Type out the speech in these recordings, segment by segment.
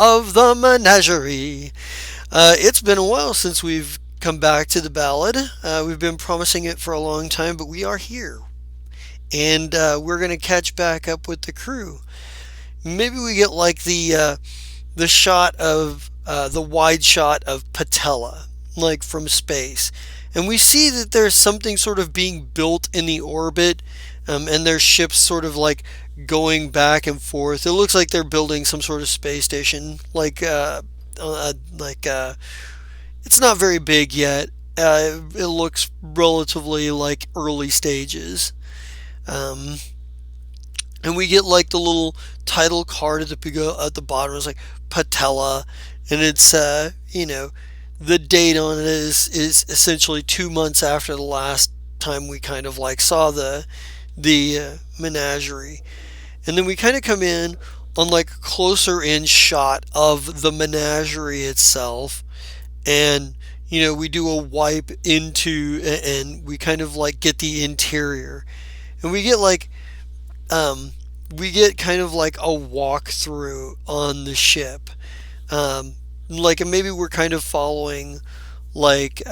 of the Menagerie. It's been a while since we've come back to the ballad. We've been promising it for a long time, but we are here. And we're going to catch back up with the crew. Maybe we get like the shot of the wide shot of Patella, like from space. And we see that there's something sort of being built in the orbit, and their ships sort of like going back and forth. It looks like they're building some sort of space station, like it's not very big yet. It looks relatively like early stages. Um, and we get like the little title card at the bottom. It's like Patella, and it's the date on it is essentially 2 months after the last time we kind of like saw the menagerie. And then we kind of come in on like a closer in shot of the menagerie itself, and we do a wipe into, and we kind of like get the interior, and um we get kind of like a walkthrough on the ship. Like maybe we're kind of following like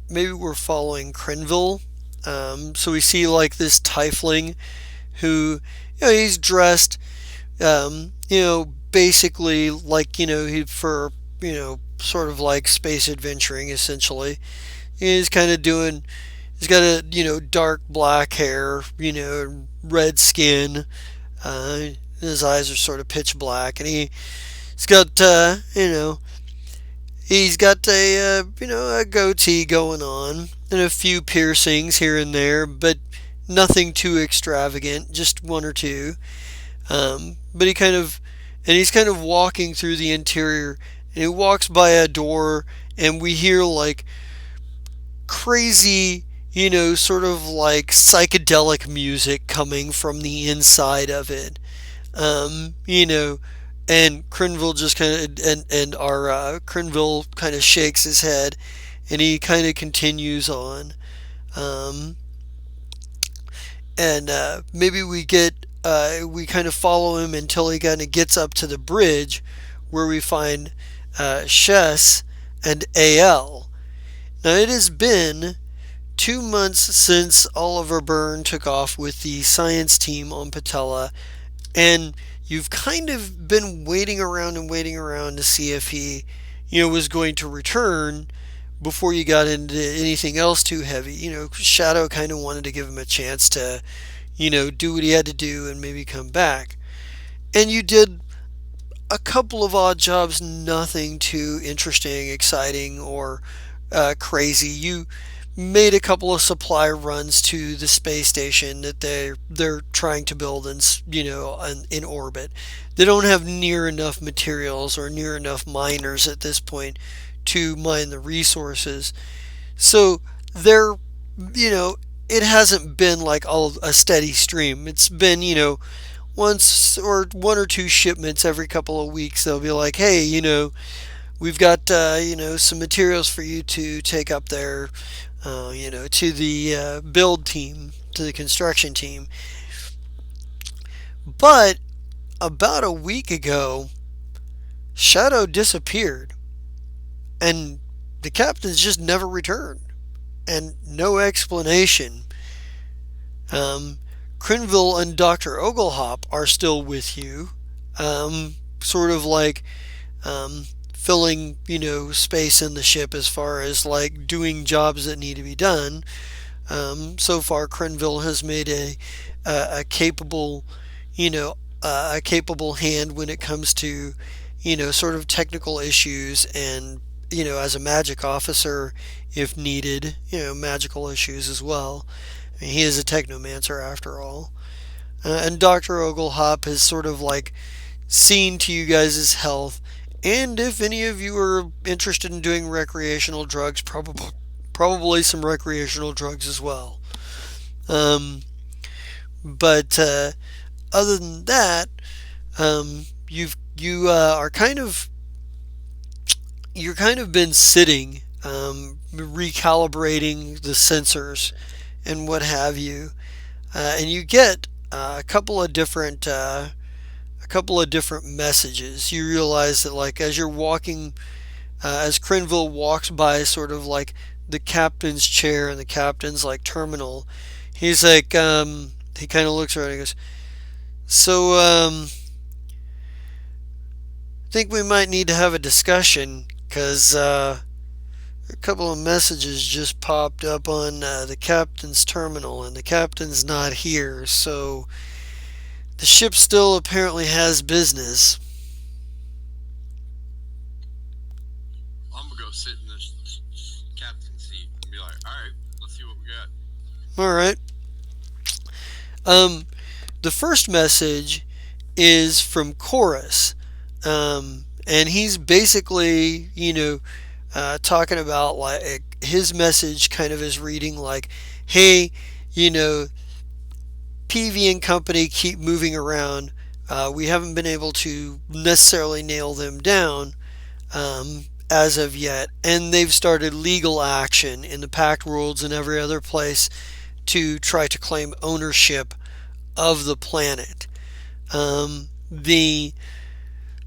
maybe we're following Crenville. So we see like this tiefling who, he's dressed, basically like, he for, sort of like space adventuring essentially. He's kind of doing, he's got a, dark black hair, red skin. His eyes are sort of pitch black, and he's got, he's got a goatee going on and a few piercings here and there, but nothing too extravagant, just one or two. But he's kind of walking through the interior, and he walks by a door, and we hear like crazy, sort of like psychedelic music coming from the inside of it. Um, you know, and Crenville just kind of, and our Crenville kind of shakes his head, and he kind of continues on. Um, and maybe we kind of follow him until he kind of gets up to the bridge where we find Chess and AL. Now it has been 2 months since Oliver Byrne took off with the science team on Patella, and you've kind of been waiting around and waiting around to see if he, was going to return before you got into anything else too heavy. Shadow kind of wanted to give him a chance to, do what he had to do and maybe come back. And you did a couple of odd jobs, nothing too interesting, exciting, or crazy. You made a couple of supply runs to the space station that they're trying to build in orbit. They don't have near enough materials or near enough miners at this point to mine the resources. So they're it hasn't been like all a steady stream. It's been once or one or two shipments every couple of weeks. They'll be like, hey, we've got some materials for you to take up there, to the build team, to the construction team. But about a week ago, Shadow disappeared, and the captains just never returned, and no explanation. Crenville and Dr. Oglehop are still with you, sort of like filling, space in the ship as far as like doing jobs that need to be done. So far, Crenville has made a capable, a capable hand when it comes to, sort of technical issues, and as a magic officer, if needed, magical issues as well. I mean, he is a technomancer after all. And Dr. Oglehop has sort of like seen to you guys' health, and if any of you are interested in doing recreational drugs, probably some recreational drugs as well. Um, but other than that, you are kind of you're kind of been sitting, recalibrating the sensors and what have you, and you get a a couple of different messages. You realize that, like, as you're walking, as Crenville walks by, sort of like the captain's chair and the captain's like terminal, he's like, he kind of looks around and he goes, "So, I think we might need to have a discussion because a couple of messages just popped up on the captain's terminal, and the captain's not here, so the ship still apparently has business." I'm gonna go sit in this captain seat and be like, all right, let's see what we got. All right. Um, the first message is from Chorus, and he's basically, talking about like his message kind of is reading like, "Hey, you know, PV and company keep moving around. We haven't been able to necessarily nail them down as of yet, and they've started legal action in the Pact Worlds and every other place to try to claim ownership of the planet.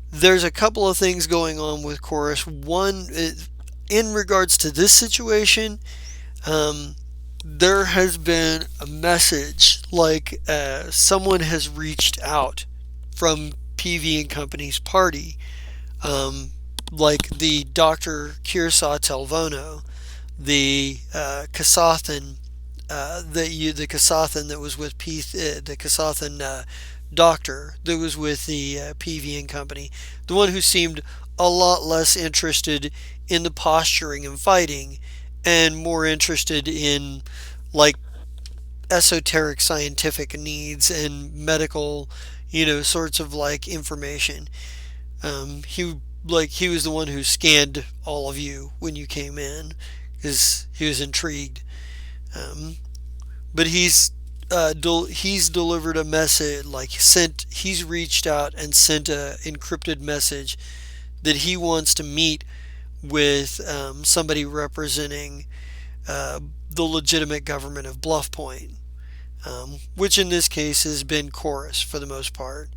There's a couple of things going on with Chorus. One, in regards to this situation, um, there has been a message like someone has reached out from PV and Company's party, um, like the Dr. Kirsa Telvono, the Kasathan, the Kasathan that was with the Kasathan doctor that was with the PV and Company, the one who seemed a lot less interested in the posturing and fighting, and more interested in like esoteric scientific needs and medical, sorts of like information. He was the one who scanned all of you when you came in because he was intrigued. Um, but he's delivered a message, like he's reached out and sent a encrypted message that he wants to meet with somebody representing uh, the legitimate government of Bluff Point, which in this case has been Chorus for the most part.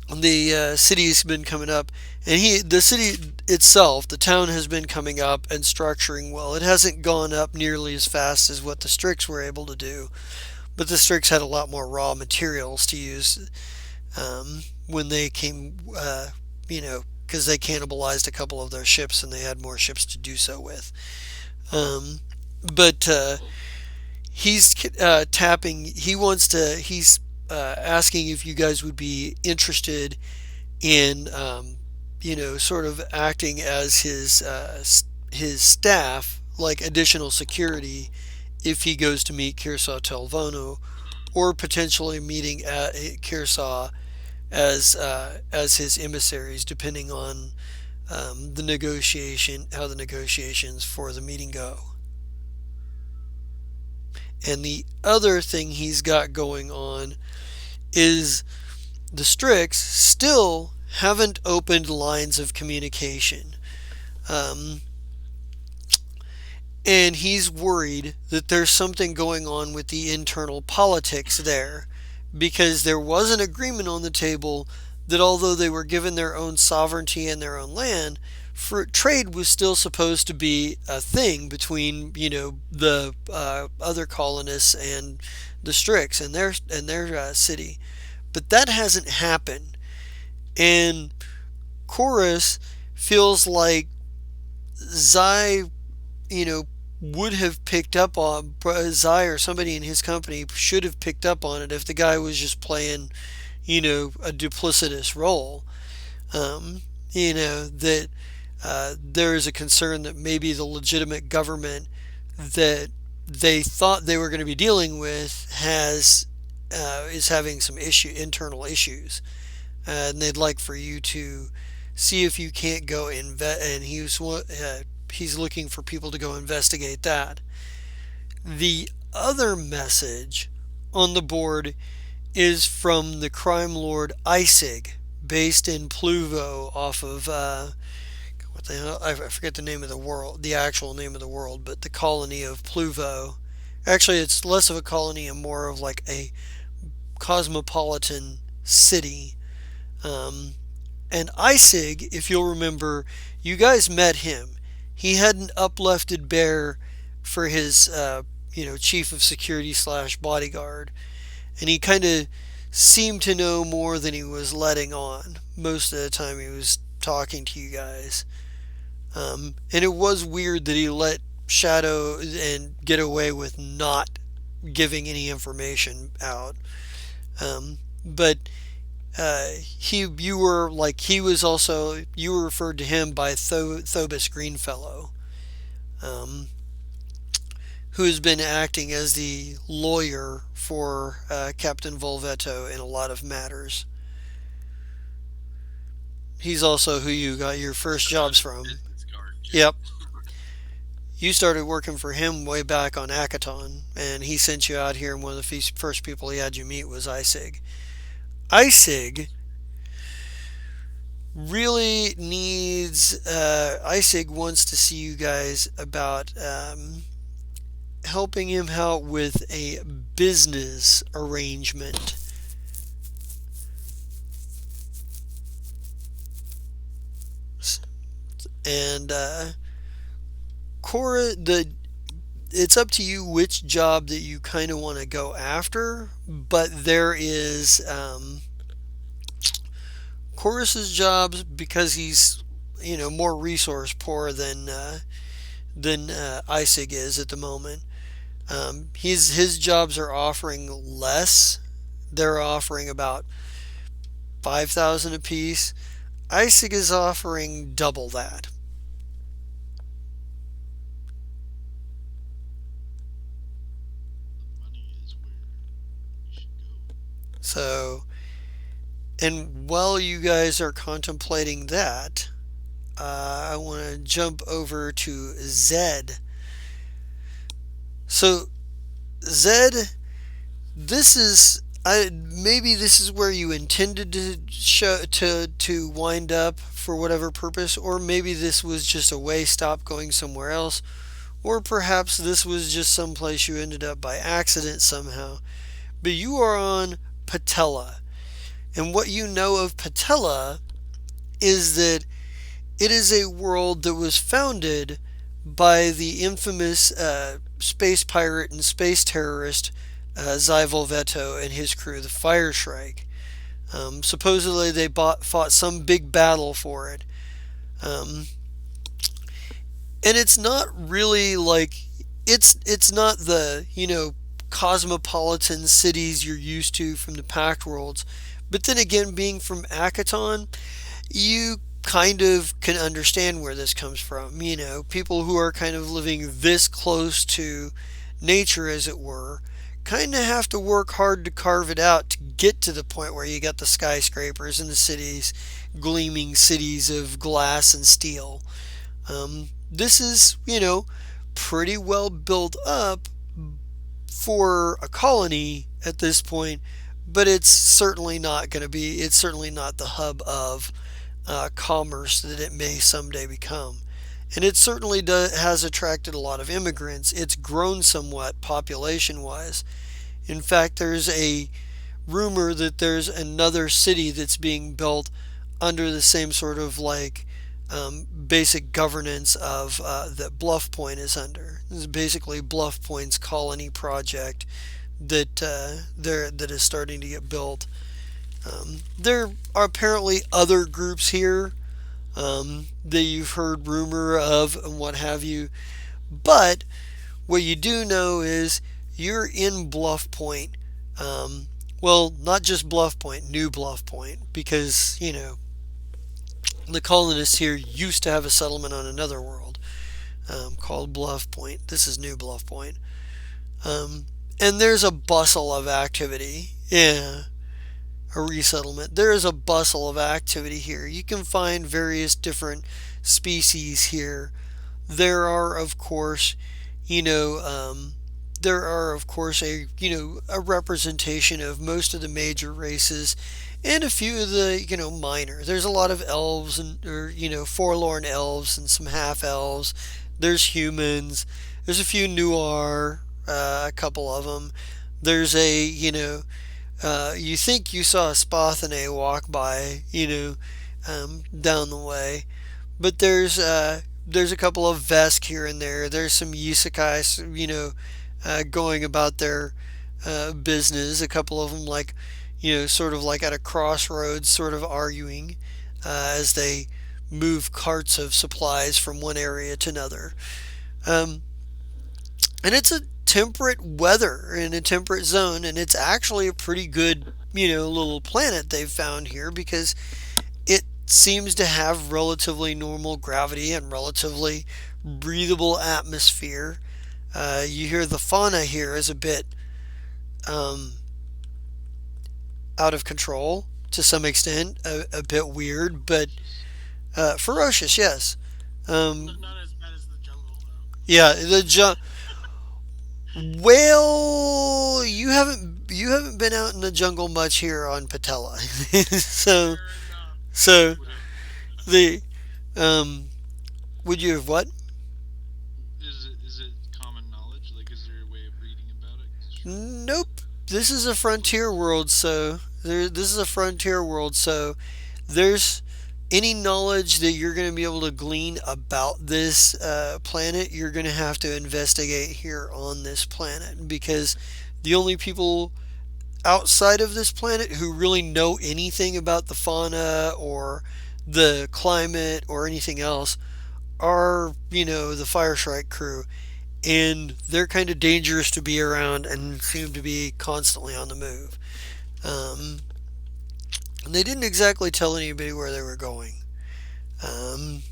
The city's been coming up, and the city itself, the town has been coming up and structuring well. It hasn't gone up nearly as fast as what the Strix were able to do, but the Strix had a lot more raw materials to use when they came, because they cannibalized a couple of their ships and they had more ships to do so with. Um, but he's tapping. He's asking if you guys would be interested in, sort of acting as his staff, like additional security, if he goes to meet Kirsa Telvono, or potentially meeting at Kirsa as his emissaries, depending on how the negotiations for the meeting go. And the other thing he's got going on is the Strix still haven't opened lines of communication. Um, and he's worried that there's something going on with the internal politics there, because there was an agreement on the table that although they were given their own sovereignty and their own land, trade was still supposed to be a thing between the other colonists and the Strix and their city, but that hasn't happened, and Chorus feels like Zai, you know, would have picked up on Zai, or somebody in his company should have picked up on it if the guy was just playing, a duplicitous role. That there is a concern that maybe the legitimate government that they thought they were going to be dealing with is having some internal issues, and they'd like for you to see if you can't go and he's looking for people to go investigate that. The other message on the board is from the crime lord Isig, based in Pluvo, off of what the hell? I forget the name of the world, the actual name of the world, but the colony of Pluvo. Actually, it's less of a colony and more of like a cosmopolitan city. Um, and Isig, if you'll remember, you guys met him. He had an uplifted bear for his, chief of security slash bodyguard, and he kind of seemed to know more than he was letting on most of the time he was talking to you guys. And it was weird that he let Shadow and get away with not giving any information out. But you were like he was also you were referred to him by Thobus Greenfellow, um, who has been acting as the lawyer for Captain Volvetto in a lot of matters. He's also who you got your first Kind jobs of from. business card, yeah. Yep. You started working for him way back on Akaton, and he sent you out here, and one of the first people he had you meet was Isig. Isig really needs. Isig wants to see you guys about helping him out with a business arrangement. And Cora, it's up to you which job that you kind of want to go after, but there is Chorus's jobs because he's more resource poor than Isig is at the moment. His jobs are offering less. They're offering about 5,000 apiece. Isig is offering double that. The money is where we should go. So, and while you guys are contemplating that, I want to jump over to Zed. So, Zed, this is maybe this is where you intended to show to wind up for whatever purpose, or maybe this was just a way stop going somewhere else, or perhaps this was just someplace you ended up by accident somehow. But you are on Patella, and what you know of Patella is that it is a world that was founded by the infamous space pirate and space terrorist Zai Volvetto and his crew, the Fire Shrike. Supposedly, they fought some big battle for it. Um, and it's not really like it's not the cosmopolitan cities you're used to from the Pact worlds. But then again, being from Akaton, you kind of can understand where this comes from. People who are kind of living this close to nature, as it were, kind of have to work hard to carve it out to get to the point where you got the skyscrapers and the cities, gleaming cities of glass and steel. This is, pretty well built up for a colony at this point, but it's certainly not going to be, it's certainly not the hub of commerce that it may someday become. And it certainly has attracted a lot of immigrants. It's grown somewhat population wise. In fact, there's a rumor that there's another city that's being built under the same sort of basic governance of that Bluff Point is under. This is basically Bluff Point's colony project that is starting to get built. There are apparently other groups here that you've heard rumor of and what have you, but what you do know is you're in Bluff Point. Well, not just Bluff Point, New Bluff Point, because the colonists here used to have a settlement on another world called Bluff Point. This is New Bluff Point. And there's a bustle of activity. Yeah, a resettlement. There is a bustle of activity here. You can find various different species here. There are, of course, you know, there are, of course, a representation of most of the major races and a few of the, minor. There's a lot of elves or forlorn elves and some half elves. There's humans. There's a few noir, a couple of them. There's You think you saw a Spothane walk by, down the way, but there's a couple of Vesk here and there. There's some Isekai, going about their business. A couple of them, like, sort of like at a crossroads, sort of arguing as they move carts of supplies from one area to another. Um, and it's a temperate weather in a temperate zone, and it's actually a pretty good, little planet they've found here because it seems to have relatively normal gravity and relatively breathable atmosphere. You hear the fauna here is a bit um, out of control to some extent, a bit weird, but Ferocious. ferocious, yes. Um, Not as bad as the jungle, though. yeah, well, you haven't been out in the jungle much here on Patella, so Fair enough. so Would have. the um, would you have what? Is it common knowledge? Like, is there a way of reading about it? 'Cause surely Nope. This is a probably frontier world, so this is a frontier world, so there's any knowledge that you're going to be able to glean about this planet, you're going to have to investigate here on this planet because the only people outside of this planet who really know anything about the fauna or the climate or anything else are, the Fire Strike crew. And they're kind of dangerous to be around and seem to be constantly on the move. Um, and they didn't exactly tell anybody where they were going. Um,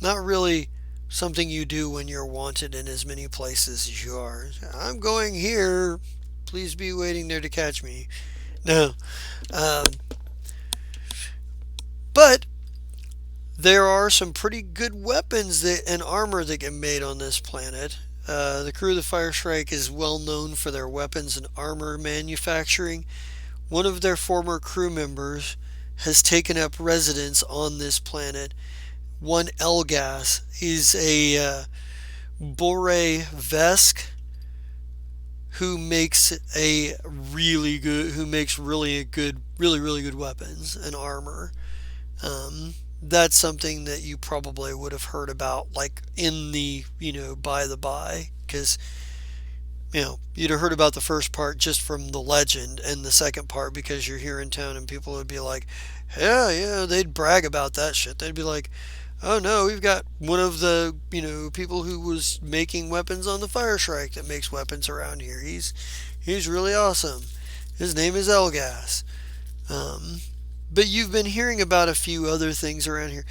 Not really something you do when you're wanted in as many places as you are. I'm going here. Please be waiting there to catch me. No. Um, but there are some pretty good weapons and armor that get made on this planet. The crew of the Fire Strike is well known for their weapons and armor manufacturing. One of their former crew members has taken up residence on this planet. One Elgas. He's a Bore Vesk who makes really good weapons and armor. That's something that you probably would have heard about, like in the by the by, because you'd have heard about the first part just from the legend, and the second part because you're here in town, and people would be like, yeah, yeah, they'd brag about that shit. They'd be like, oh no, we've got one of the people who was making weapons on the Fire Strike that makes weapons around here. He's really awesome. His name is Elgas. Um, but you've been hearing about a few other things around here.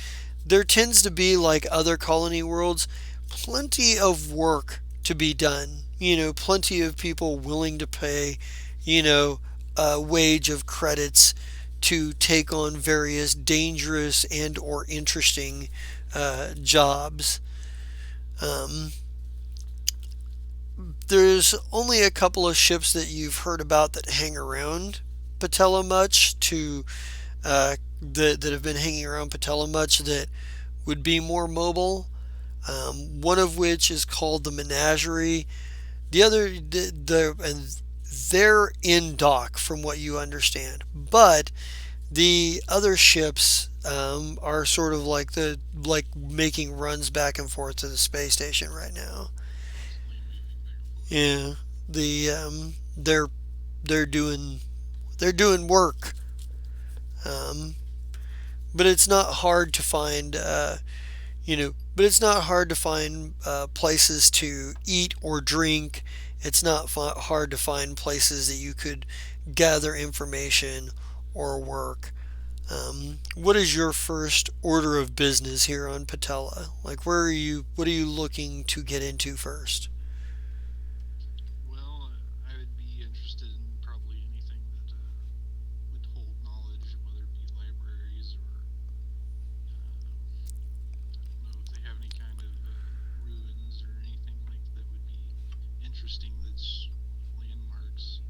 There tends to be, like other colony worlds, plenty of work to be done. Plenty of people willing to pay, a wage of credits to take on various dangerous and or interesting jobs. Um, there's only a couple of ships that you've heard about that hang around Patella much that have been hanging around Patella much that would be more mobile. One of which is called the Menagerie. The other, and they're in dock from what you understand. But the other ships are sort of like making runs back and forth to the space station right now. constantly moving back and forth. Yeah, they're they're doing work. Um, but it's not hard to find places to eat or drink. It's not hard to find places that you could gather information or work. What is your first order of business here on Patella? Like, what are you looking to get into first? Well, I would be interested in probably anything that would hold knowledge, whether it be libraries or I don't know if they have any kind of ruins or anything like that would be interesting. That's landmarks.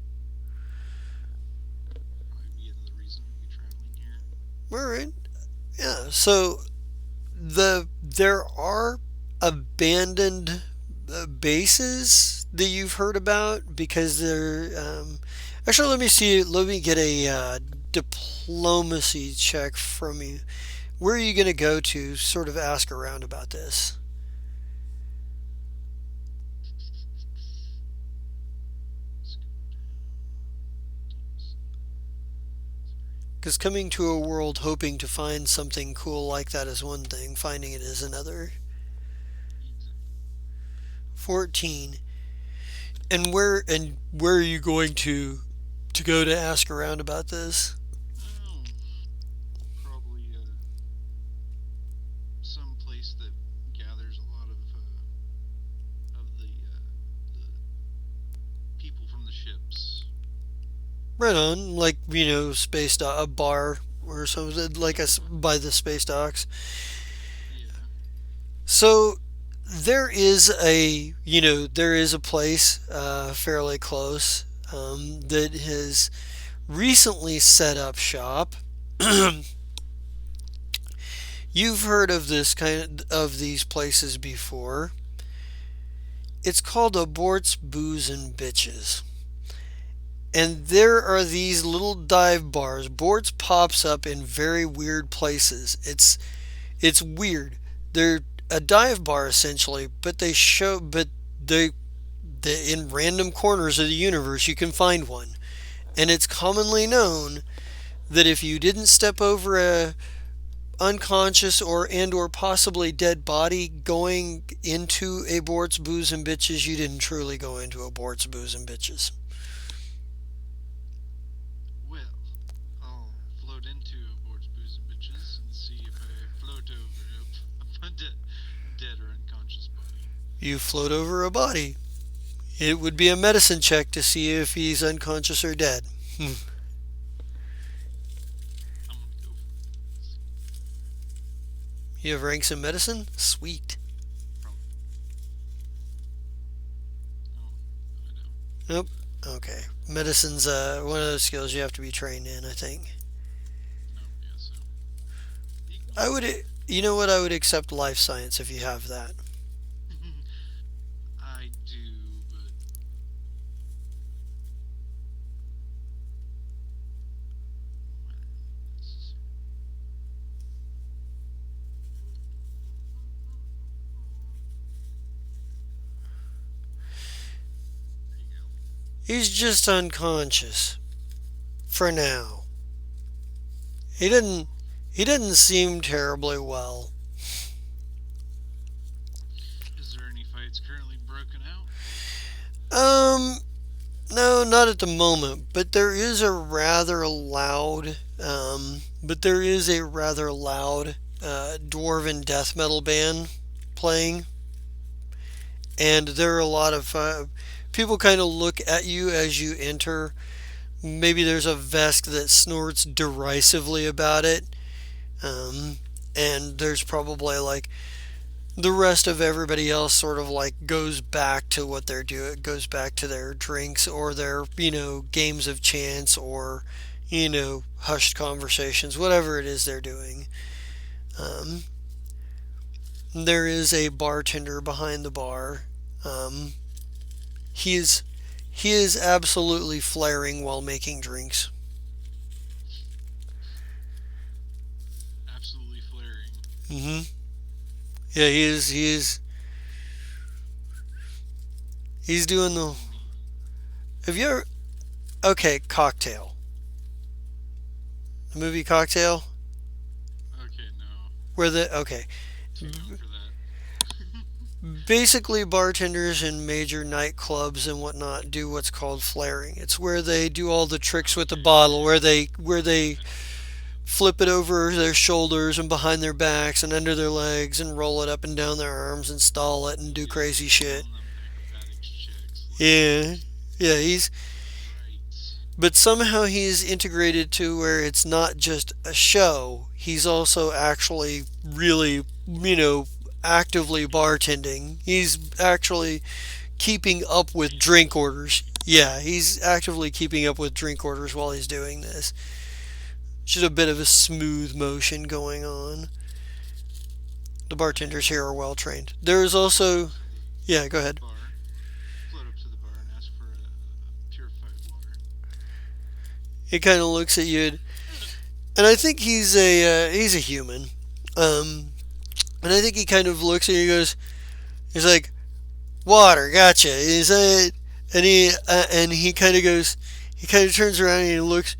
Probably be another reason we'd be traveling here. All right. Yeah. So there are abandoned bases that you've heard about because they're Actually, let me see. Let me get a diplomacy check from you. Where are you going to go to sort of ask around about this? Let's go to diplomacy. Because coming to a world hoping to find something cool like that is one thing, finding it is another. Exactly. 14. And where are you going to go to ask around about this? Oh, probably some place that gathers a lot of the people from the ships. Right on, like space a bar or something like us by the space docks. Yeah. So there is a place fairly close that has recently set up shop. You've heard of this kind of these places before. It's called Aborts, Booze, and Bitches. And there are these little dive bars. Bort's pops up in very weird places. It's weird. They're a dive bar essentially, but they in random corners of the universe you can find one. And it's commonly known that if you didn't step over a unconscious or possibly dead body going into a Bort's Booze and Bitches, you didn't truly go into a Bort's Booze and Bitches. Well, I'll float into aboard Booze and Bitches and see if I float over a dead or unconscious body. You float over a body. It would be a medicine check to see if he's unconscious or dead. I'm gonna go for it. Let's see. You have ranks in medicine? Sweet. Probably. No, I don't. Nope. Okay. Medicine's one of those skills you have to be trained in, I think. No, yeah, so. I Ignore. would, you know what? I would accept life science if you have that. I do, but not necessarily. There you go. He's just unconscious for now. He didn't. He didn't seem terribly well. Is there any fights currently broken out? Um, no, not at the moment. But there is a rather loud dwarven death metal band playing, and there are a lot of people kind of look at you as you enter. Maybe there's a Vesk that snorts derisively about it, um, and there's probably like the rest of everybody else sort of like goes back to what they're doing, goes back to their drinks or their games of chance or hushed conversations, whatever it is they're doing. Um, there is a bartender behind the bar. Um, he is he is absolutely flaring while making drinks. Absolutely flaring. Hmm. Yeah, he is. He's doing the. Neat. Have you ever? Okay, Cocktail. The movie Cocktail, Okay, no. where the okay, Too young for that. basically bartenders in major nightclubs and whatnot do what's called flaring. It's where they do all the tricks with the Okay, bottle, yeah. where they I know what you're talking about. flip it over their shoulders and behind their backs and under their legs and roll it up and down their arms and stall it and do Yeah, crazy shit. doing them acrobatics checks like Yeah, yeah, he's right. but somehow he's integrated to where it's not just a show. He's also actually really, actively bartending. He's actually keeping up with Being drink present. orders. Yeah, he's actively keeping up with drink orders while he's doing this. Just a bit of a smooth motion going on. The bartenders I here are well trained. There is float also, up to the yeah, go ahead. bar. Float up to the bar and ask for a purified water. he kind of looks at you, and I think he's a human. Um, and I think he kind of looks at you and goes, he's like, water, gotcha. Is that? And he kind of goes, he kind of turns around and he looks,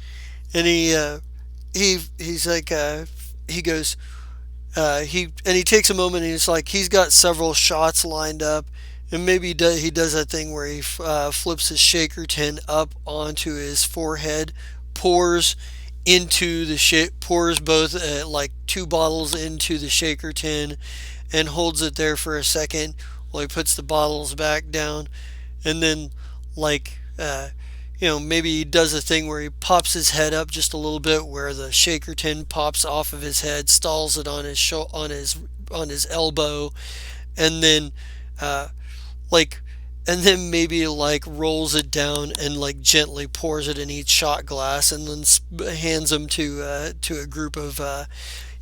and he's like, he goes, he takes a moment and he's like, he's got several shots lined up, and maybe he does that thing where he flips his shaker tin up onto his forehead, pours pours both like two bottles into the shaker tin, and holds it there for a second while he puts the bottles back down, and then like maybe he does a thing where he pops his head up just a little bit, where the shaker tin pops off of his head, stalls it on his on his elbow, and then uh, like and then maybe like rolls it down and like gently pours it in each shot glass, and then hands them to a group of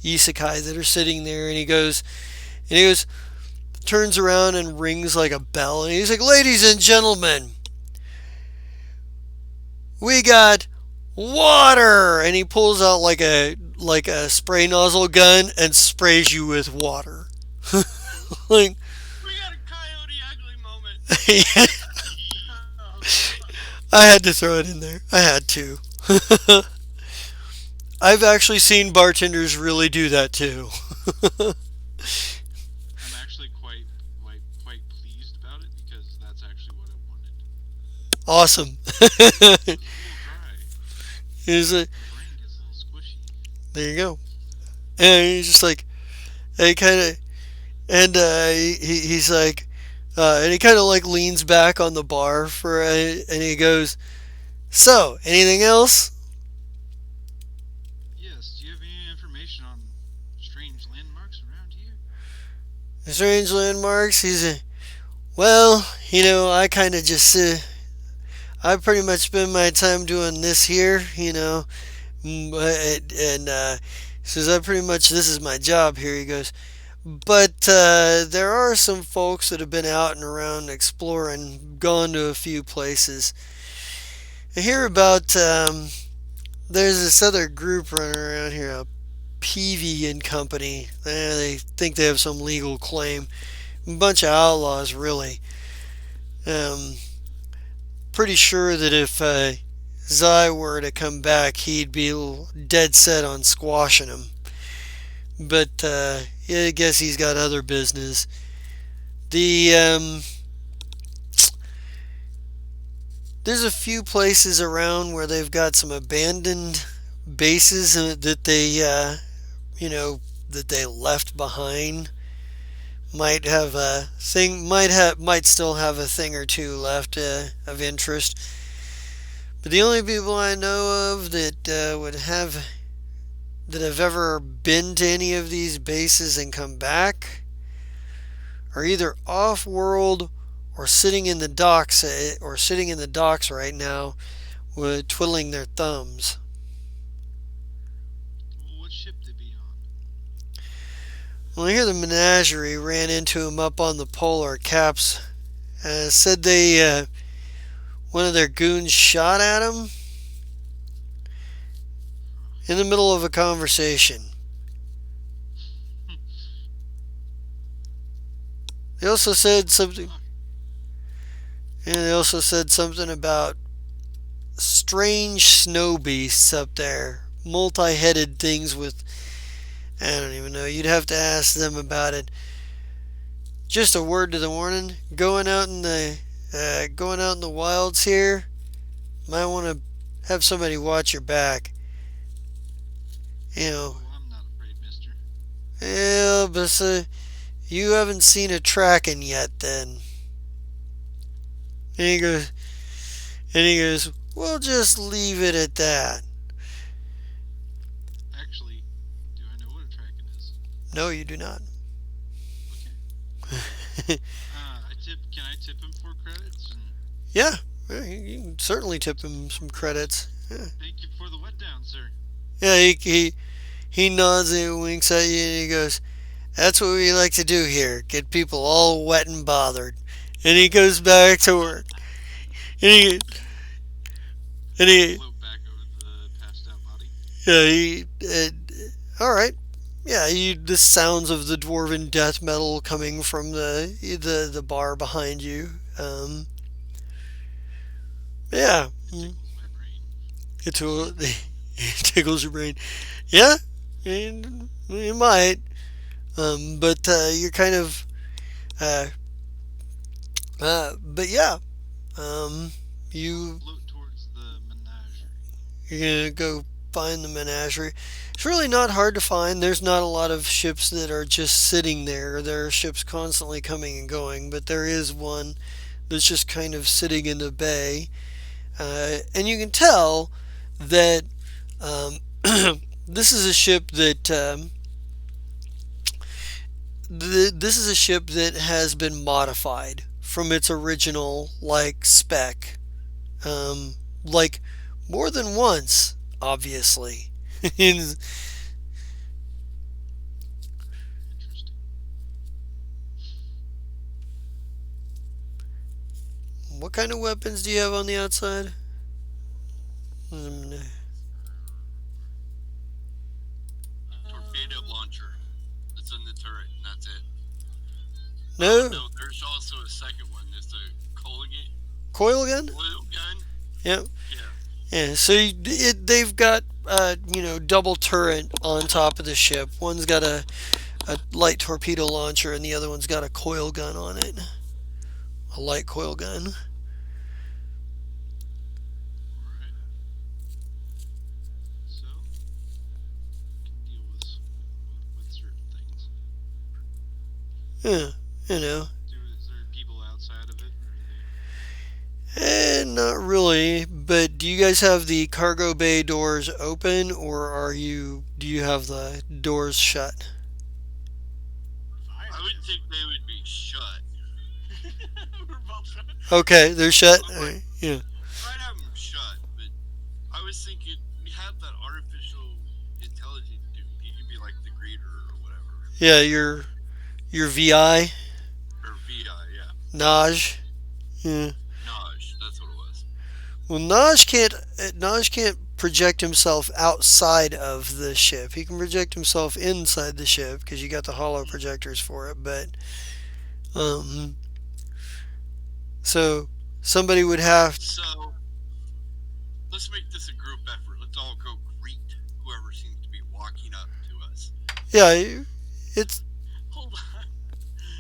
isekai that are sitting there, and he goes turns around and rings like a bell, and he's like, ladies and gentlemen, we got water, and he pulls out like a spray nozzle gun and sprays you with water. Like, We got a Coyote Ugly moment. I had to throw it in there. I had to. I've actually seen bartenders really do that too. I'm actually quite pleased about it because that's actually what I wanted. Awesome. It was a little dry. He's like, My brain gets a little squishy. there you go. And he's just like, he kind of, and he's like, and he kind of like leans back on the bar and he goes, so anything else? Yes. Do you have any information on strange landmarks around here? Strange landmarks. Well, I kind of just, I pretty much spend my time doing this here, and he says, I pretty much, this is my job here. He goes, but there are some folks that have been out and around exploring, gone to a few places. I hear about, there's this other group running around here, a Peavy and Company. They think they have some legal claim. A bunch of outlaws, really. Um, Pretty sure that if Zai were to come back, he'd be dead set on squashing him. But yeah, I guess he's got other business. The There's a few places around where they've got some abandoned bases that they left behind. Might still have a thing or two left of interest. But the only people I know of that have ever been to any of these bases and come back are either off world or sitting in the docks right now with twiddling their thumbs. What ship they be on? Well, I hear the Menagerie ran into him up on the polar caps. Said one of their goons shot at him in the middle of a conversation. They also said something. And they also said something about strange snow beasts up there, multi-headed things with, I don't even know. You'd have to ask them about it. Just a word to the warning: going out in the wilds here, might want to have somebody watch your back. You know, Oh, I'm not afraid, mister. yeah, but you haven't seen a tracking yet, then. And he goes, we'll just leave it at that. Actually, do I know what a tracking is? No, you do not. Okay. Can I tip him for credits? And Yeah, well, you can certainly tip him some credits. Yeah, thank you for the wet down, sir. yeah. He nods and winks at you, and he goes, "That's what we like to do here: get people all wet and bothered." And he goes back to work. And he and he Float back over Yeah, all right. Yeah, the sounds of the dwarven death metal coming from the bar behind you. Yeah, It tickles my brain. it tickles your brain. Yeah, and it might. But you're kind of, uh, but yeah, um, I'll you float towards the menagerie. you're gonna go find the menagerie. It's really not hard to find. There's not a lot of ships that are just sitting there. There are ships constantly coming and going, but there is one that's just kind of sitting in the bay, and you can tell that um, this is a ship that this is a ship that has been modified from its original like spec, um, like more than once, obviously. Interesting. What kind of weapons do you have on the outside? Torpedo launcher. It's in the turret, and that's it. Oh No no, there's also a second one. It's a Colgan coil gun. oil gun. Yeah, Yeah. yeah. So they've got double turret on top of the ship. One's got a light torpedo launcher, and the other one's got a coil gun on it. A light coil gun. Alright. So, can deal with certain things. Yeah, you know. Is there people outside of it, or are they? Not really. But do you guys have the cargo bay doors open, or do you have the doors shut? I would think they would be shut. We're both trying to. Okay, they're shut. I'm All like, right, yeah, I'd have them shut, but I was thinking we have that artificial intelligence dude. He could be like the greeter or whatever. yeah. Your VI Or VI, yeah. Naj. Yeah. Naj, that's what it was. Well, Naj can't project himself outside of the ship. He can project himself inside the ship because you got the hollow projectors for it. But um, so somebody would have. So, let's make this a group effort. Let's all go greet whoever seems to be walking up to us. Yeah, it's Hold on.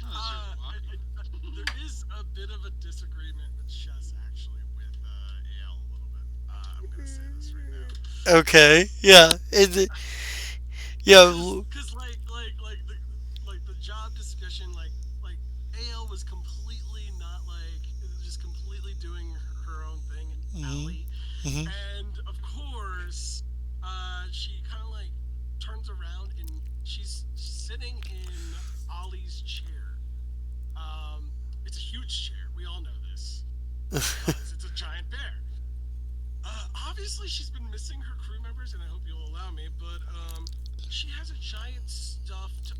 No, There is a bit of a disagreement with Chess actually with AL a little bit. I'm gonna say this right now. okay. Yeah, yeah. Cause like the job discussion like AL was completely not like just completely doing her own thing in Mhm, Alley, mhm. and of course, she kind of like turns around and she's sitting in Ollie's chair. It's a huge chair. We all know this because it's a giant bear. Obviously, she's been missing her crew members, and I hope you'll allow me. But she has a giant stuffed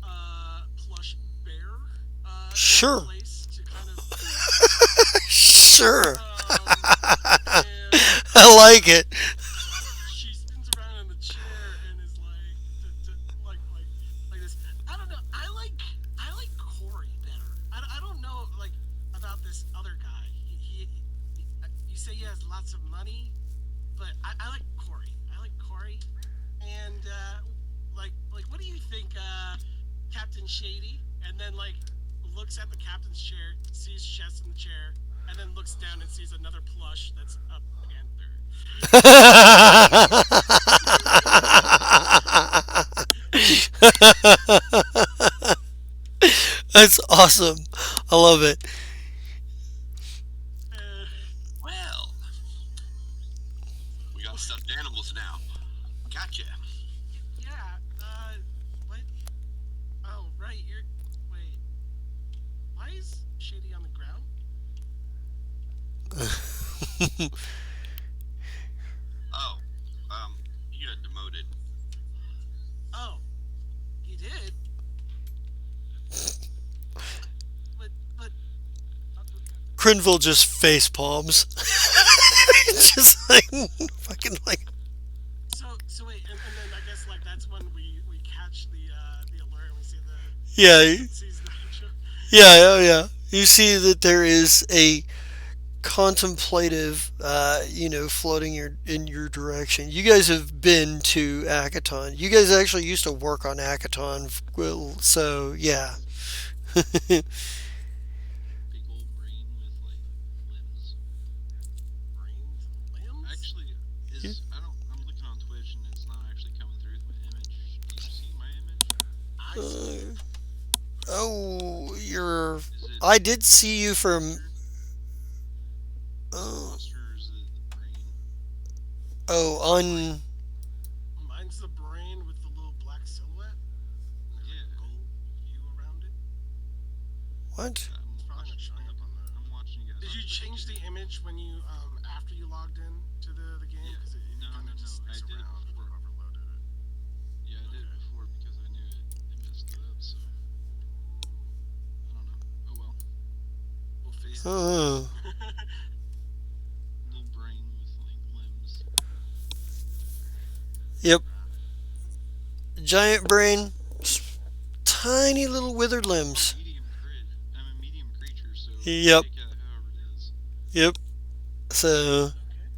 plush bear in Sure, place to kind of sure. and I like it. she spins around in the chair and is like, like this. I don't know. I like Corey better. I don't know like about this other guy. You say he has lots of money, but I like Corey. I like Corey, and like what do you think, Captain Shady? And then like looks at the captain's chair, sees Chess in the chair, and then looks down and sees another plush that's a panther. That's awesome. I love it. Uh, Well, we got stuffed animals now. Gotcha. yeah. What? Oh, right. Wait. Why is Shady on the ground? Oh, you got demoted. Oh, he did. But Crinville just face palms. Just like fucking like so wait, and then Yeah, Sees the future. yeah, yeah, yeah. You see that there is a contemplative, floating in your direction. You guys have been to Akaton. You guys actually used to work on Akaton, well, so yeah. Big old brain with like limbs. Brains and limbs. Actually, is I don't. I'm looking on Twitch and it's not actually coming through with my image. Do you see my image? I see it. Uh, oh, you're. Is it I did see you from. monster? Is it Oh, monster or is it the brain? oh, Mine, on mine's the brain with the little black silhouette, and there's like Yeah. a gold hue around it. what? It's I'm probably not watching. showing I'm up on looking. the. I'm watching you guys Did on you Twitch change the here. image when you after you logged in to the game? Yeah. Because it No, kind no, of no. just I sticks did it around if you before. overloaded it. Yeah, I did it Okay. before because I knew it messed it up. So Ooh. I don't know. Oh well. We'll But fix yeah, it. Oh, little brain with like limbs. yep. Ah, Giant brain, tiny little withered I'm a limbs. medium crit. I'm a medium creature, so Yep, take it however it is. yep. So, okay.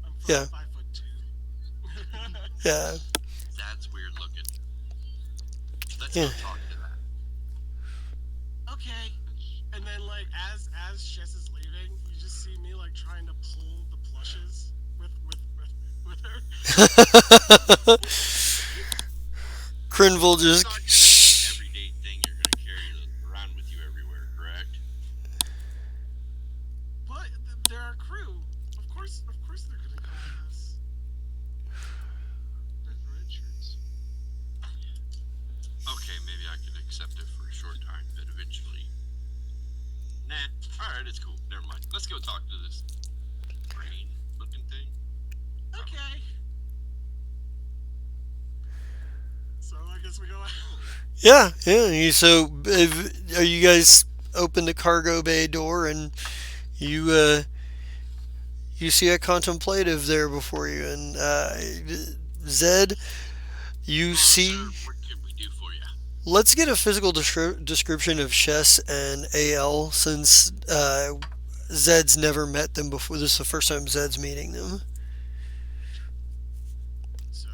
I'm yeah, 5'2". yeah, That's weird looking. Let's yeah. go talk to that. Okay. Which, And then like as Chess is leaving, you just see me like trying to pull the plushes with her. Crinville It's just. not going to be an Shh. everyday thing you're going to carry around with you everywhere, correct? But they're our crew. Of course they're gonna come with us. that red shirts. Okay, maybe I could accept it for a short time, but eventually. Nah. Alright, it's cool. Never mind. Let's go talk to this brain looking thing. Okay. So I guess we go out. Oh, Yeah, yeah. So, are you guys open the cargo bay door and you you see a contemplative there before you, and Zed, you Hello, see. sir. What can we do for you? Let's get a physical description of Chess and AL since Zed's never met them before. This is the first time Zed's meeting them. So,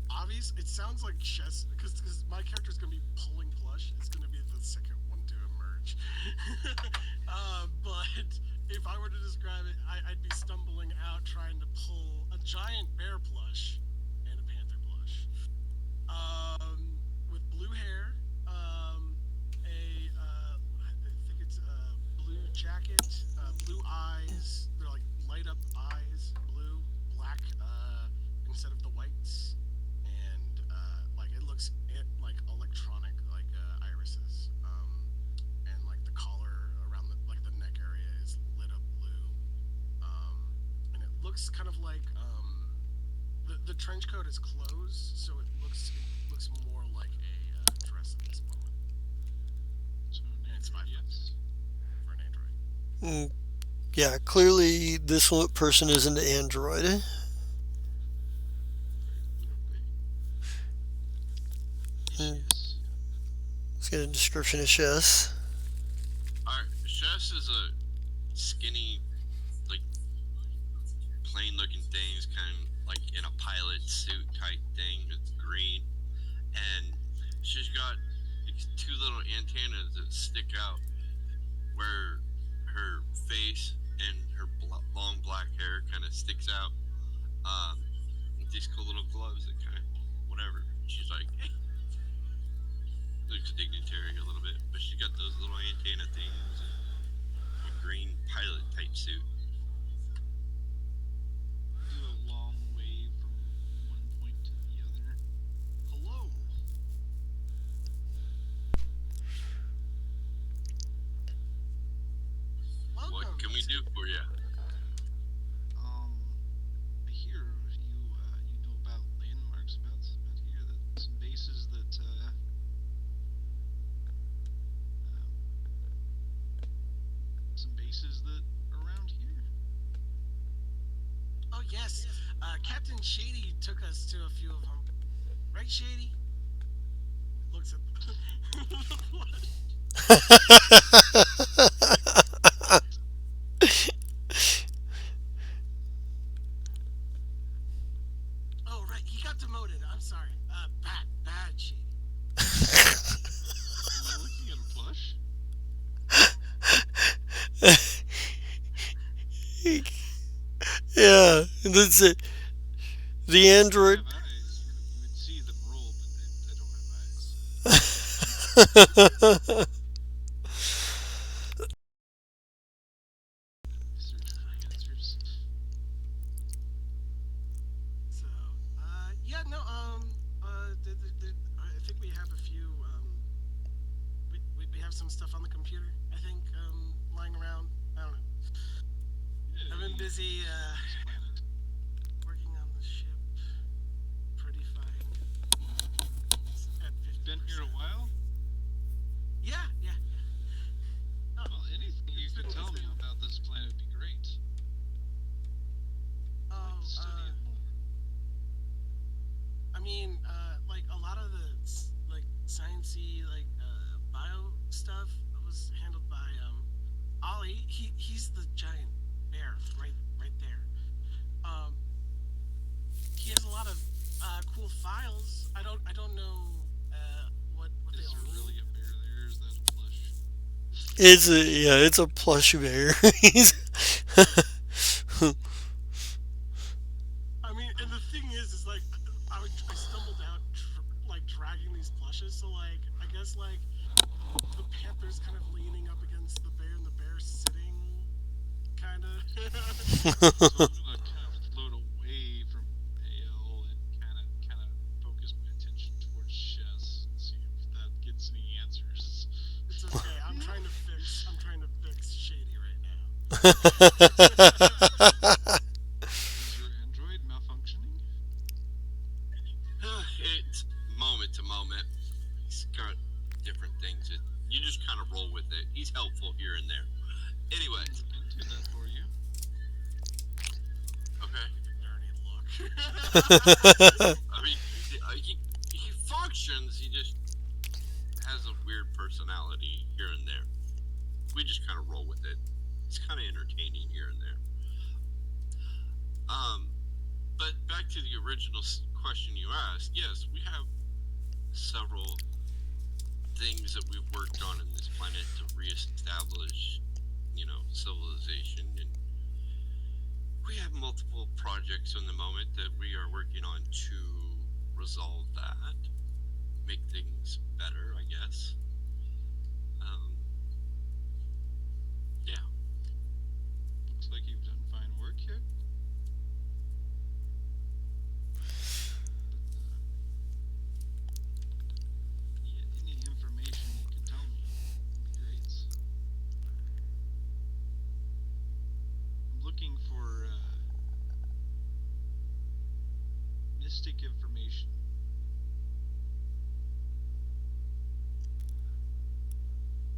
obvious. It sounds like Chess because my character's gonna be pulling plush. It's gonna be the second one to emerge. But if I were to describe it, I'd be stumbling out trying to pull a giant bear plush and a panther plush. With blue hair, I think it's a blue jacket, blue eyes. They're like light up eyes, blue, black, instead of the whites, and like it looks like electronic, like irises. And like the collar around the neck area is lit up blue, and it looks kind of like the trench coat is closed, so it looks more like a dress at this moment. so an And it's android, 5'2" yes. for an android. Mm, yeah, clearly this person is an android. Very clearly. Mm, Yes. let's get a description of Chess. Alright, Chess is a skinny, like, plain looking thing. It's kind of like in a pilot suit type thing. It's green. And she's got these two little antennas that stick out where her face and her long black hair kind of sticks out. With these cool little gloves that kind of whatever. She's like, hey, looks dignitary a little bit, but she got those little antenna things and a green pilot type suit. Do a long wave from one point to the other. Hello. Welcome. What can we do for you? Um, I hear you know about landmarks about here that some bases that some bases that are around here. Oh yes, Captain Shady took us to a few of them, right, Shady? looks at the flesh. Oh right, he got demoted. I'm sorry. Bad shady. Am I looking at a plush? Yeah, that's it. The If they android. have eyes, you would see them roll, but they don't have eyes. Search for answers. So, yeah, no, I think we have a few, we have some stuff on the computer, I think, lying around. I don't know. Yeah, I've been any busy, information on this planet. working on the ship, pretty fine, at You've been here a 50%. while? Yeah, yeah, yeah. Oh, Well, anything you could it's tell me been, about this planet would be great. I'd like oh, to study it more. I mean, like a lot of the like sciencey, like bio stuff was handled by Ollie. He's the giant bear right there. Um, he has a lot of cool files. I don't know what they Is all there mean. really a bear there? Is that a plush? It's a yeah, it's a plush bear. He's I mean, and the thing is like I stumbled out like dragging these plushes. So like I guess like the panther's kind of leaning up against the bear, and the bear sitting kind of. So I'm gonna kind of float away from AL and kind of focus my attention towards chess and see if that gets any answers. It's okay. I'm trying to fix Shady right now. Is your android malfunctioning? It's moment to moment. He's got different things that you just kind of roll with it. He's helpful here and there. I can Anyways, look into that for you. okay. Dirty look. I mean, he functions. He just has a weird personality here and there. We just kind of roll with it. It's kind of entertaining here and there. Um, but back to the original question you asked. Yes, we have several things that we've worked on in this planet to reestablish, civilization, and we have multiple projects in the moment that we are working on to resolve that, make things better, I guess. Um, yeah. Looks like you've done fine work here. But yeah, any information you can tell me would be great. I'm looking for mystic information.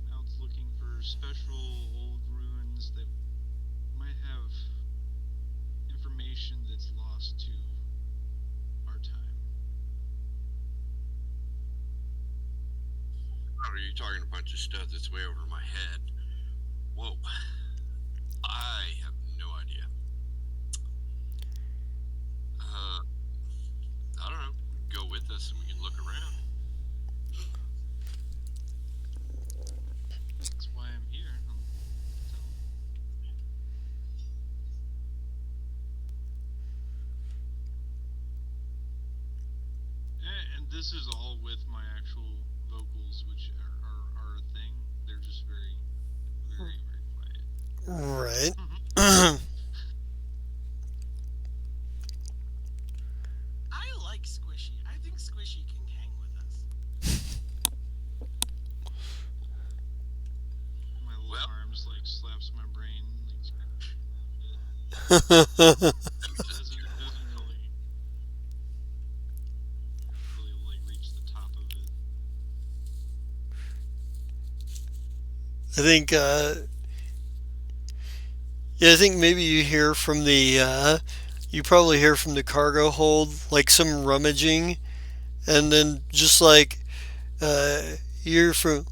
Now it's looking for special old ruins that might have information that's lost to our time. Are you talking a bunch of stuff that's way over my head? Whoa. I have no idea. Uh, I don't know. Go with us and we can look around. That's why I'm here. So, and this is all with my actual vocals, which are a thing. They're just very quiet. right. I like Squishy. I think Squishy can hang with us. My little Well, arms like slaps my brain. Like, doesn't really like reach the top of it. I think yeah, I think maybe you probably hear from the cargo hold like some rummaging, and then just like uh, you're from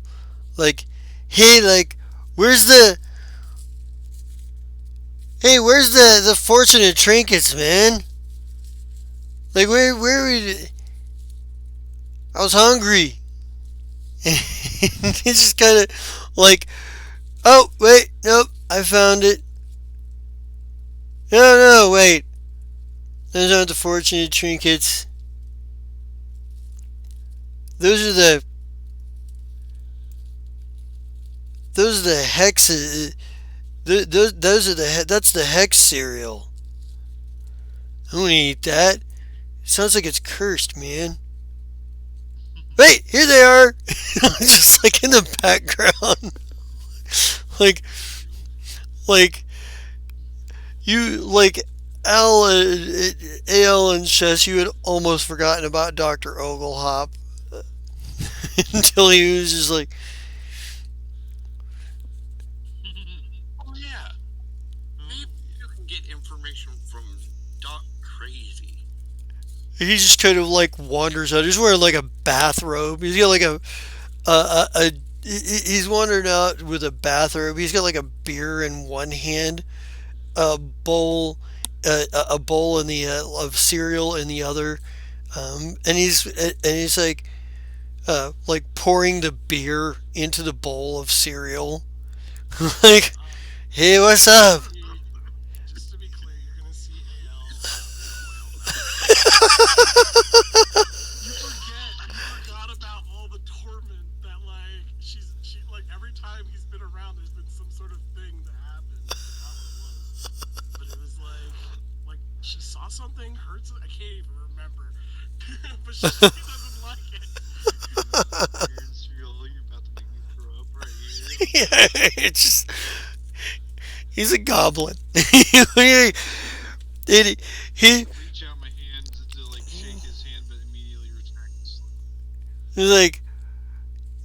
like, hey, like, where's the hey, where's the fortunate trinkets, man? Like, where we? I was hungry. It's just kind of like, oh wait, nope, I found it. No, no, wait, those aren't the fortunate trinkets. Those are the hex. Those are that's the hex cereal. I don't eat that. Sounds like it's cursed, man. Wait, here they are. Just like in the background, like Cereal. like you like Al, Al and Chess. You had almost forgotten about Doctor Oglehop until he was just like Oh yeah, Maybe Oh you yeah. can get information from Doc Crazy. he just kind of like wanders out. He's wearing like a bathrobe. He's got like a he's wandering out with a bathrobe. He's got like a beer in one hand, a bowl, a bowl in the of cereal in the other, and he's like pouring the beer into the bowl of cereal. Like, hey, what's up? just to be clear, you're gonna see AL flail now. You forgot about all the torment that she like every time he's been around. There's been some sort of thing that happened. I forgot what it was, but it was like she saw something, heard something. I can't even remember, but she doesn't like it. Beer and cereal. You're about to make me throw up right here. Yeah, it's just he's a goblin. he, he, he I reach out my hand to like shake his hand, but immediately retract it slowly. he's like,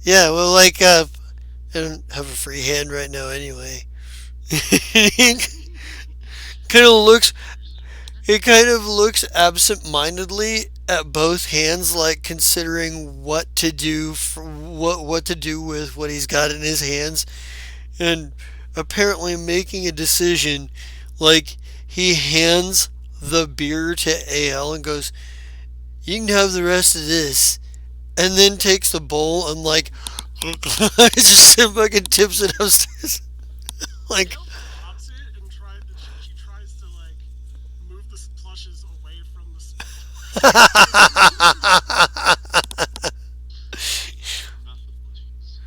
yeah, well, like, I don't have a free hand right now anyway. He kind of looks, Fingers there. he kind of looks absent-mindedly at both hands, like considering what to do for what to do with what he's got in his hands, and apparently making a decision. Like, he hands the beer to AL and goes, "You can have the rest of this," and then takes the bowl and like just fucking tips it upstairs. Like, AL drops it and she tries to like move the plushes away from the Enough with plushies.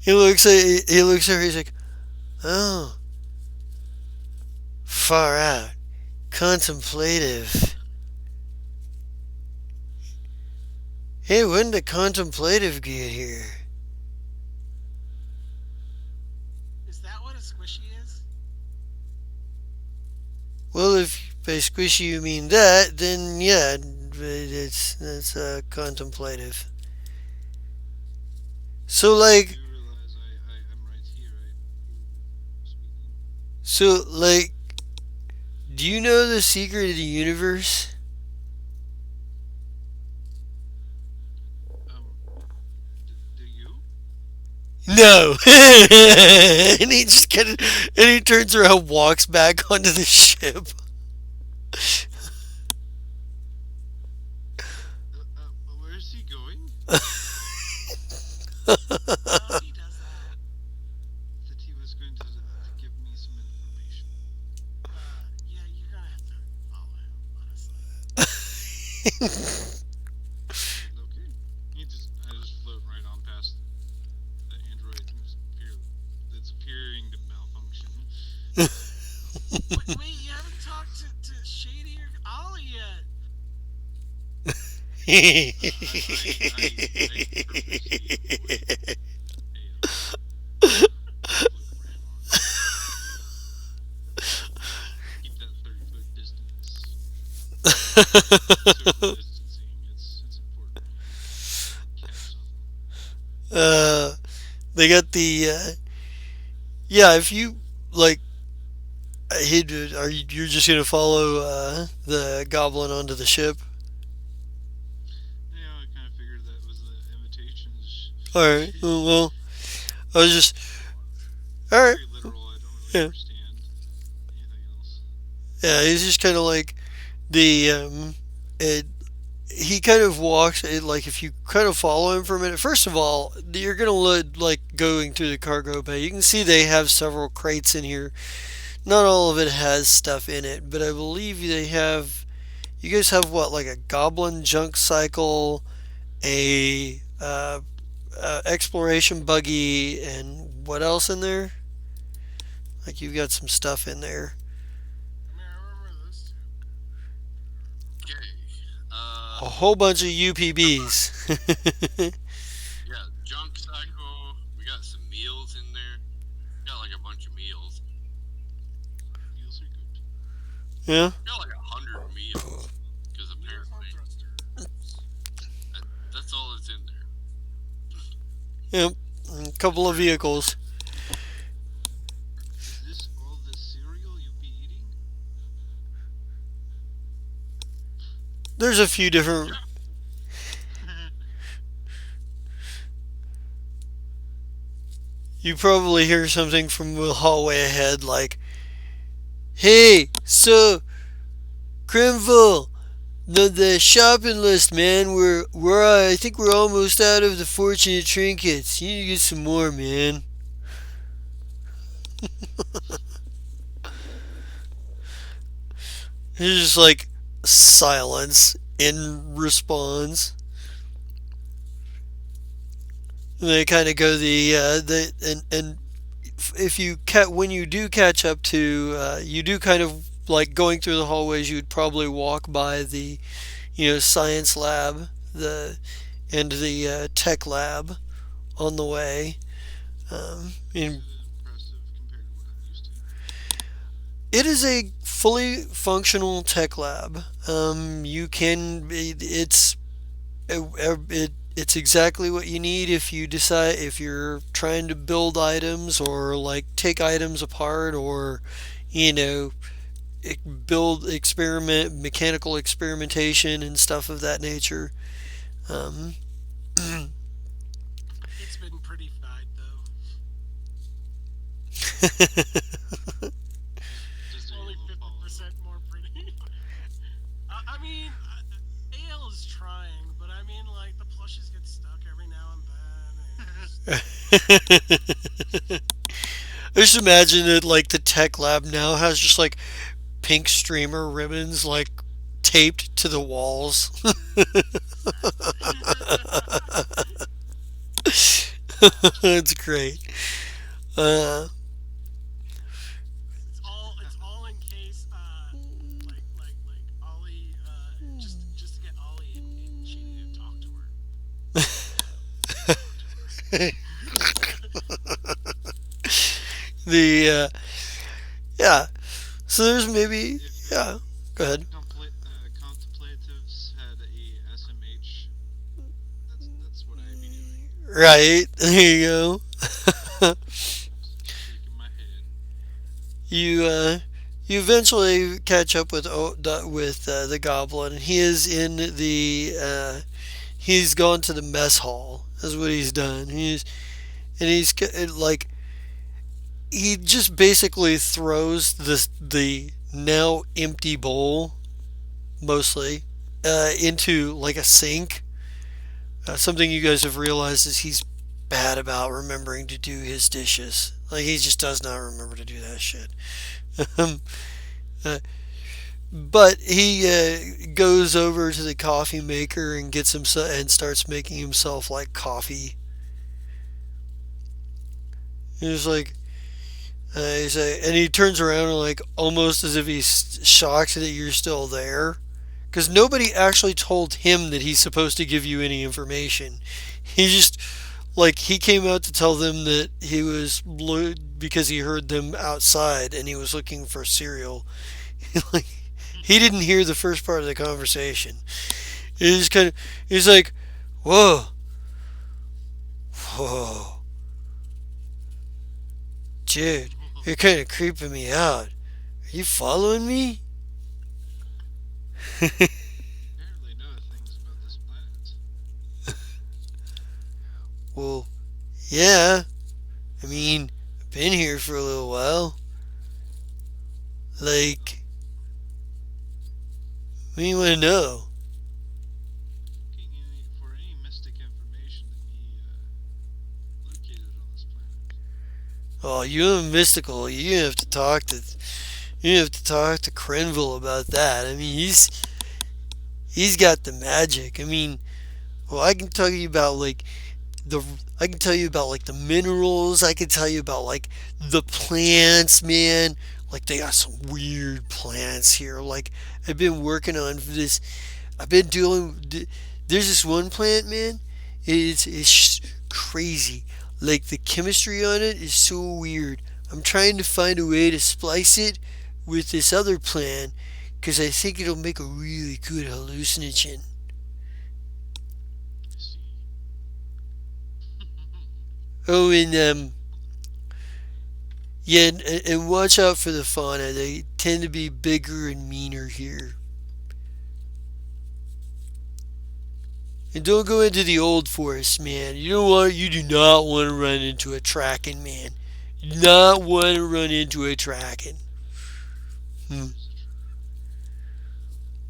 he looks at her. He's like, "Oh, far out, contemplative. Hey, when did contemplative get here?" Is that what a squishy is? Well, if by squishy you mean that, then yeah, it's that's contemplative. So I like, do realize I'm right here. Speaking. so like, do you know the secret of the universe? Um, do you? No. And he just kind of, and he turns around, walks back onto the ship. Where is he going? Oh, he does that. That he was going to give me some information. Yeah, you're gonna have to follow him, honestly. Okay. I just float right on past the android who's that's appearing to malfunction. Wait, you haven't talked to Shady or Ollie yet. I purposely avoid AL. I float right on. Keep that 30-foot distance. Social distancing. It's important. You don't catch something. uh, they got the yeah. If you like, he are you you're just gonna follow the goblin onto the ship? Yeah, I kind of figured that All right. Well, I was just all right. Very literal. I don't really Yeah. understand anything else. Yeah. He's just kind of like the it, he kind of walks it like if you kind of follow him for a minute. First of all, you're gonna look like going through the cargo bay. You can see they have several crates in here. Not all of it has stuff in it, but I believe they have. You guys have what, like a goblin junk cycle, a exploration buggy, and what else in there? Like you've got some stuff in there. I mean, I remember those two. Okay. Uh, A whole bunch of UPBs. yeah, junk cycle. We got some meals in there. Got like a bunch of meals. Meals are good. Yeah. Got like 100 meals. Because Meals on apparently thrusters. that's all that's in there. Yep. A couple of vehicles. Is this all the cereal you'll be eating? There's a few different. You probably hear something from the hallway ahead, like, "Hey, so Grenville, the shopping list, man. I think we're almost out of the fortunate trinkets. You need to get some more, man." There's just like silence in response. And they kind of go the and if you when you do catch up to you do kind of like going through the hallways, you'd probably walk by the science lab, the tech lab on the way. Is And it impressive compared to what I'm used to? it is a fully functional tech lab. You can it's exactly what you need if you decide if you're trying to build items or like take items apart or you know build experiment mechanical experimentation and stuff of that nature. Um, It's been pretty fried though. Just a Only little follow. 50% more pretty. I mean, Ale is trying, but I mean, like the plushes get stuck every now and then. And I just imagine that like the tech lab now has just like pink streamer ribbons like taped to the walls. That's great. Uh, it's all in case, like Ollie, just to get Ollie and Shannon to talk to her. Talk to her. the yeah. So there's maybe If yeah. Go ahead. contemplatives had a SMH, that's what I'd be doing. Right there you go. Shaking my head. you you eventually catch up with the goblin. He is in the he's gone to the mess hall. Is what he's done. He's like he just basically throws the now empty bowl mostly into like a sink. Something you guys have realized is he's bad about remembering to do his dishes. Like he just does not remember to do that shit. Um, uh, but he goes over to the coffee maker and gets himself and starts making himself like coffee. He's like, and he turns around and like almost as if he's shocked that you're still there, because nobody actually told him that he's supposed to give you any information. He just like he came out to tell them that he was because he heard them outside and he was looking for cereal. Like he didn't hear the first part of the conversation. He's like, whoa, whoa, dude, you're kind of creeping me out. Are you following me? Apparently know things about this planet. Well, yeah. I mean, I've been here for a little while. Like, what do you want to know? Looking for any mystic information that be located on this planet. Oh, you're mystical. You have to talk to Crenville about that. I mean, he's got the magic. I mean, well, I can tell you about like the I can tell you about like the minerals. I can tell you about like the plants, man. Like they got some weird plants here. Like I've been working on this. I've been doing. There's this one plant, man. It's crazy. Like the chemistry on it is so weird. I'm trying to find a way to splice it with this other plant because I think it'll make a really good hallucinogen. I see. Oh, and yeah, and watch out for the fauna. They tend to be bigger and meaner here. And don't go into the old forest, man. You do not want to run into a Traken, man. You do not want to run into a Traken. Hmm. What is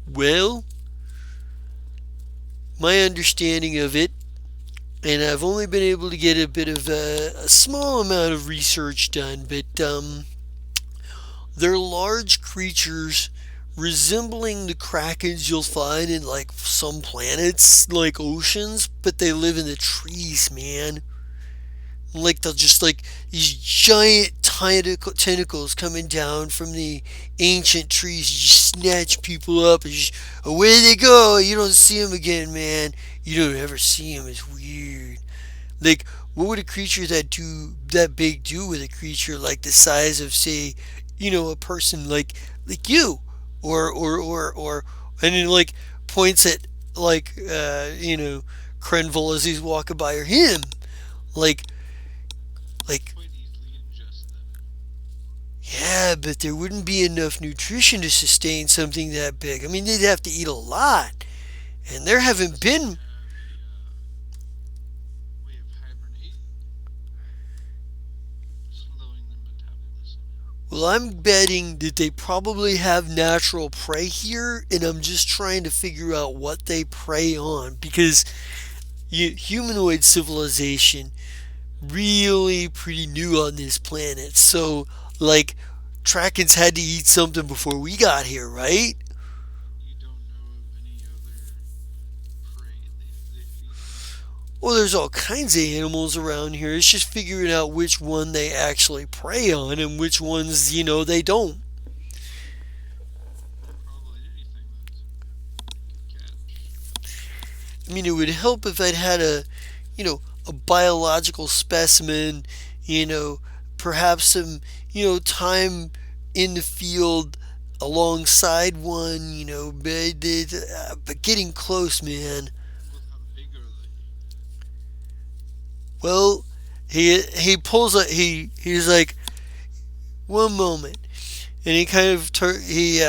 a Well, my understanding of it, and I've only been able to get a bit of a small amount of research done, but they're large creatures resembling the krakens you'll find in like some planets, like oceans, but they live in the trees, man. Like they'll just like these giant tentacles coming down from the ancient trees. You just snatch people up and just away they go. You don't see them again, man. You don't ever see them. It's weird. Like, what would a creature that big do with a creature like the size of, say, a person like you, or, and then like points at like Crenville as he's walking by, or him, like like quite easily ingest them. yeah, but there wouldn't be enough nutrition to sustain something that big. I mean, they'd have to eat a lot, and there haven't Unless they been. have a way of hibernating, slowing their metabolism. Well, I'm betting that they probably have natural prey here, and I'm just trying to figure out what they prey on because humanoid civilization really pretty new on this planet. So, like, Trakens had to eat something before we got here, right? You don't know of any other prey they feed on? Well, there's all kinds of animals around here. It's just figuring out which one they actually prey on and which ones, they don't. Probably anything that they could catch. I mean, it would help if I'd had a biological specimen, you know, perhaps some, time in the field alongside one, but getting close, man. Well, how big are they? Well, he pulls a he's like, one moment, and he kind of he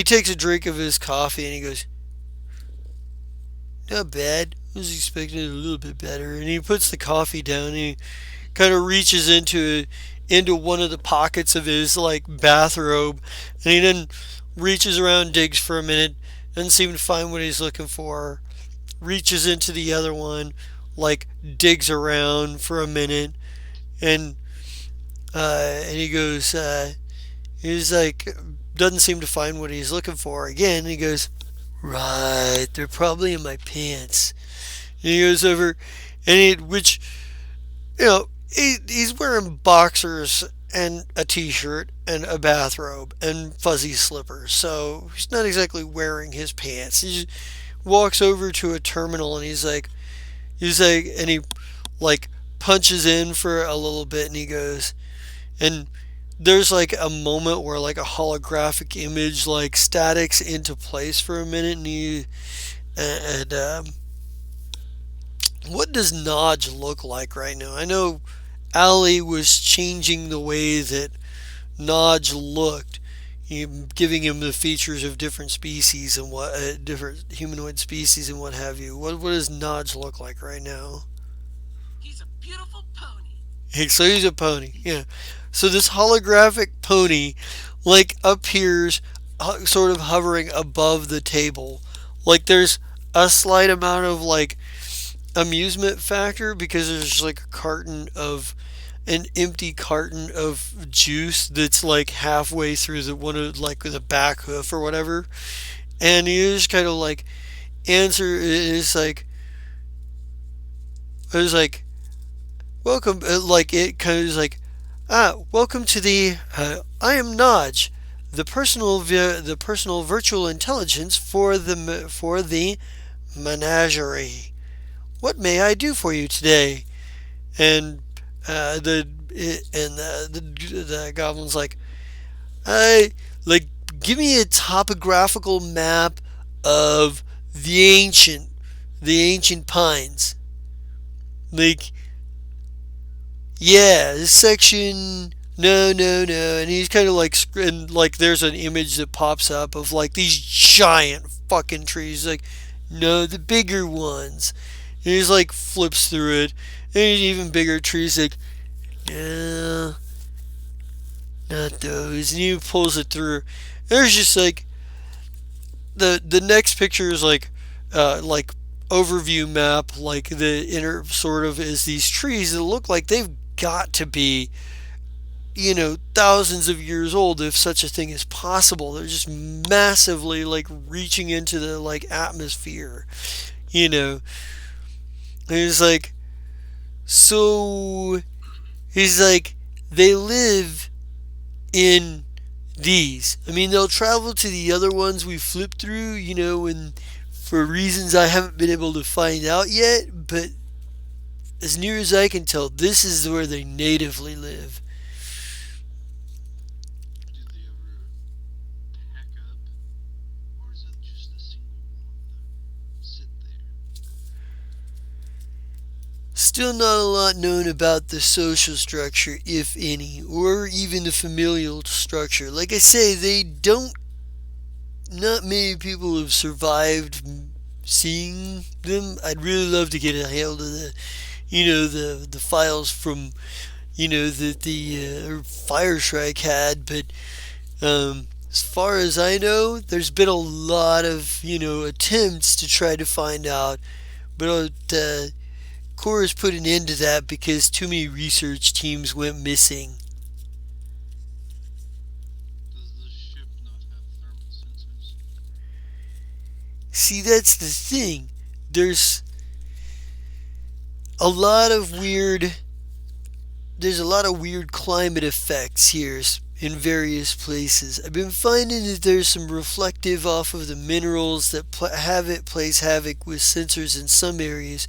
takes a drink of his coffee and he goes, not bad. I was expecting it a little bit better. And he puts the coffee down and he kind of reaches into one of the pockets of his like bathrobe, and he then reaches around, digs for a minute, doesn't seem to find what he's looking for. Reaches into the other one, like digs around for a minute, and he goes, he's like, doesn't seem to find what he's looking for again. He goes, right, they're probably in my pants. And he goes over, and which he's wearing boxers and a t-shirt and a bathrobe and fuzzy slippers, so he's not exactly wearing his pants. He just walks over to a terminal and and he like punches in for a little bit, and he goes, and there's like a moment where like a holographic image like statics into place for a minute, and what does Nodge look like right now? I know Ali was changing the way that Nodge looked, giving him the features of different species and different humanoid species and what have you. What does Nodge look like right now? beautiful pony. So he's a pony. Yeah. So this holographic pony, like, appears sort of hovering above the table. Like there's a slight amount of like amusement factor because there's like a carton of an empty carton of juice that's like halfway through the one of like the back hoof or whatever, and you just kind of like answer is like it was like welcome, like it kind of is like welcome to the I am Naj, the personal virtual intelligence for the Menagerie. What may I do for you today? And the goblin's like, I like give me a topographical map of the ancient the ancient pines. Like, yeah, this section. No, no, no. And he's kind of like, and like, there's an image that pops up of like these giant fucking trees. Like, no, the bigger ones. And he's like, flips through it. And even bigger trees. Like, no, not those. And he pulls it through. There's just like, the next picture is like overview map, like the inner sort of is these trees that look like they've got to be, thousands of years old if such a thing is possible. They're just massively like reaching into the like atmosphere, you know. And he's like, so he's like, they live in these. I mean, they'll travel to the other ones we flipped through, and for reasons I haven't been able to find out yet, but as near as I can tell, this is where they natively live. Do they ever pack up, or is it just a single one that sit there? Still not a lot known about the social structure, if any, or even the familial structure. Like I say, they don't. Not many people have survived seeing them. I'd really love to get a hold of the files from that the Fire Strike had, but as far as I know, there's been a lot of attempts to try to find out, but Cora's put an end to that because too many research teams went missing. Does the ship not have thermal sensors? See, that's the thing. There's a lot of weird there's a lot of weird climate effects here in various places. I've been finding that there's some reflective off of the minerals that have it plays havoc with sensors in some areas.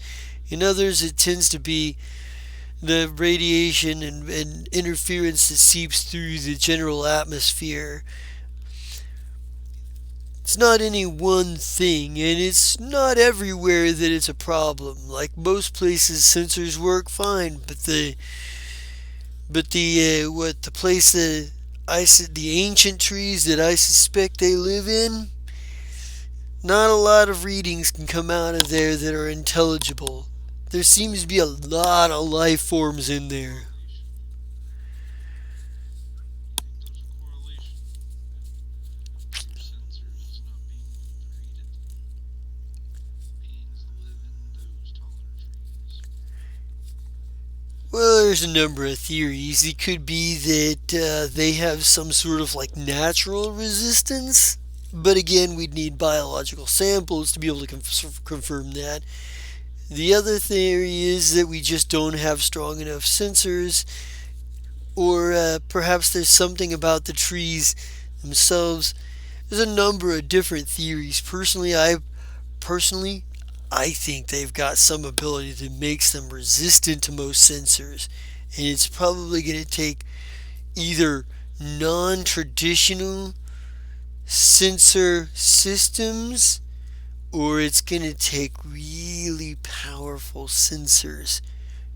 In others, it tends to be the radiation and interference that seeps through the general atmosphere. It's not any one thing, and it's not everywhere that it's a problem. Like most places, sensors work fine, but what the place that the ancient trees that I suspect they live in, not a lot of readings can come out of there that are intelligible. There seems to be a lot of life forms in there. Correlation. I think there's a correlation with your sensors not being depleted. Beings live in those taller trees. Well, there's a number of theories. It could be that they have some sort of like natural resistance, but again, we'd need biological samples to be able to confirm that. The other theory is that we just don't have strong enough sensors, or perhaps there's something about the trees themselves. There's a number of different theories. Personally, I think they've got some ability that makes them resistant to most sensors, and it's probably going to take either non-traditional sensor systems, or it's going to take really powerful sensors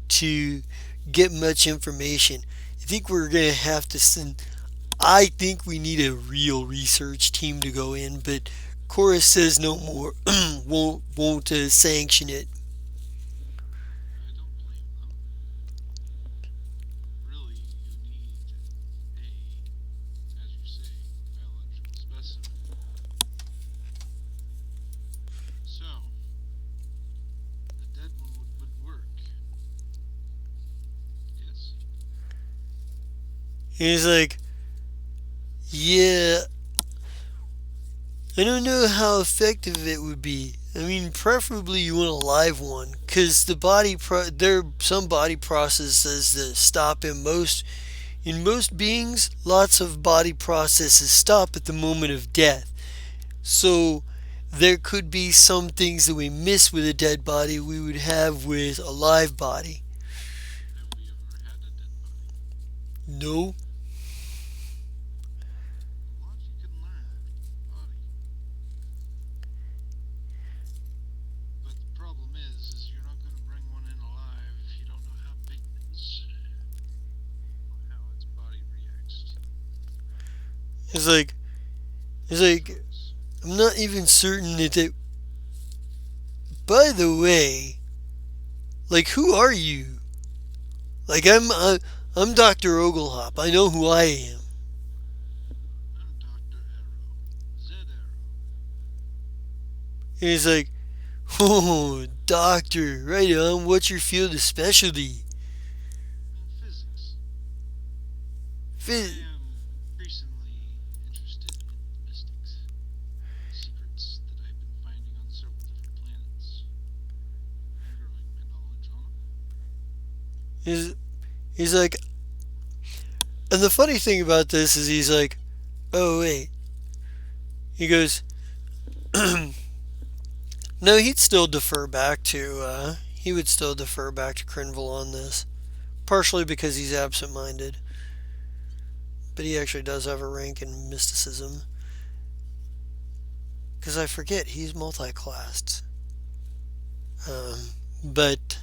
to get much information. I think we're going to have to send. I think we need a real research team to go in, but Chorus says no more. won't sanction it. I don't blame them. He's like, yeah, I don't know how effective it would be. I mean, preferably you want a live one, because there are some body processes that stop in most beings. Lots of body processes stop at the moment of death. So there could be some things that we miss with a dead body we would have with a live body. Have we ever had a dead body? No, A lot you can learn from the body. But the problem is you're not going to bring one in alive if you don't know how big it is, or how its body reacts to it's like it's the like drugs. I'm not even certain that they. By the way, like who are you? Like I'm Dr. Oglehop. I know who I am. I'm Dr. Arrow. Zed Arrow. And he's like, oh, doctor, right on. What's your field of specialty? In physics. But I Phys- am increasingly interested in the mystics, the secrets that I've been finding on several different planets, and growing my knowledge on them. he's, he's like, and the funny thing about this is he's like, oh wait. He goes, no, he'd still defer back to, he would still defer back to Crinville on this. Partially because he's absent-minded, but he actually does have a rank in mysticism. Because I forget he's multi-classed. Um, but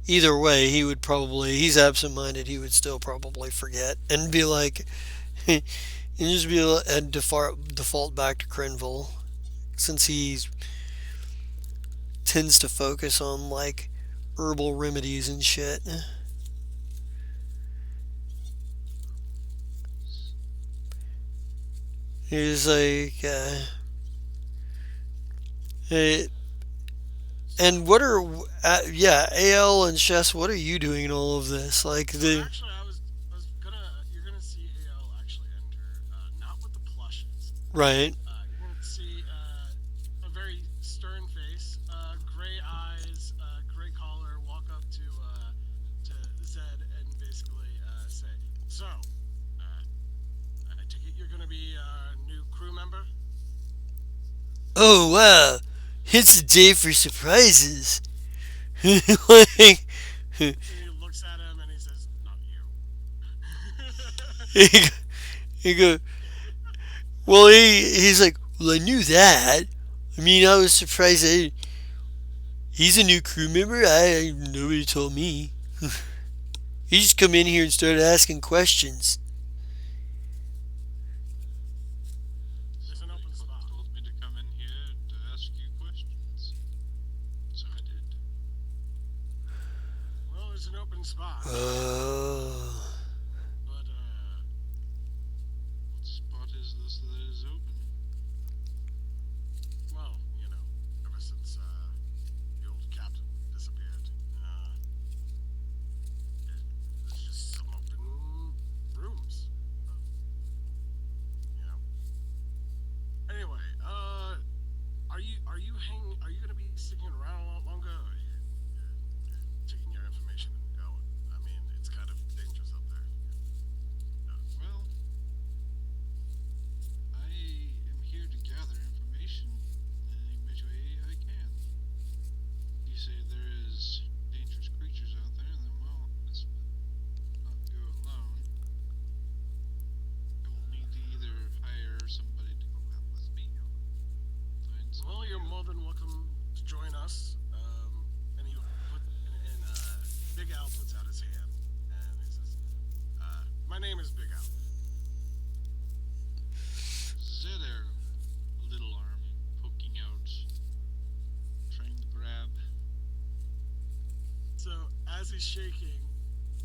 either way, he's absent-minded. He would still probably forget and be like, and just be and default back to Crinville, since he tends to focus on like herbal remedies and shit. He's like, hey, and what are, yeah, AL and Chess, what are you doing in all of this? Like, So actually, I was gonna. You're gonna see AL actually enter, not with the plushes. right. You're gonna see a very stern face, gray eyes, gray collar. Walk up to Zed and basically say, "So, I take it you're gonna be a new crew member." Oh, wow. It's a day for surprises. Like, He looks at him and he says, "Not you." he go, well, he's like, well, I knew that. I mean, I was surprised that he's a new crew member. Nobody told me. He just come in here and started asking questions. There's an Somebody open spot. told me to come in here to ask you questions, so I did. Well, there's an open spot, Oh. but What spot is this that is open? well, ever since the old captain disappeared, there's just some open rooms. Uh, you know. Anyway, are you gonna be sticking around a lot longer, or you're taking your information and going? I mean, it's kind of dangerous up there. Well, I am here to gather information in any which way I can. You say there is dangerous creatures out there, then well, this would not go alone. I will need to either hire somebody to go out with me or find Well, somebody you're else. more than welcome to join us. And Big Al puts out his hand and he says, "My name is Big Al." Zed Arrow, little arm poking out, trying to grab. So as he's shaking,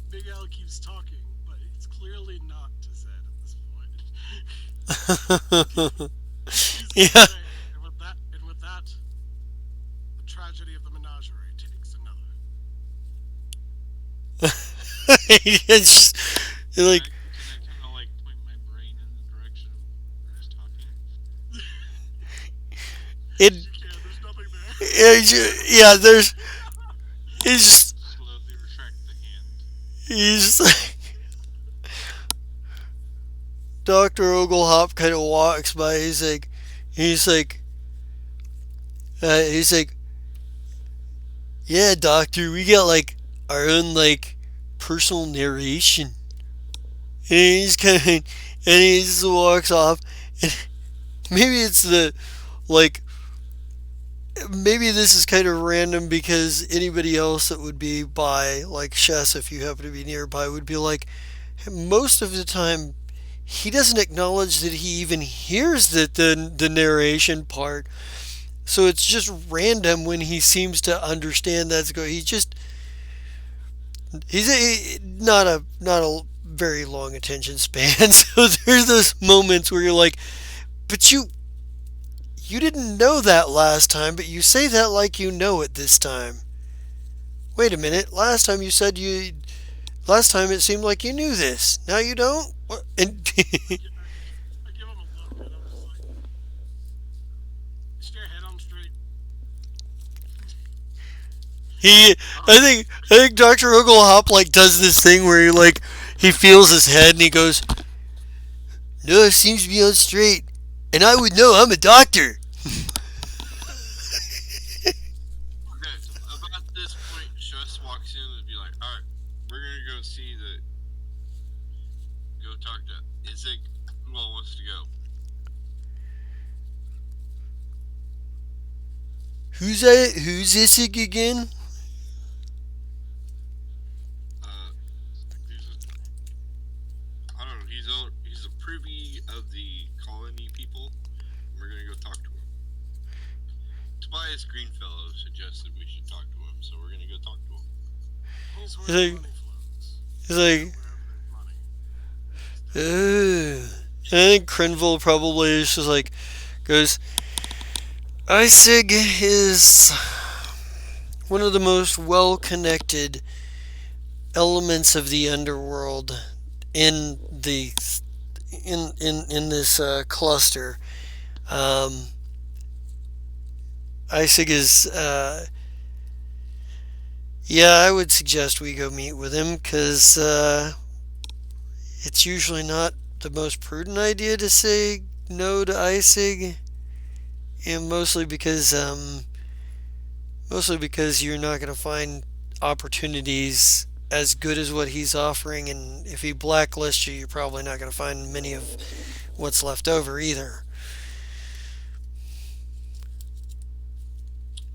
Big Al keeps talking, but it's clearly not to Zed at this point. He's gonna Yeah. say, and with that, the tragedy of the Menagerie takes another. It's just, Can I like, can I kind it, You can't. There's nothing there. yeah, there's, he's just, Slowly retract the hand. he's like, Dr. Oglehop kind of walks by. He's like, he's like, yeah, doctor, we got like our own like personal narration. And he's kind of, and he just walks off. And maybe it's the, like, maybe this is kind of random because anybody else that would be by, like Chess, if you happen to be nearby, would be like, most of the time, he doesn't acknowledge that he even hears the narration part. So it's just random when he seems to understand that's going. He's not a very long attention span. So there's those moments where you're like, but you didn't know that last time, but you say that like you know it this time. Wait a minute. Last time it seemed like you knew this. Now you don't. What? And I give him a look, and I'm just like, stick your head on straight. he, I think Doctor Oglehop like does this thing where he feels his head and he goes, "No, it seems to be on straight, and I would know. I'm a doctor." Okay, about this point, Shush walks in and be like, "All right, we're gonna go see go talk to Isaac. Who all wants to go?" Who's that? Who's Isig again? Uh, he's a, I don't know. He's a privy of the colony people. We're gonna go talk to him. Tobias Greenfellow suggested we should talk to him, so we're gonna go talk to him. He's where He's the like, money flows. he's like, Wherever there's money. "Ugh." And I think Crenville probably is just like goes. Isig is one of the most well-connected elements of the underworld in the in this cluster. Um, Isig is yeah. I would suggest we go meet with him because it's usually not the most prudent idea to say no to Isig, and mostly because you're not going to find opportunities as good as what he's offering, and if he blacklists you, you're probably not going to find many of what's left over either.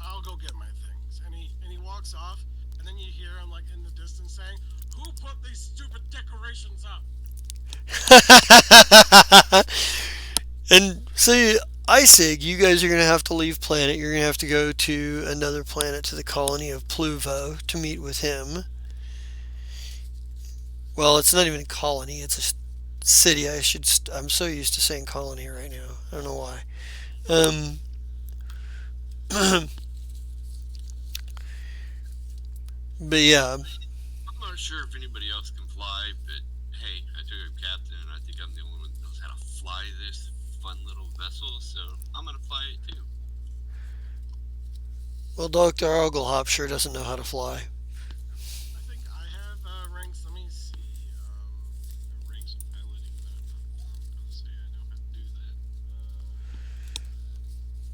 I'll go get my things. And he walks off, and then you hear him like in the distance saying, "Who put these stupid decorations up?" And so, Isig, you guys are going to have to leave planet. You're going to have to go to another planet, to the colony of Pluvo, to meet with him. Well, it's not even a colony, it's a city. I'm so used to saying colony right now. I don't know why. Um, but yeah, I'm not sure if anybody else can fly, but hey, I took a captain, and I think I'm the only one that knows how to fly this fun little vessel, so I'm gonna fly it too. well, Dr. Oglehop sure doesn't know how to fly. I think I have ranks. Let me see. Ranks of piloting, but I'm not gonna say I know how to do that.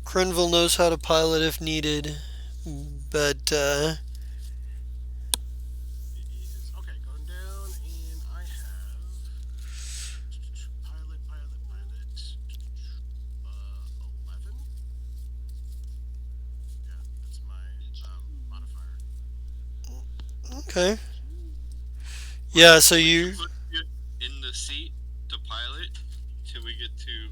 Crenville knows how to pilot if needed, but It is okay. Going down, and I have pilot. 11. Yeah, that's my modifier. okay. Yeah, so We can you put you in the seat to pilot till we get to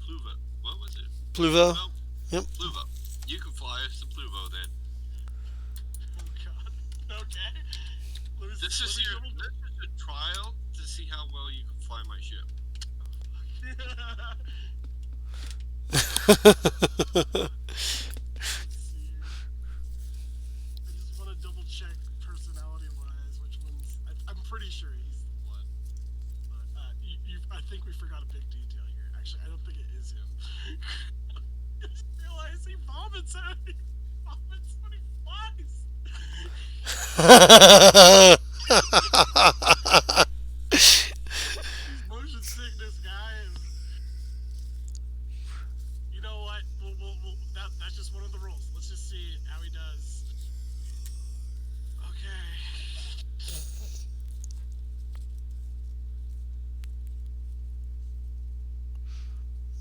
Pluvo. What was it? Pluvo. Pluvo. Yep. Pluvo. You can fly us to Pluvo then. Oh God. Okay. This is let me this is a trial to see how well you can fly my ship. Let's see. I just want to double check personality wise which one's. I'm pretty sure he's the one. But I think we forgot a big detail here. Actually, I don't think it is him. vomits out. He vomits when he flies. He's motion sickness, guys. You know what? That's just one of the rules. Let's just see how he does. Okay.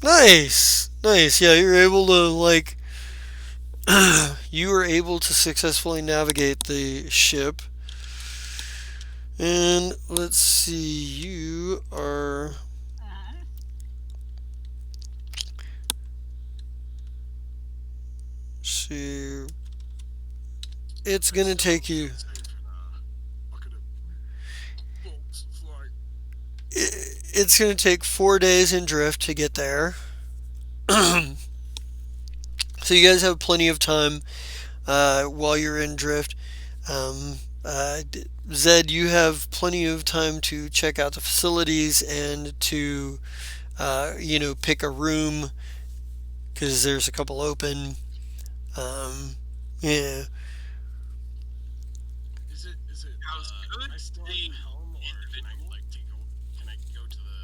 Nice, nice. Yeah, you're able to like you were able to successfully navigate the ship. And let's see, you are. Uh-huh. See, it's Let's gonna step take up to you. the safe and look at it. Bolts fly. It's gonna take 4 days in drift to get there. So you guys have plenty of time while you're in drift. Um, uh, Zed, you have plenty of time to check out the facilities and to pick a room because there's a couple open. Um, yeah. Is it How's can good I still have the the helm, or can I individual? like take a can I go to the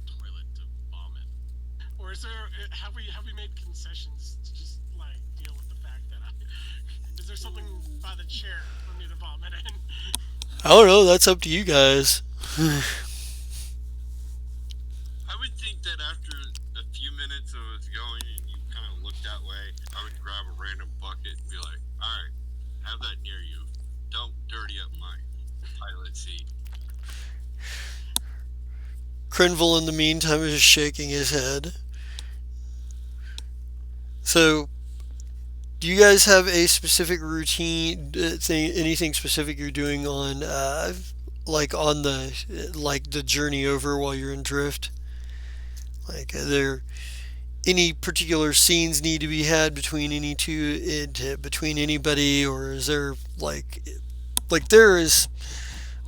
toilet to vomit? Or is there have we made concessions to just like deal with the fact that I is there something by the chair for me to vomit in? I don't know. That's up to you guys. I would think that after a few minutes of us going and you kind of look that way, I would grab a random bucket and be like, all right, have that near you. Don't dirty up my pilot seat. Crinville, in the meantime, is shaking his head. So, do you guys have a specific routine, anything specific you're doing on, like on the journey over while you're in drift? Like, are there any particular scenes need to be had between any two, between anybody, or is there like there is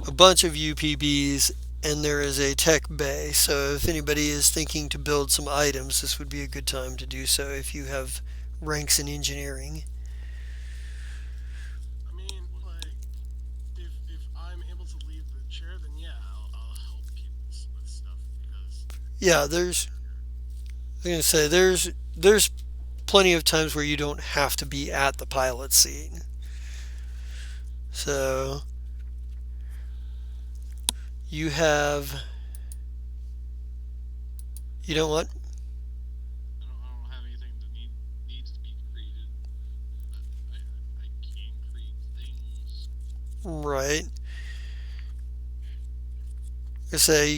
a bunch of UPBs and there is a tech bay. So if anybody is thinking to build some items, this would be a good time to do so if you have ranks in engineering. I mean, like if I'm able to leave the chair, then yeah, I'll help people with stuff because Yeah, I'm gonna say there's plenty of times where you don't have to be at the pilot seat. So you have you know what? I don't have anything that needs to be created, but I can create things. Right. I say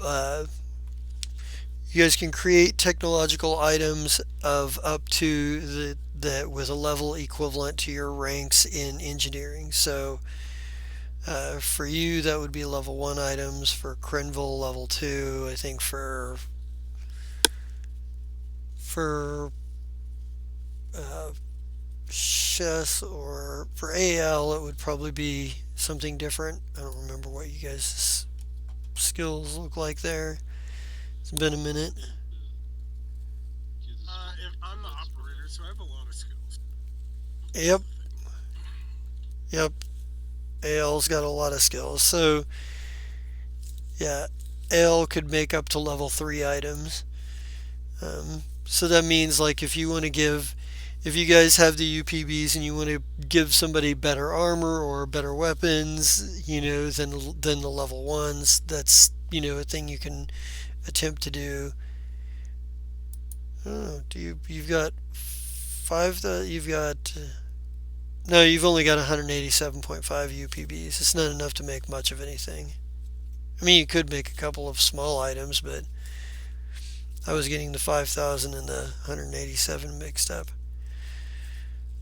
uh, you guys can create technological items of up to the that with a level equivalent to your ranks in engineering. So for you, that would be level one items. For Crenville, level two. I think for uh, Chess or for AL, it would probably be something different. I don't remember what you guys' skills look like there. It's been a minute. Give the skill if I'm the points for operator, so I have a lot of skills. That's Yep, the thing. yep. AL's got a lot of skills. So yeah, AL could make up to level three items. So that means like if you guys have the UPBs and you want to give somebody better armor or better weapons, than the level ones, that's a thing you can attempt to do. Oh, you've got five that you've got no, you've only got 187.5 UPBs. It's not enough to make much of anything. I mean, you could make a couple of small items, but I was getting the 5,000 and the 187 mixed up.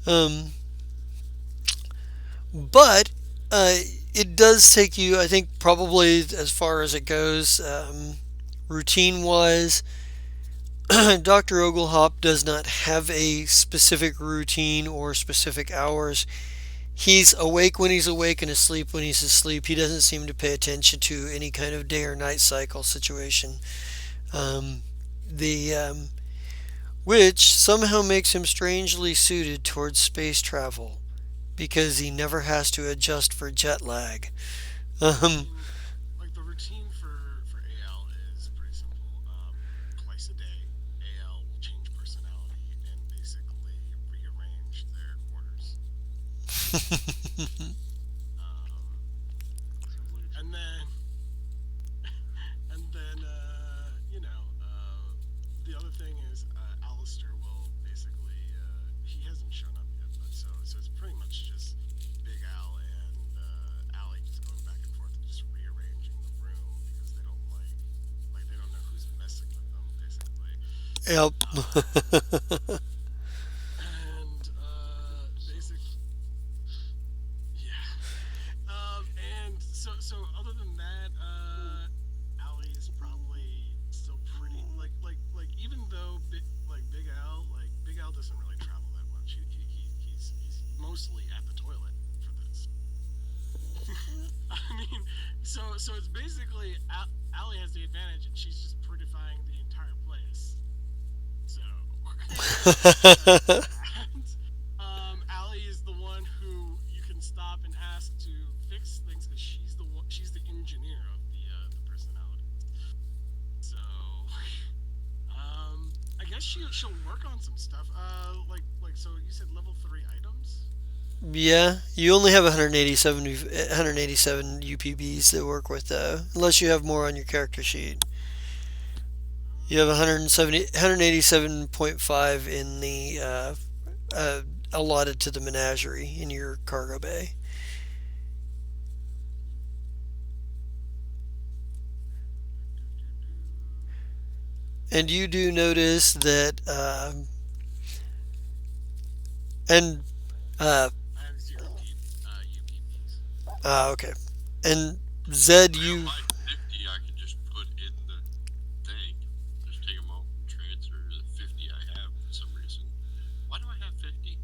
Um, but it does take you, I think, probably as far as it goes, routine wise. Dr. Oglehop does not have a specific routine or specific hours. He's awake when he's awake and asleep when he's asleep. He doesn't seem to pay attention to any kind of day or night cycle situation. Um, the which somehow makes him strangely suited towards space travel because he never has to adjust for jet lag. I Um, mean, like the routine for AL is pretty simple. Twice a day, AL will change personality and basically rearrange their quarters. Um, Sounds like a and trip. then the other thing is Alistair will basically he hasn't shown up yet, but so it's pretty much just Big Al and Allie just going back and forth and just rearranging the room because they don't like they don't know who's messing with them basically. yep. Um, and basic yeah. And so other than that, Ali is probably still pretty like even though Big Al doesn't really travel that much. He's mostly at the toilet for this. I mean, so it's basically Ali has the advantage, and she's just prettifying the entire place. So there's that. Allie is the one who you can stop and ask to fix things because she's the engineer of the personality. So I guess she'll work on some stuff. So you said level 3 items. Yeah, you only have 187 UPBs to work with though, unless you have more on your character sheet. You have Uh, 187.5 in the uh, allotted to the Menagerie in your cargo bay. do, do, do. And you do notice that, and uh, I have 0 UPBs. okay, and Zed, Well, you, my 50 I can just put in the thing. Just take them out and transfer the 50 I have for some reason. Why do I have 50?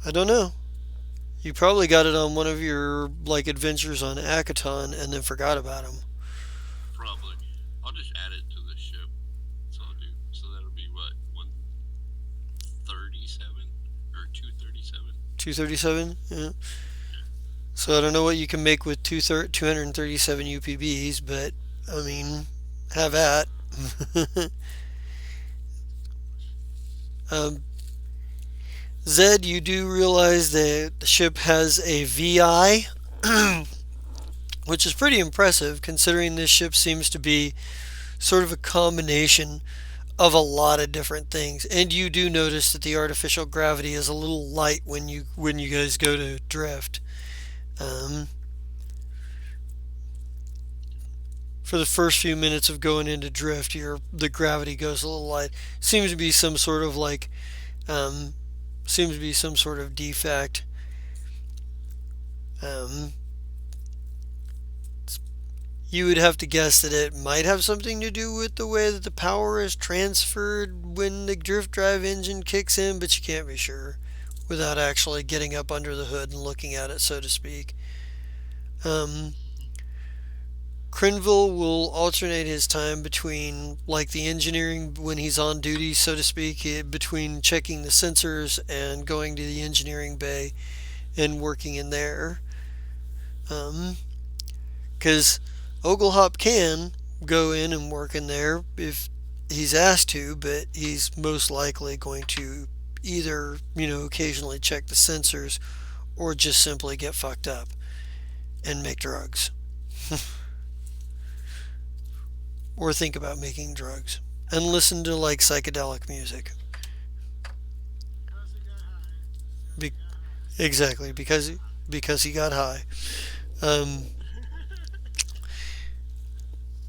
I don't know. You probably got it on one of your like adventures on Akaton and then forgot about them. Probably. I'll just add it to the ship. So I'll do. So that'll be what? 137 or 237? 237. Yeah. So I don't know what you can make with 237 UPBs, but I mean, have at. That's a good question. um, Zed, you do realize that the ship has a VI, which is pretty impressive considering this ship seems to be sort of a combination of a lot of different things. And you do notice that the artificial gravity is a little light when you guys go to drift. Um, for the first few minutes of going into drift, the gravity goes a little light. Seems to be some sort of like um, seems to be some sort of defect. Um, you would have to guess that it might have something to do with the way that the power is transferred when the drift drive engine kicks in, but you can't be sure without actually getting up under the hood and looking at it, so to speak. Um, Crinville will alternate his time between, like, the engineering when he's on duty, so to speak, between checking the sensors and going to the engineering bay and working in there. Because Oglehop can go in and work in there if he's asked to, but he's most likely going to either, occasionally check the sensors or just simply get fucked up and make drugs or think about making drugs and listen to like psychedelic music. Because he got high. Because Be- he got high. exactly Because he got because he got high. Um, high.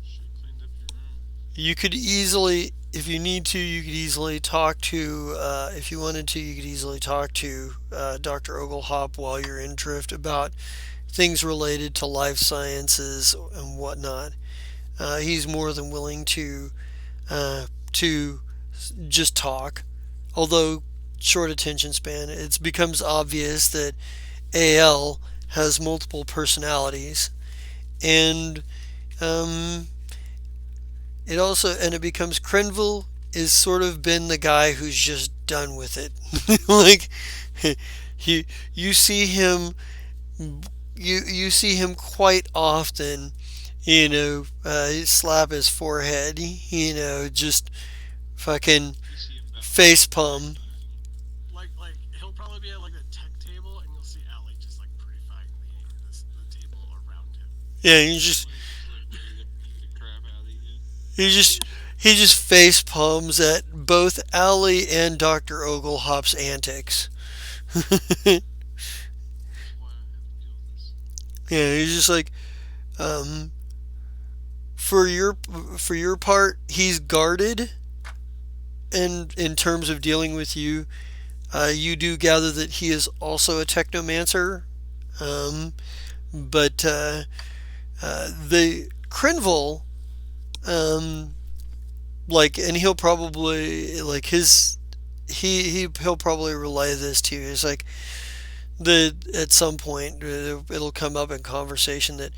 Should have cleaned up your room. you could easily, if you need to, you could easily talk to, if you wanted to, you could easily talk to Dr. Oglehop while you're in drift about things related to life sciences and whatnot. He's more than willing to just talk. Although short attention span, it becomes obvious that AL has multiple personalities, and um, it becomes Crenville is sort of been the guy who's just done with it. Like you you see him you see him quite often, slap his forehead, just fucking You see him bow to face the palm. direction. Like he'll probably be at like the tech table, and you'll see Alec just like prettifying the table around him. Yeah, Like just like ready to beat the crap out of you. he just he just face palms at both Allie and Dr. Oglehop's antics. Yeah, That's why I have to deal with this. he's just like, um, for your for your part, he's guarded, and in terms of dealing with you, you do gather that he is also a technomancer. Um, but the Crinville, um, and he'll probably like his he'll probably relay this to you. It's like the at some point it'll come up in conversation that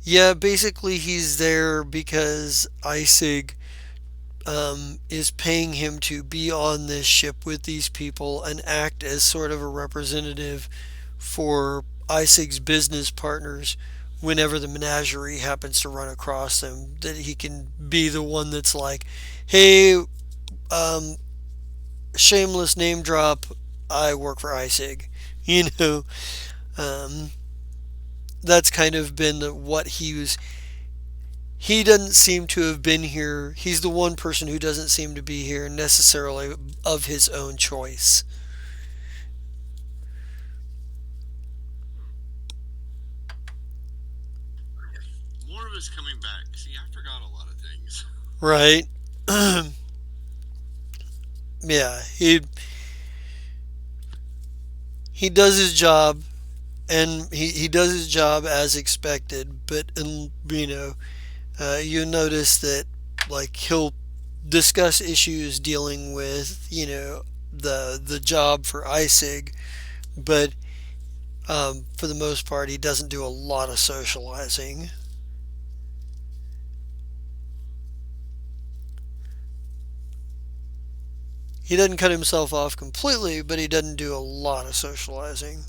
yeah, basically he's there because Isig is paying him to be on this ship with these people and act as sort of a representative for Isig's business partners whenever the menagerie happens to run across them. That he can be the one that's like, hey, um, shameless name drop, I work for Isig. You know, um, that's kind of been what he was. He doesn't seem to have been here. He's the one person who doesn't seem to be here necessarily of his own choice. More of us coming back. See, I forgot a lot of things. Right? Yeah, he does his job, and he does his job as expected. But you notice that like he'll discuss issues dealing with the job for ISIG, but for the most part he doesn't do a lot of socializing. He doesn't cut himself off completely, but he doesn't do a lot of socializing.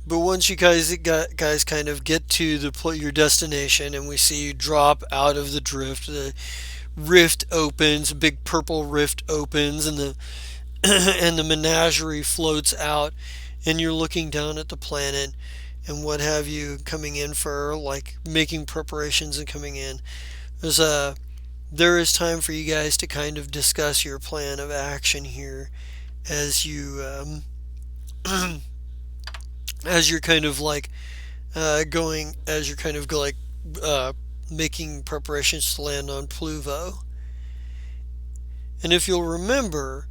But once you guys kind of get to your destination, and we see you drop out of the rift opens, a big purple rift opens, and the and the menagerie floats out, and you're looking down at the planet and what have you, coming in for like making preparations and coming in. There's a there is time for you guys to kind of discuss your plan of action here as you as you're kind of like going as you're kind of like uh, making preparations to land on Pluvo. And if you'll remember,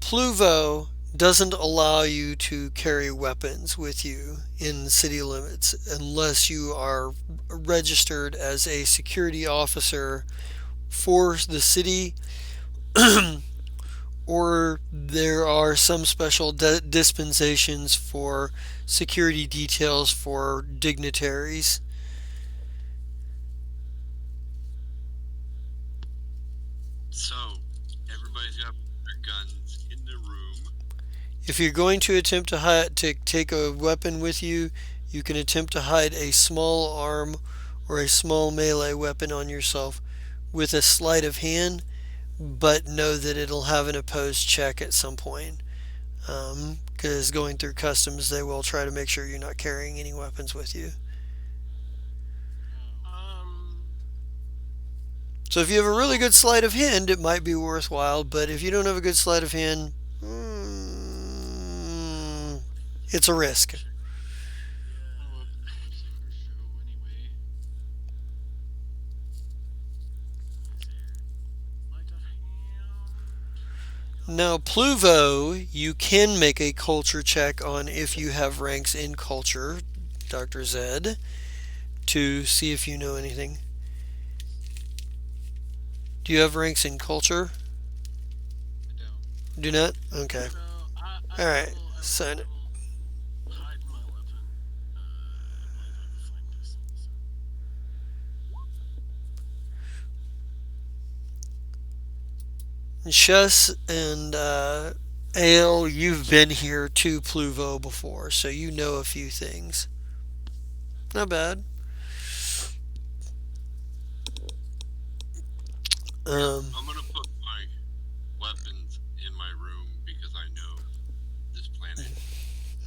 Pluvo doesn't allow you to carry weapons with you in city limits unless you are registered as a security officer for the city, or there are some special dispensations for security details for dignitaries. So, everybody's got their guns in the room. If you're going to attempt to take a weapon with you, you can attempt to hide a small arm or a small melee weapon on yourself with a sleight of hand, but know that it'll have an opposed check at some point. Because going through customs, they will try to make sure you're not carrying any weapons with you. Oh, So if you have a really good sleight of hand, it might be worthwhile. But if you don't have a good sleight of hand, it's a risk. my Yeah. weapon's mostly for show anyway. Let's see here. Light of hand. Now, Pluvo, you can make a culture check on if you have ranks in culture, Dr. Zed, to see if you know anything. Do you have ranks in culture? I don't. Do not? Okay. So I Alright. will Sign it. hide my weapon. Chess and Ale, you've been here to Pluvo before, so you know a few things. Not bad. Yeah, Um, I'm gonna put my weapons in my room because I know this planet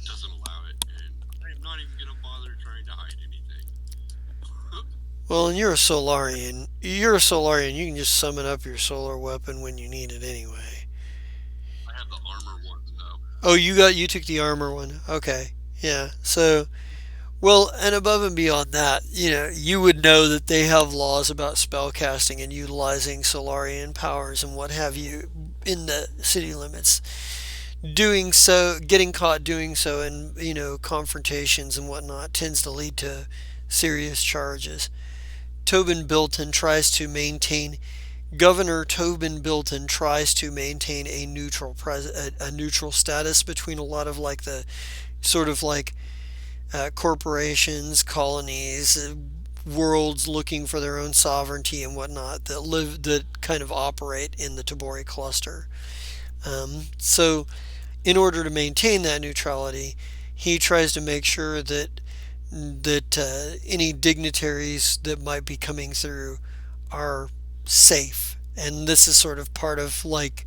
doesn't allow it, and I'm not even gonna bother trying to hide anything. well, and you're a Solarian. You're a Solarian. You can just summon up your solar weapon when you need it anyway. I have the armor one though. Oh, you took the armor one. Okay. Yeah. So, well, and above and beyond that, you would know that they have laws about spell casting and utilizing Solarian powers and what have you in the city limits. Doing so, getting caught doing so in, confrontations and whatnot tends to lead to serious charges. Tobin Bilton tries to maintain Governor Tobin Bilton tries to maintain a neutral status between a lot of like the sort of like corporations, colonies, worlds looking for their own sovereignty and whatnot that kind of operate in the Tabori cluster. So, in order to maintain that neutrality, he tries to make sure that any dignitaries that might be coming through are safe. And this is sort of part of like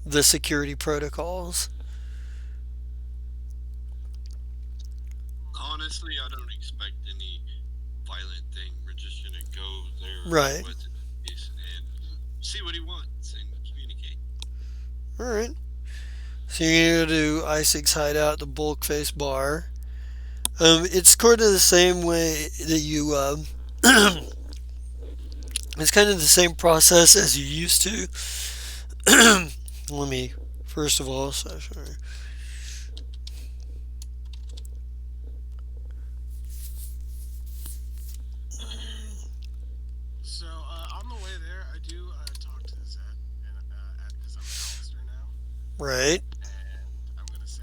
the security protocols. Honestly, I don't expect any violent thing. We're just gonna go there Right. what's in peace and see what he wants and communicate. All right. So you're gonna go to Isaac's hideout, the bulk face bar. It's sort of the same way that you. It's kind of the same process as you used to. Let me first of all. Sorry. So on the way there, I do talk to Zed, and because I'm Alistair now, Right. and I'm gonna say,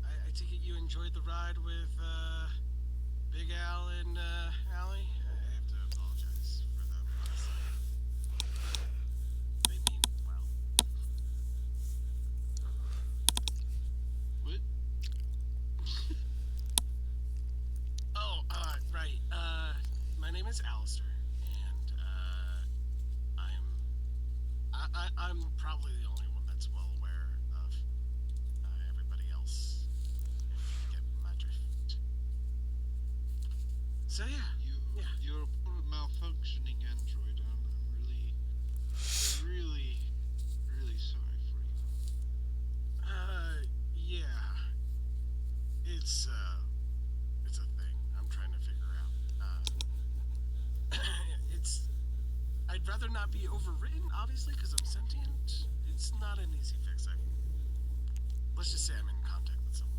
I take it you enjoyed the ride with Big Al and Allie. I have to apologize for them, honestly. They mean well. What? Oh, right. My name is Alistair, and I'm probably the only one that's well aware of everybody else. If you get my drift. So yeah, You, yeah. you're a poor malfunctioning android. I'm really, really, really sorry for you. Yeah. It's it's a thing I'm trying to figure out. It's I'd rather not be overwritten, obviously, because I'm sentient. It's not an easy fix. Let's just say I'm in contact with someone.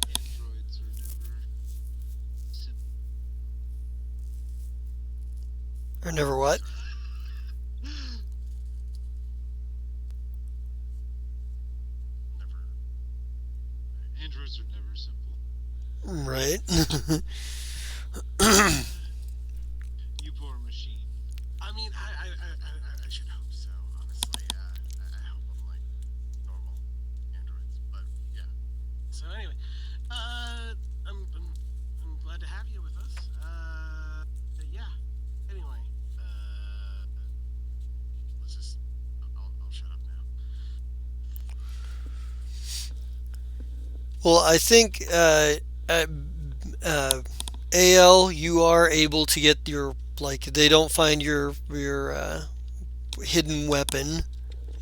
Androids are never simple. Or never what? Sorry. Never. Androids are never simple. Right. You poor machine. I mean, I should hope so. Honestly, I hope I'm like normal androids, but yeah. So anyway, I'm glad to have you with us. Yeah. Anyway, let's just I'll shut up now. Well, I think at uh, AL you are able to get your like they don't find your hidden weapon.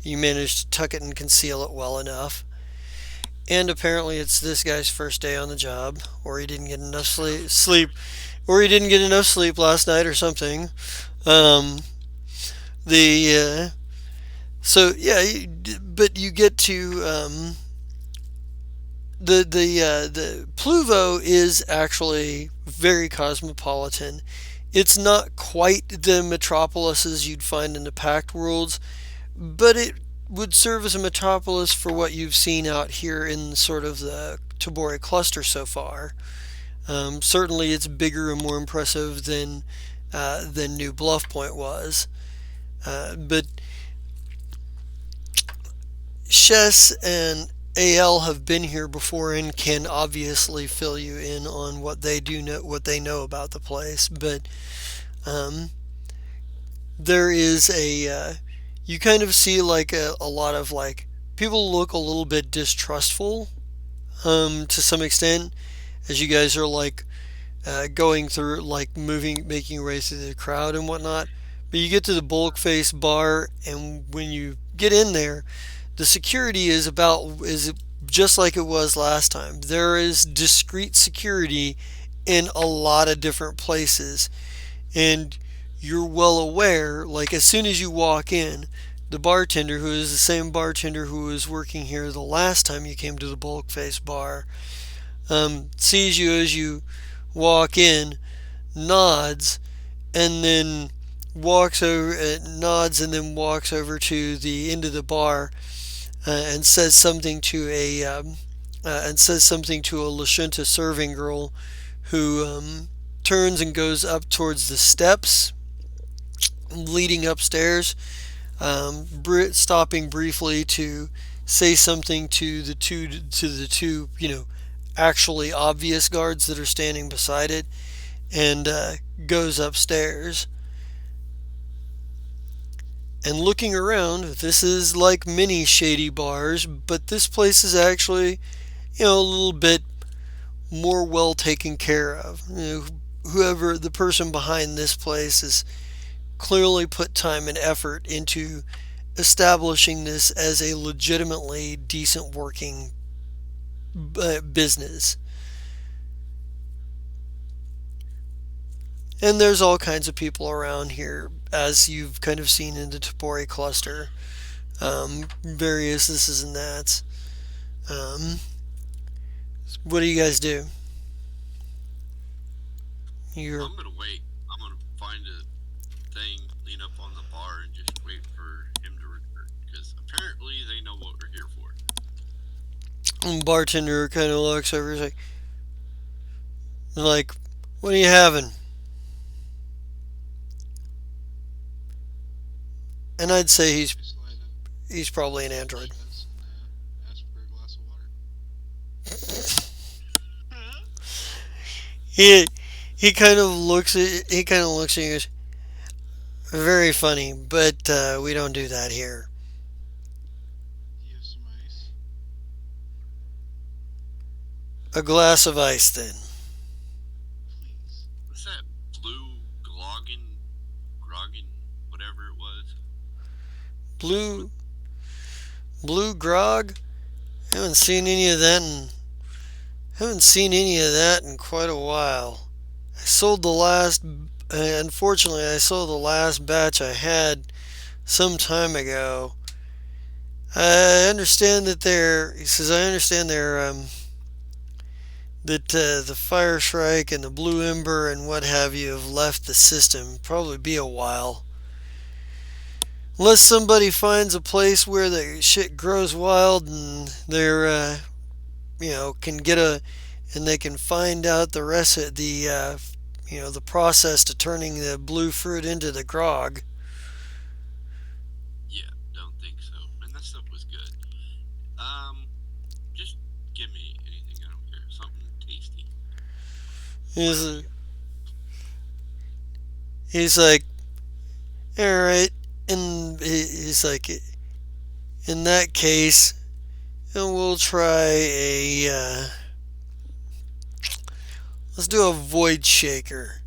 You managed to tuck it and conceal it well enough. And apparently it's this guy's first day on the job, or he didn't get enough or he didn't get enough sleep last night or something. Um, the so yeah, but you get to the Pluvo is actually very cosmopolitan. It's not quite the metropolises you'd find in the Pact worlds, but it would serve as a metropolis for what you've seen out here in sort of the Tabori cluster so far. Certainly, it's bigger and more impressive than than New Bluff Point was. But Chess and AL have been here before and can obviously fill you in on what they know about the place. But um, there is you kind of see like a lot of like people look a little bit distrustful to some extent as you guys are like going through like making your way through the crowd and whatnot. But you get to the bulk face bar, and when you get in there, the security is just like it was last time. There is discreet security in a lot of different places, and you're well aware. Like as soon as you walk in, the bartender, who is the same bartender who was working here the last time you came to the bulk face bar, sees you as you walk in, nods, and then nods and then walks over to the end of the bar and says something to a Lashunta serving girl, who turns and goes up towards the steps leading upstairs, stopping briefly to say something to the two actually obvious guards that are standing beside it, and goes upstairs. And looking around, this is like many shady bars, but this place is actually, a little bit more well taken care of. Whoever the person behind this place has clearly put time and effort into establishing this as a legitimately decent working business. And there's all kinds of people around here, as you've kind of seen in the Topori cluster. Various thises and that's. Um, what do you guys do? You're I'm gonna wait. I'm gonna find a thing, lean up on the bar, and just wait for him to return. Because apparently they know what we're here for. bartender kind of looks over. He's like, what are you having? And I'd say I slide up he's probably an to android. Chess and ask for a glass of water. He he kind of looks at you and goes, very funny, but we don't do that here. Do you have some ice? A glass of ice then. Please. What's that blue groggin, whatever it was? Blue blue grog. Haven't seen any of that in haven't seen any of that in quite a while. I sold the last unfortunately I sold the last batch I had some time ago. I understand that he says I understand that the Fire Shrike and the Blue Ember and what have you have left the system. Probably be a while. Unless somebody finds a place where the shit grows wild and they're, can get and they can find out the rest of the process to turning the blue fruit into the grog. Yeah, don't think so. And that stuff was good. Um, just give me anything. I don't care. Something tasty. He's, he's like, all right, and he's like, in that case, and we'll try let's do a void shaker.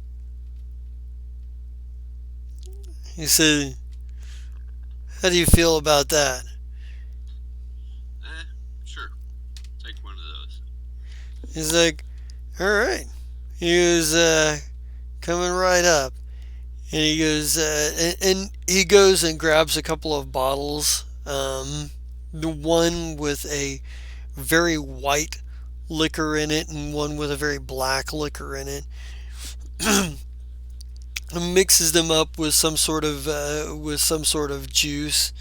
He said, how do you feel about that? Eh, sure. Take one of those. He's like, all right. He was coming right up, and he goes, and he goes and grabs a couple of bottles. The one with a very white liquor in it, and one with a very black liquor in it. Mixes them up with some sort of juice.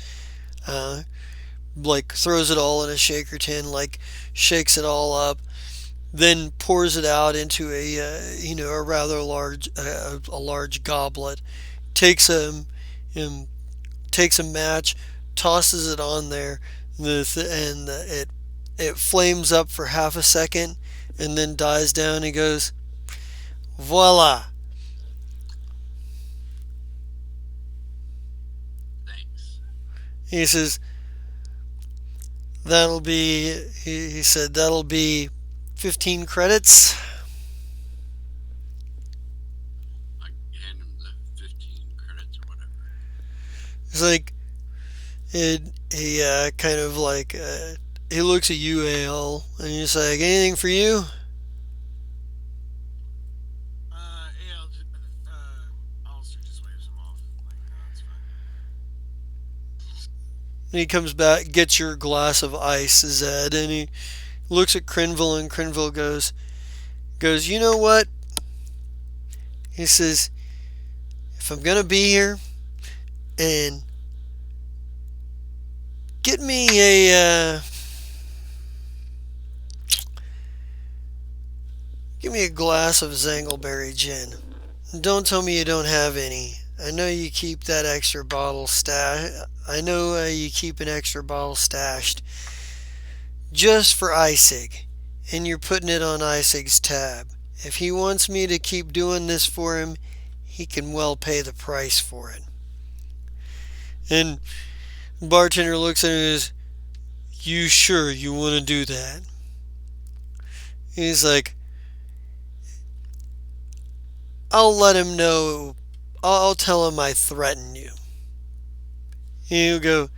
Like throws it all in a shaker tin, like shakes it all up, then pours it out into a rather large a large goblet. Takes um, takes a match, tosses it on there, and it flames up for half a second, and then dies down. He goes, voila. Thanks. He says that'll be. He said that'll be 15 credits. I hand him the 15 credits or whatever. It's like it. He kind of like he looks at you, Al, and he's like, anything for you? Yeah, Alistair just waves him off. Like, no, it's fine. And he comes back, gets your glass of ice, Zed, and he looks at Crinville, and Crinville goes, you know what? He says, if I'm gonna be here, and get me a glass of Zangleberry gin. Don't tell me you don't have any. I know you keep that extra bottle stashed. I know you keep an extra bottle stashed just for Isig, and you're putting it on Isig's tab. If he wants me to keep doing this for him, he can well pay the price for it. And the bartender looks at him and says, you sure you want to do that? He's like, I'll let him know. I'll tell him I threaten you. He'll go,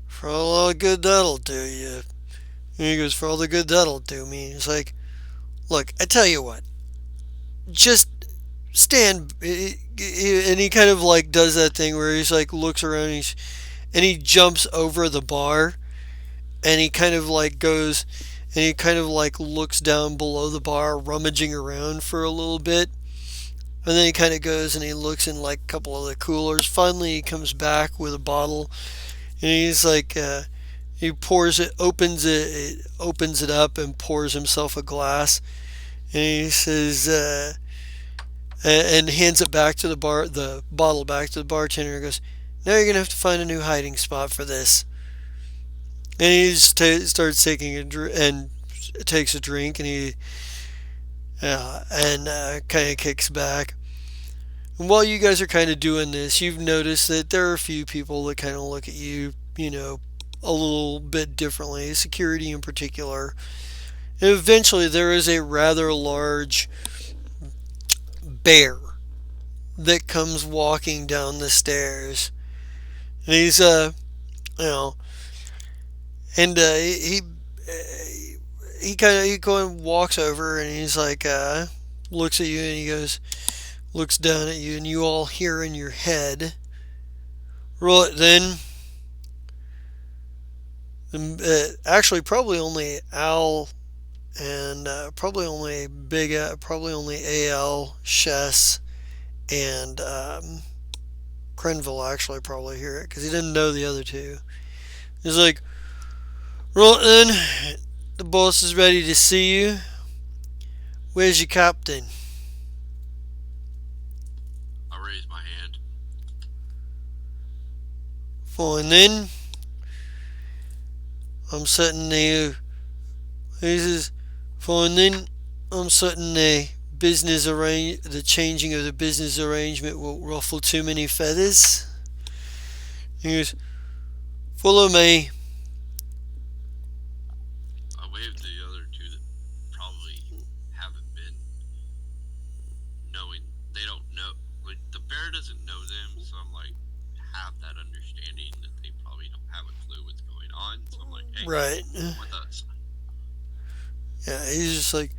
for all the good that'll do you. And he goes, for all the good that'll do me. It's like, look, I tell you what, just stand. And he kind of like does that thing where he's like looks around and he jumps over the bar, and he kind of like goes and he kind of like looks down below the bar, rummaging around for a little bit. And then he kind of goes and he looks in like a couple of the coolers. Finally, he comes back with a bottle, and he's like, he pours it, opens it up, and pours himself a glass. And he says, and hands it back to the bottle back to the bartender. And goes, now you're gonna have to find a new hiding spot for this. And he starts taking and takes a drink, and he and kind of kicks back. And while you guys are kind of doing this, you've noticed that there are a few people that kind of look at you, a little bit differently, security in particular. And eventually, there is a rather large bear that comes walking down the stairs. And he's, you know, and he kind of walks over, and he's like, looks at you, and he goes, looks down at you, and you all hear in your head, roll it then. Actually, probably only Al and probably only Al, Chess, and Crenville actually probably hear it because he didn't know the other two. He's like, roll it then. The boss is ready to see you. Where's your captain? I raise my hand. Fine then. I'm setting the. He says, fine then. I'm setting the changing of the business arrangement won't ruffle too many feathers. He goes, follow me. I wave the other two that probably haven't been knowing. They don't know. Like, the bear doesn't know them, so I'm like, have that understanding that they probably don't have a clue what's going on. So I'm like, hey, Right. come with us. Yeah, he's just like,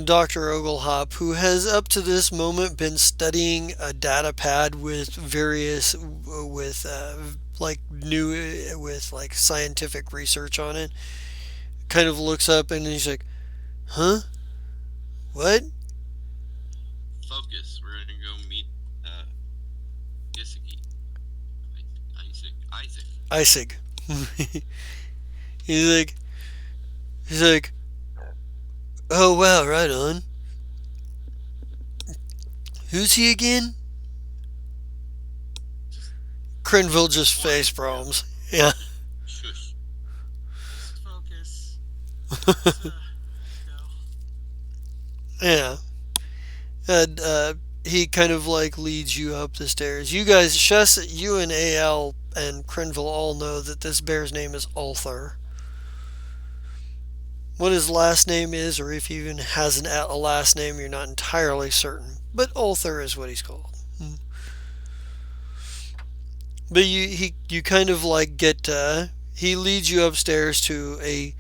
Dr. Oglehop, who has up to this moment been studying a data pad with various, with like new, with like scientific research on it, kind of looks up and he's like, huh? What? Focus. We're gonna go meet Isiki. Isaac. Isig. He's like, he's like, oh wow, right on. Who's he again? Just Crinville just One. face Yeah. palms. Yeah. Shush. just focus. Let's go. Yeah. And he kind of like leads you up the stairs. You guys, Shess, you and AL and Crinville all know that this bear's name is Ulthar. What his last name is, or if he even has a last name, you're not entirely certain. But Ulthar is what he's called. But you kind of like get he leads you upstairs to a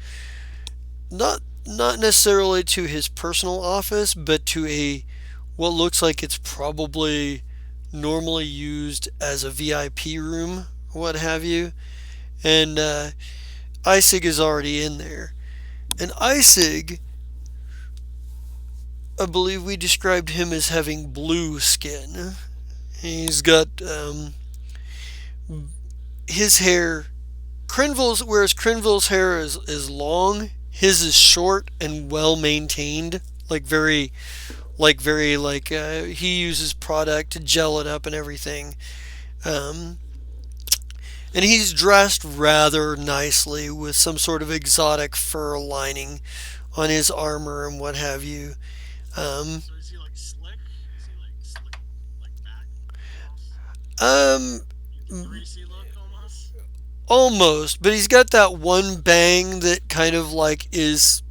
not necessarily to his personal office, but to a what looks like it's probably normally used as a VIP room, what have you. And Isig is already in there. And Isig, I believe we described him as having blue skin. He's got his hair. Whereas Crinville's hair is long, his is short and well maintained. He uses product to gel it up and everything. Um, and he's dressed rather nicely with some sort of exotic fur lining on his armor and what have you. Um, So is he like slick? Is he like slick, like back almost? um, Like the greasy look almost? Almost, but he's got that one bang that kind of like is.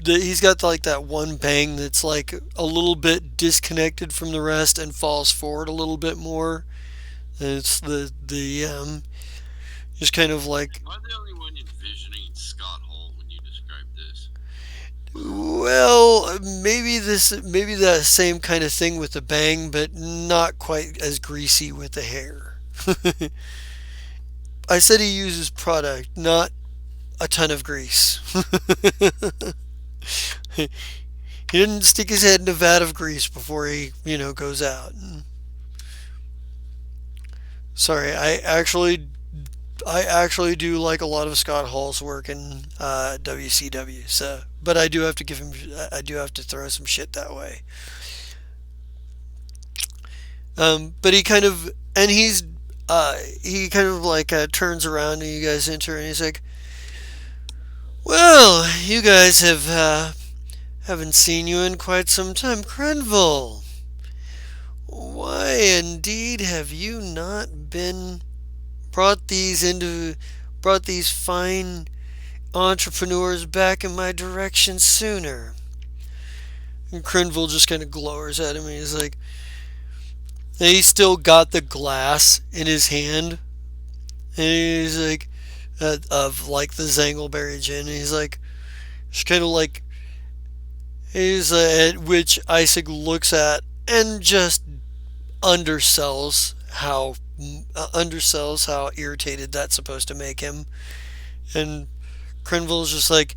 He's got like that one bang that's like a little bit disconnected from the rest and falls forward a little bit more. And it's the just kind of like, Am I the only one envisioning Scott Hall when you describe this? well, maybe that same kind of thing with the bang, but not quite as greasy with the hair. I said he uses product, not a ton of grease. He didn't stick his head in a vat of grease before he goes out. Sorry, I actually do like a lot of Scott Hall's work in WCW. So, but I do have to throw some shit that way. But he kind of like turns around and you guys enter and he's like, well, you guys haven't seen you in quite some time, Crenville. Why indeed have you not been brought these into brought these fine entrepreneurs back in my direction sooner? And Crenville just kind of glowers at him and he's like, he's still got the glass in his hand and he's like, of like the Zangleberry gin. And he's like, just kind of like, he's at which Isaac looks at and just undersells how irritated that's supposed to make him. And Crenville's just like,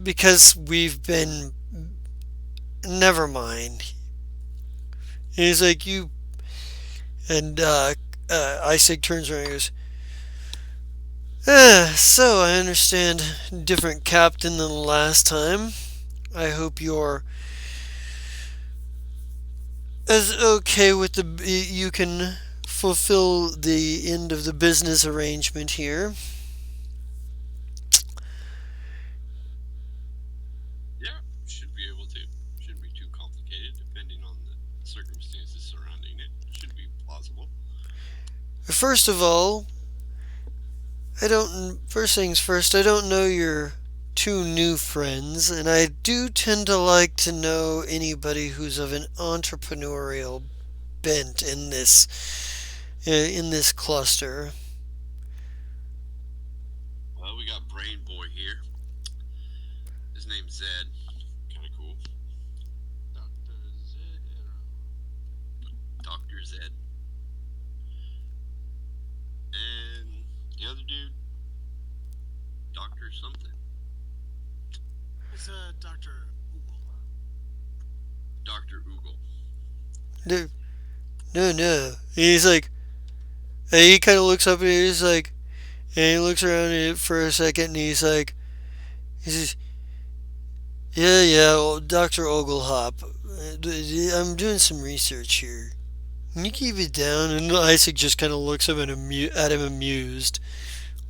because we've been, never mind. And he's like, you, and Isaac turns around and goes, so I understand, different captain than the last time. I hope you're as okay with you can fulfill the end of the business arrangement here. Yeah, should be able to. Shouldn't be too complicated, depending on the circumstances surrounding it. Should be plausible. First of all, I don't. First things first, I don't know your two new friends, and I do tend to like to know anybody who's of an entrepreneurial bent in this cluster. Well, we got Brain Boy here. His name's Zed. Kind of cool. Dr. Zero. Dr. Zed. And the other dude, Dr. something. It's Dr. Oogle. Dr. Oogle. No, no, no. He's like, he kind of looks up and he's like, And he looks around at it for a second and he says, yeah, yeah, well, Dr. Oglehop, I'm doing some research here. Can you keep it down? And Isaac just kind of looks at him amused.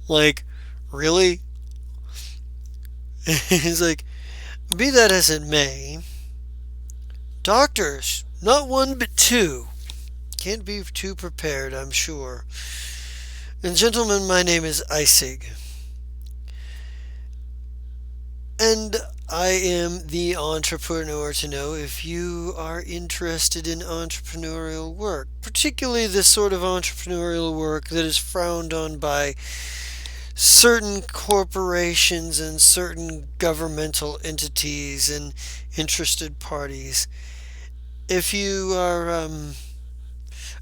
Like, really? He's like, be that as it may, doctors, not one but two. Can't be too prepared, I'm sure. And gentlemen, my name is Isaac. And I am the entrepreneur to know if you are interested in entrepreneurial work, particularly this sort of entrepreneurial work that is frowned on by certain corporations and certain governmental entities and interested parties. If you are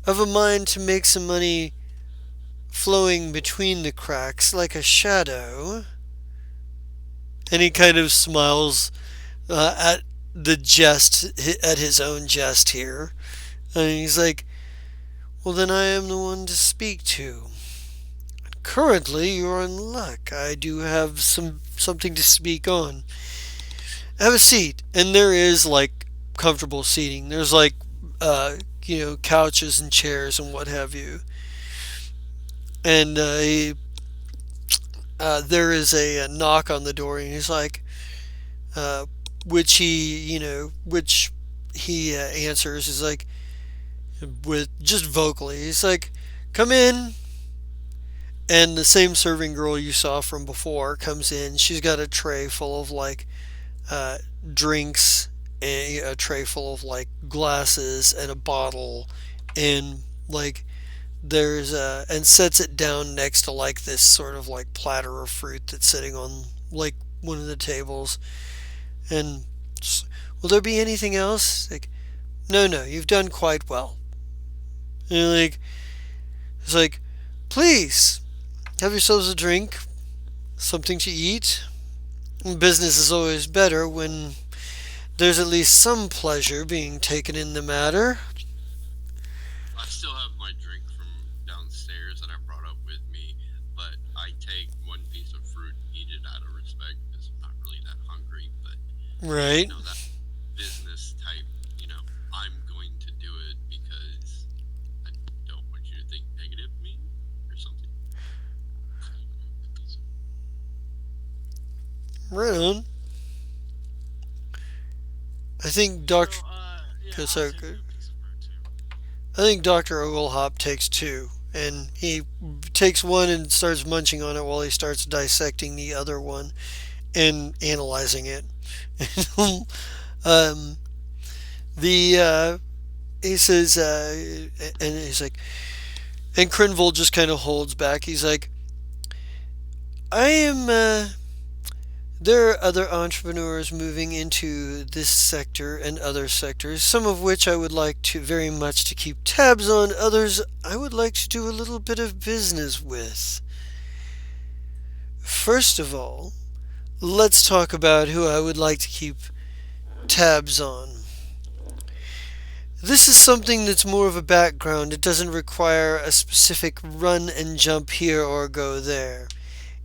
of a mind to make some money flowing between the cracks like a shadow, and he kind of smiles at the jest, at his own jest here. And he's like, well, then I am the one to speak to. Currently, you're in luck. I do have something to speak on. Have a seat. And there is like comfortable seating. There's like, couches and chairs and what have you. And there is a knock on the door, and he's like, uh, which he answers is like with just vocally. He's like, "Come in." And the same serving girl you saw from before comes in. She's got a tray full of like uh, drinks, and a tray full of like glasses and a bottle, and like and sets it down next to like this sort of like platter of fruit that's sitting on like one of the tables. And will there be anything else? Like, no, no, you've done quite well. And it's like, please have yourselves a drink, something to eat. Business is always better when there's at least some pleasure being taken in the matter. I still have my drink from downstairs that I brought up with me, but I take one piece of fruit and eat it out of respect because I'm not really that hungry. But Right. that business type, I'm going to do it because I don't want you to think negative of me or something. Right on. I think Doctor. So, yeah, I'll Sorry, take a piece of fruit too. I think Doctor Oglehop takes two, and he takes one and starts munching on it while he starts dissecting the other one and analyzing it. um, the he says, and he's like, and Crinville just kind of holds back. He's like, I am. There are other entrepreneurs moving into this sector and other sectors, some of which I would like to very much to keep tabs on, others I would like to do a little bit of business with. First of all, let's talk about who I would like to keep tabs on. This is something that's more of a background. It doesn't require a specific run and jump here or go there.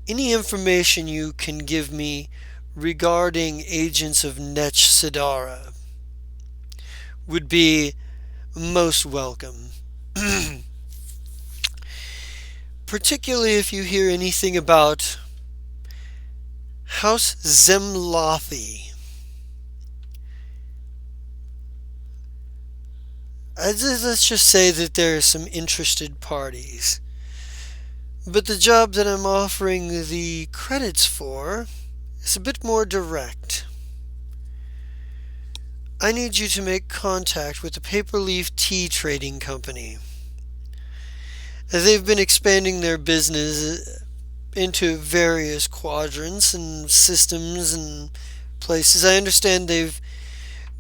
Any information you can give me regarding agents of Nech Sidara would be most welcome. Particularly if you hear anything about House Zemlothy. Let's just say that there are some interested parties. But the job that I'm offering the credits for is a bit more direct. I need you to make contact with the Paperleaf Tea Trading Company. They've been expanding their business into various quadrants and systems and places. I understand they've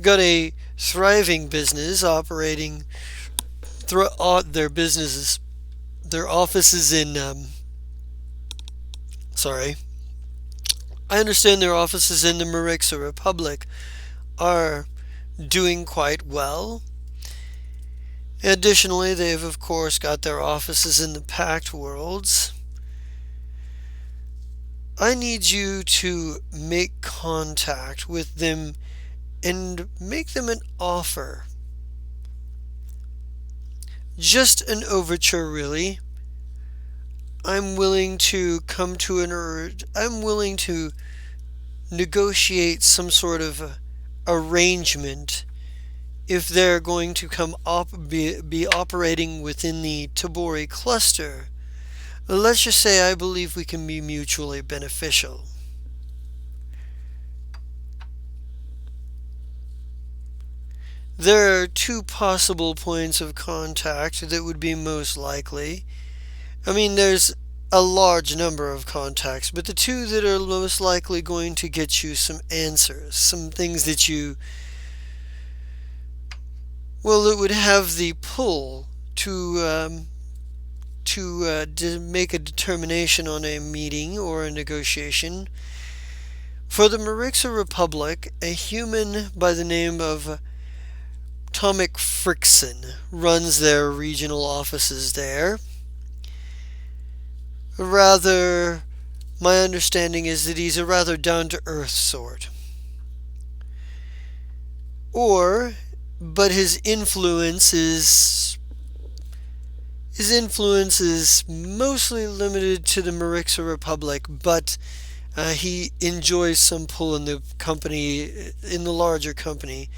got a thriving business operating through their businesses. Their offices in I understand their offices in the Marixa Republic are doing quite well. Additionally, they've of course got their offices in the Pact Worlds. I need you to make contact with them and make them an offer. Just an overture, really. I'm willing to come to an urge. I'm willing to negotiate some sort of arrangement if they're going to be operating within the Tabori cluster. Let's just say I believe we can be mutually beneficial. There are two possible points of contact that would be most likely. I mean, there's a large number of contacts, but the two that are most likely going to get you some answers, some things that you, well, it would have the pull to make a determination on a meeting or a negotiation. For the Marixa Republic, a human by the name of Tomic Frickson runs their regional offices there. Rather, my understanding is that he's a rather down to earth sort. Or, but his influence is mostly limited to the Marixa Republic, but he enjoys some pull in the company, in the larger company.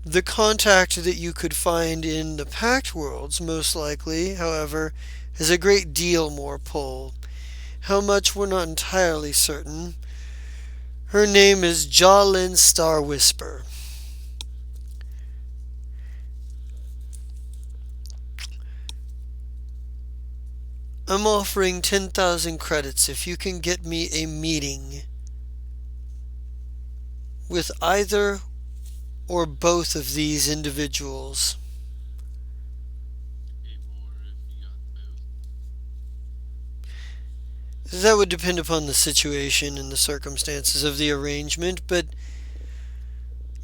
The contact that you could find in the Pact Worlds, most likely, however, has a great deal more pull. How much, we're not entirely certain. Her name is Jolin Star Whisper. I'm offering 10,000 credits if you can get me a meeting with either or both of these individuals. Pay more if you got both. That would depend upon the situation and the circumstances of the arrangement, but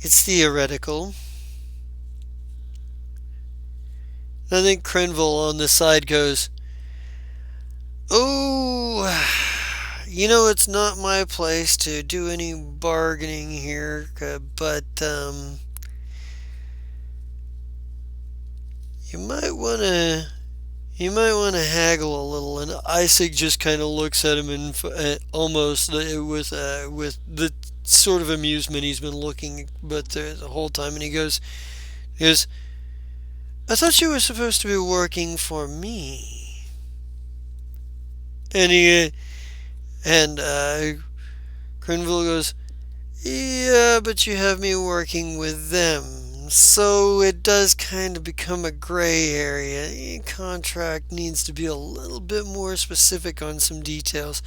it's theoretical. I think Crenville on the side goes, "Oh, it's not my place to do any bargaining here, but you might want to haggle a little." And Isaac just kind of looks at him and almost with the sort of amusement he's been looking but the whole time, and he goes, "I thought you were supposed to be working for me." And Grenville goes, "Yeah, but you have me working with them. So it does kind of become a gray area. Contract needs to be a little bit more specific on some details.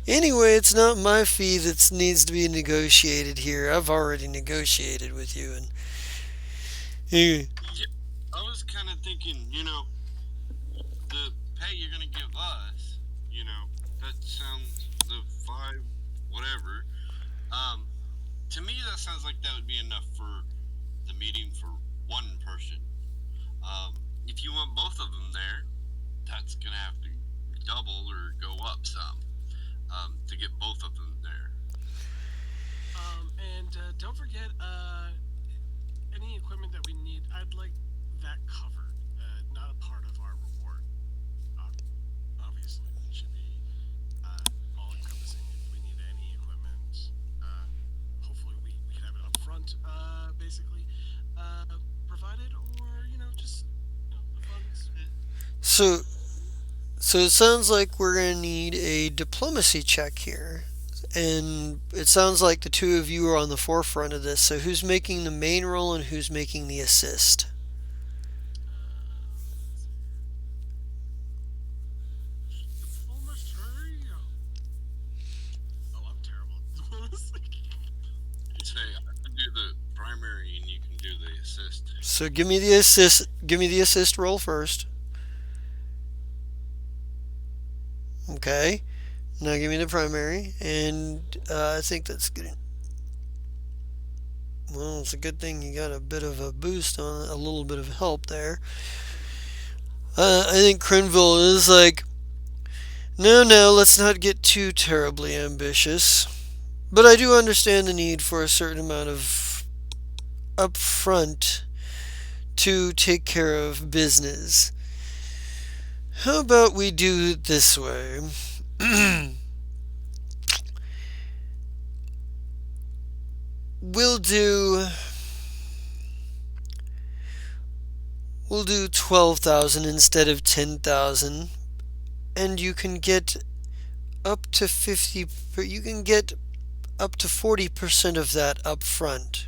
Anyway, it's not my fee that needs to be negotiated here. I've already negotiated with you." And he, Yeah, I was kind of thinking, the pay you're gonna give us, that sounds the 5, whatever. Um, to me, that sounds like that would be enough for the meeting for one person. If you want both of them there, that's gonna have to double or go up some to get both of them there. And don't forget, any equipment that we need, I'd like that covered. Not a part of our reward. Obviously, it should be all encompassing. If we need any equipment, hopefully we can have it up front, basically provided, or just the funds. so so it sounds like we're gonna need a diplomacy check here. And it sounds like the two of you are on the forefront of this. So who's making the main role and who's making the assist? Diplomacy. Oh, I'm terrible at diplomacy. Say I can do the primary and you can do the assist. So give me the assist. Give me the assist roll first. Okay. Now give me the primary, and I think that's good. Well, it's a good thing you got a bit of a boost on it, a little bit of help there. I think Crenville is like, No, no, let's not get too terribly ambitious. But I do understand the need for a certain amount of upfront to take care of business. How about we do it this way? we'll do we'll do 12,000 instead of 10,000, and you can get up to 50 you can get up to 40% of that up front.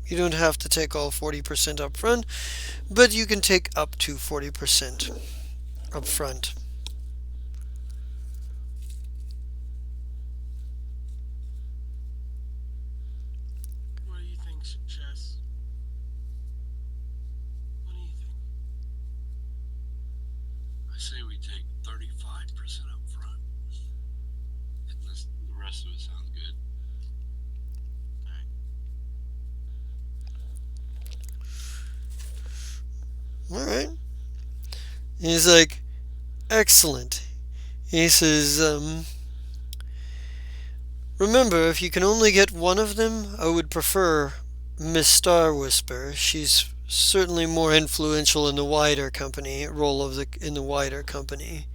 You don't have to take all 40% up front, but you can take up to 40% up front. What do you think, Chess? What do you think? I say we take 35% up front. The rest of it sounds good. All right. He's like, excellent. He says, remember, if you can only get one of them, I would prefer Miss Star Whisper. She's certainly more influential in the wider company role of the in the wider company.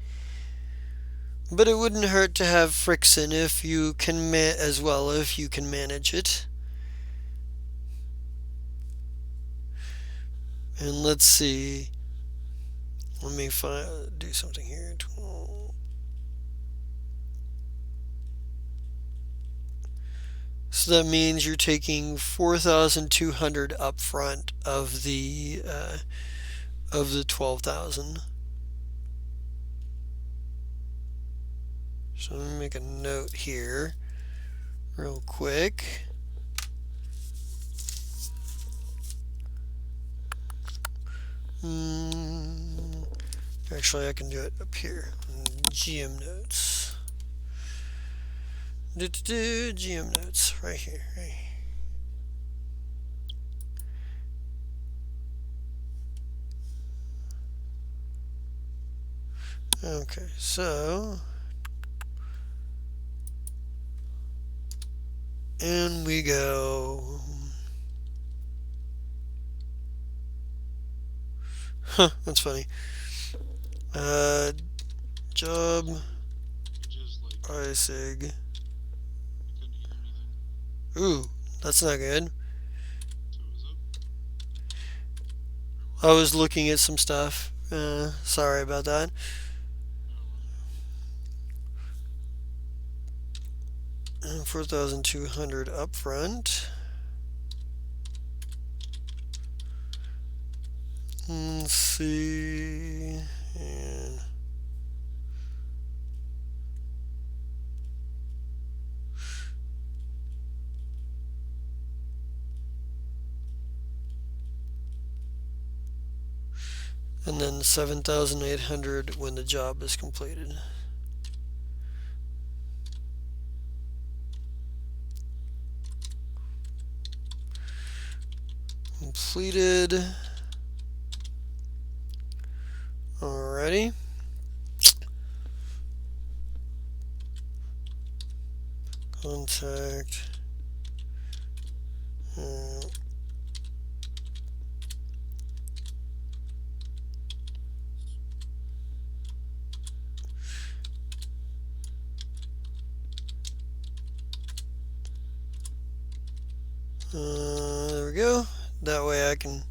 But it wouldn't hurt to have Frickson if you can as well if you can manage it. And let's see. Let me do something here. So that means you're taking 4,200 up front of the 12,000. So let me make a note here, real quick. Actually, I can do it up here. GM notes. GM notes right here. Okay, so and we go. Huh, that's funny. Job Just like ISIG. I couldn't hear anything. Ooh, that's not good. So it was up. I was looking at some stuff. Sorry about that. And 4,200 up front. Let's see. And then 7,800 when the job is completed. Completed. Alrighty. Contact. There we go. That way I can.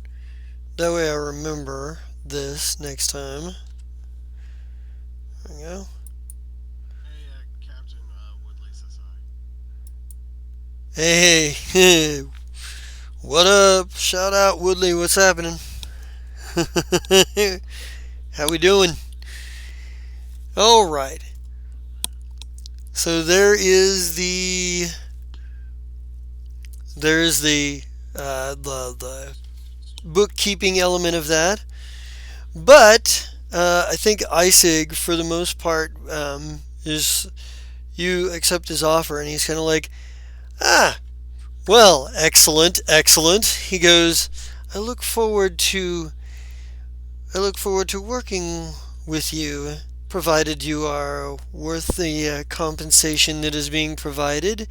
That way I remember this next time. There we go. Hey, Captain Woodley says hi. Hey, what up? Shout out Woodley. What's happening? How we doing? All right. So there's the bookkeeping element of that, but I think ISIG for the most part is you accept his offer, and he's kind of like, well, excellent, excellent. He goes, I look forward to working with you, provided you are worth the compensation that is being provided.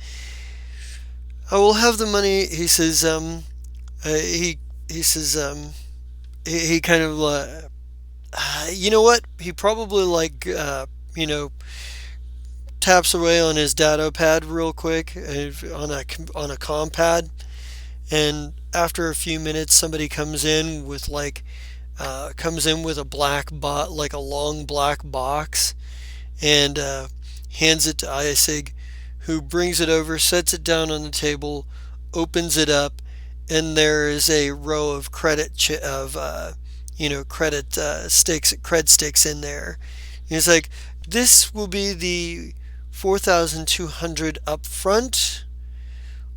I will have the money. He says. He says. He kind of. You know what? He probably like. You know, taps away on his dado pad real quick on a com pad, and after a few minutes, somebody comes in with a like a long black box, and hands it to Isig, who brings it over, sets it down on the table, opens it up, and there is a row of credit sticks, cred sticks in there. And he's like, "This will be the 4,200 up front,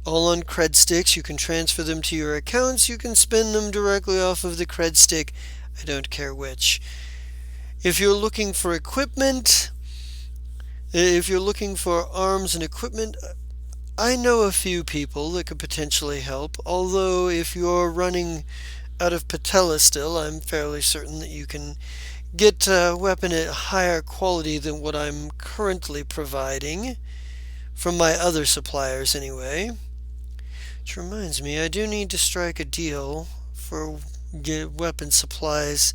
all on cred sticks. You can transfer them to your accounts. You can spend them directly off of the cred stick. I don't care which. If you're looking for equipment, if you're looking for arms and equipment, I know a few people that could potentially help. Although, if you're running out of patella still, I'm fairly certain that you can get a weapon at higher quality than what I'm currently providing. From my other suppliers, anyway. Which reminds me, I do need to strike a deal for weapon supplies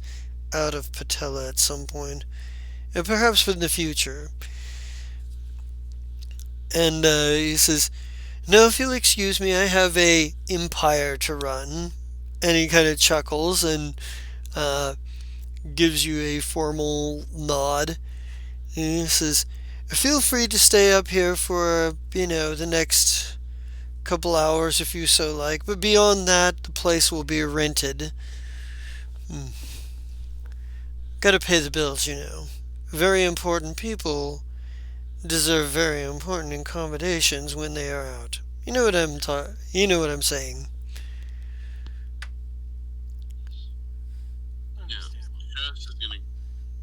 out of patella at some point. And perhaps in the future. And he says, "No, if you'll excuse me, I have a empire to run." And he kind of chuckles and uh, gives you a formal nod. And he says, "Feel free to stay up here for, the next couple hours if you so like. But beyond that, the place will be rented. Hmm. Gotta pay the bills, you know. Very important people deserve very important accommodations when they are out. You know what I'm saying." Yeah, Understandable. Chess is gonna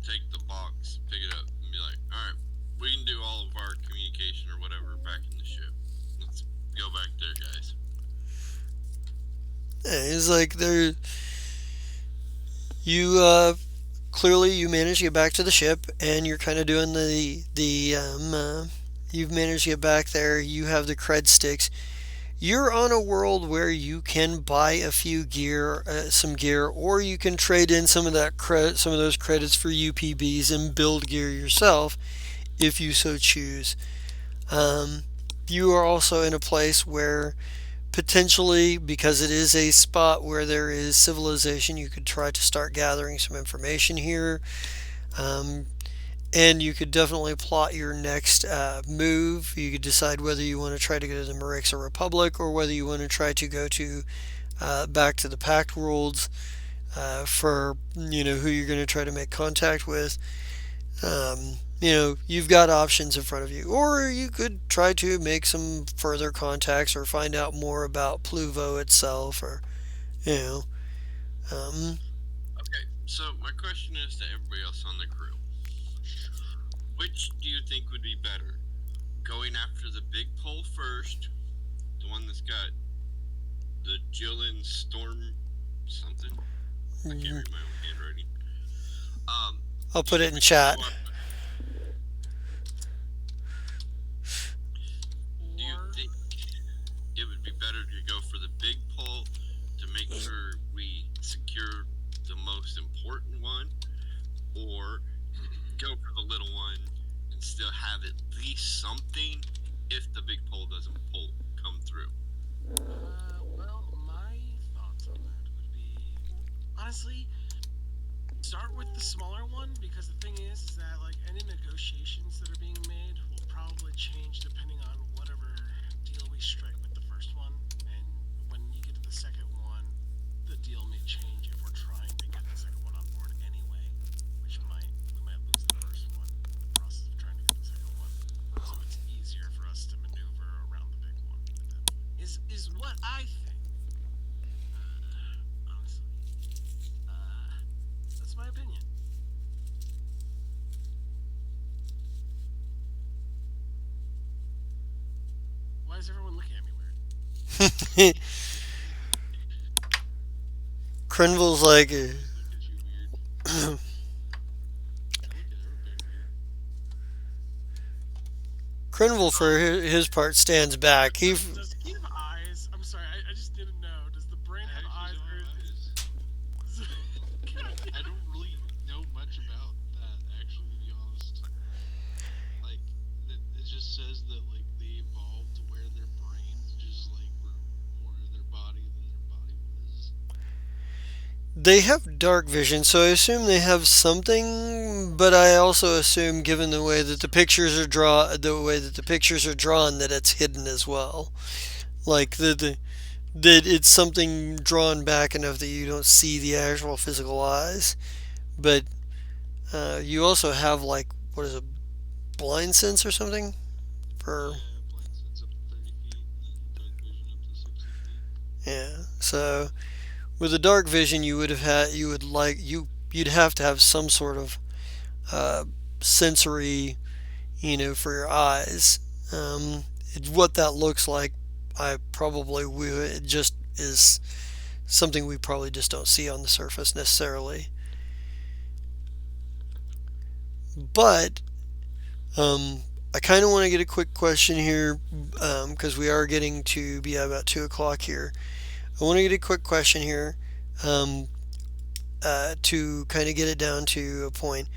take the box, pick it up, and be like, "All right, we can do all of our communication or whatever back in the ship. Let's go back there, guys." Yeah, he's like, there. You clearly you manage to get back to the ship, and you're kind of doing you've managed to get back there. You have the cred sticks. You're on a world where you can buy a few some gear, or you can trade in some of those credits for UPBs and build gear yourself, if you so choose. Um, you are also in a place where potentially, because it is a spot where there is civilization, you could try to start gathering some information here. Um, and you could definitely plot your next move. You could decide whether you want to try to go to the Marixa Republic, or whether you want to try to go to back to the Pact Worlds for who you're going to try to make contact with. You've got options in front of you, or you could try to make some further contacts or find out more about Pluvo itself, or you know, um, Okay, so my question is to everybody else on the crew: which do you think would be better? Going after the big pole first, the one that's got the Jillian Storm something. I can't read my own handwriting. I'll Do you put it think in we should chat. go after? Do you Or think it would be better to go for the big pole to make sure we secure the most important one, or go for the little one and still have at least something if the big pole doesn't come through? well, my thoughts on that would be honestly start with the smaller one, because the thing is that like any negotiations that are being made will probably change depending on whatever deal we strike with the first one, and when you get to the second one, the deal may change if we're trying to get the second one on board anyway, which we might lose the first one in the process of trying to get the second one. So it's easier for us to maneuver around the big one at that point. Is what I think. Honestly, uh, that's my opinion. Why is everyone looking at me weird? Crenville's like, Look at you weird. Crenville, for his part, stands back. Does he have eyes? I'm sorry, I just didn't know. Does the brain I have actually eyes? don't Or have eyes. God I damn. don't really know much about that, actually, to be honest. Like, it just says that, like, they evolved to where their brains just, like, were more of their body than their body was. They have dark vision, so I assume they have something. But I also assume, given the way that the pictures are drawn, that it's hidden as well. Like that it's something drawn back enough that you don't see the actual physical eyes. But you also have like what is it, blind sense or something for Yeah, blind sense up to 30 feet, and then dark vision up to 60 feet. yeah. So with the dark vision, you'd have to have some sort of uh, sensory, for your eyes. What that looks like, I probably would. It just is something we probably just don't see on the surface necessarily. But I kind of want to get a quick question here because we are getting to be about 2 o'clock here. I want to get a quick question here um, to kind of get it down to a point.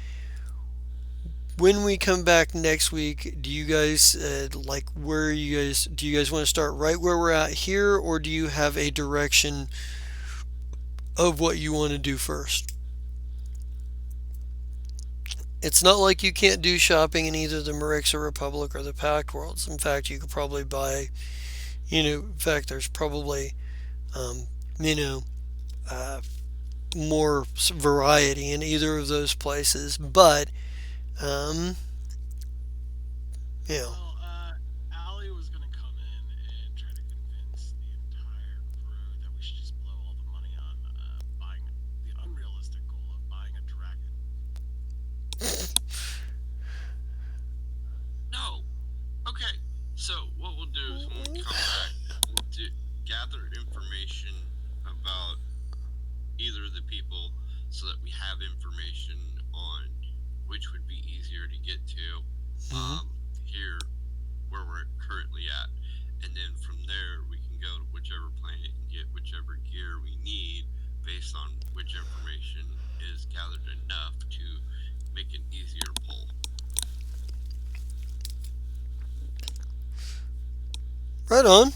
When we come back next week, do you guys like where you guys do you guys want to start right where we're at here, or do you have a direction of what you want to do first? It's not like you can't do shopping in either the Marixa Republic or the Packed Worlds. In fact, you could probably buy, in fact, there's probably, um, you know, uh, more variety in either of those places. But, um, you know, Well, Allie was gonna come in and try to convince the entire crew that we should just blow all the money on buying the unrealistic goal of buying a dragon. No. Okay. So what we'll do is when we come back, gather information about either of the people, so that we have information on which would be easier to get to mhm. here where we're currently at. And then from there, we can go to whichever planet and get whichever gear we need based on which information is gathered enough to make an easier pull. Right on.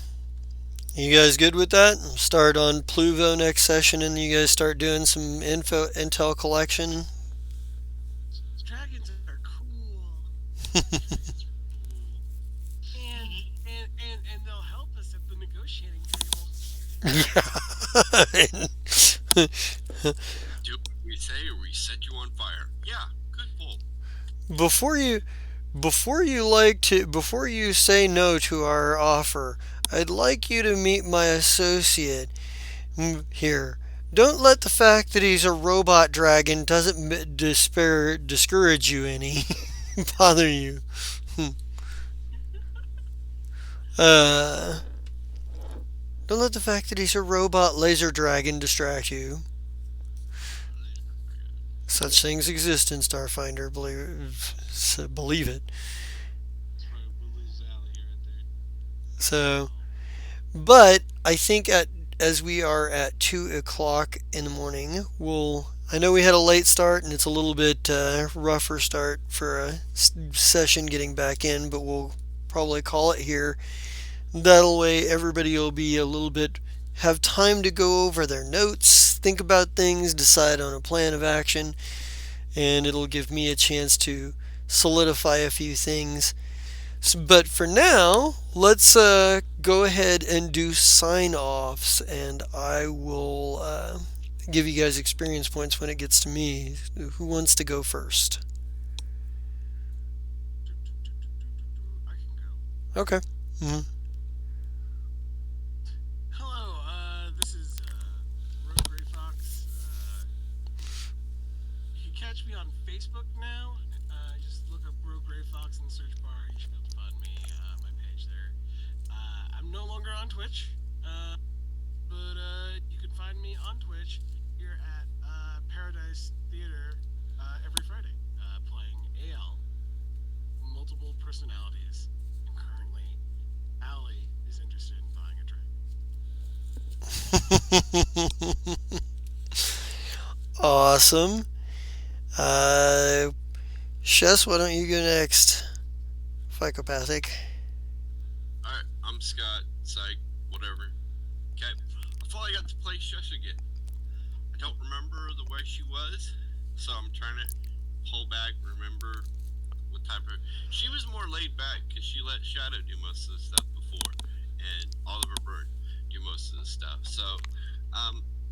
You guys good with that? Start on Pluvo next session, and you guys start doing some intel collection. Dragons are cool, Dragons are cool. and they'll help us at the negotiating table. Do what we say or we set you on fire. Yeah, good pull. before you before you say no to our offer, I'd like you to meet my associate here. Don't let the fact that he's a robot dragon doesn't discourage you any, bother you. uh, don't let the fact that he's a robot laser dragon distract you. Such things exist in Starfinder. Believe it. That's right, Willie's alley right there. So, but I think as we are at 2 o'clock in the morning, I know we had a late start and it's a little bit rougher start for a session getting back in, but we'll probably call it here. That way, everybody will be a little bit have time to go over their notes, think about things, decide on a plan of action, and it'll give me a chance to solidify a few things. But for now, let's go ahead and do sign offs, and I will give you guys experience points when it gets to me. Who wants to go first? I can go. Okay. Mm-hmm. Hello, this is Rogue Gray Fox. You can catch me on Facebook now. Just look up Rogue Gray Fox in the search bar. You should be able to find me, my page there. I'm no longer on Twitch, but you can find me on Twitch here at Paradise Theater every Friday, playing AL, multiple personalities, and currently, Allie is interested in buying a drink. Awesome. Uh, Chess, why don't you go next? Psychopathic. Alright, I'm Scott. Psych. Whatever. Okay. I finally got to play Shush again. I don't remember the way she was, so I'm trying to pull back, remember what type of. She was more laid back because she let Shadow do most of the stuff before, and Oliver Byrne do most of the stuff. So,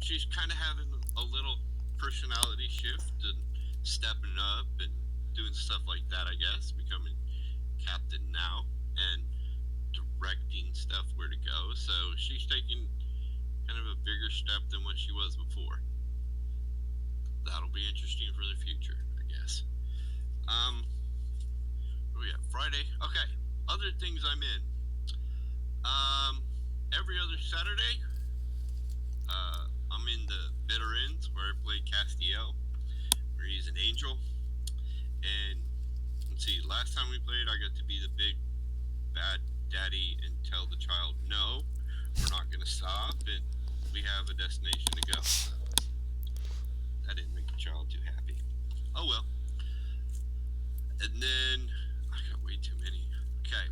she's kind of having a little personality shift and stepping up and doing stuff like that. I guess becoming captain now and directing stuff where to go. So she's taking kind of a bigger step than what she was before. That'll be interesting for the future, I guess. Um, oh yeah, Friday. Okay, other things I'm in. Every other Saturday, I'm in the Bitter Ends where I play Castiel, where he's an angel. And let's see, last time we played, I got to be the big bad daddy and tell the child, no, we're not going to stop, and we have a destination to go. That didn't make the child too happy. Oh well. And then I got way too many. Okay.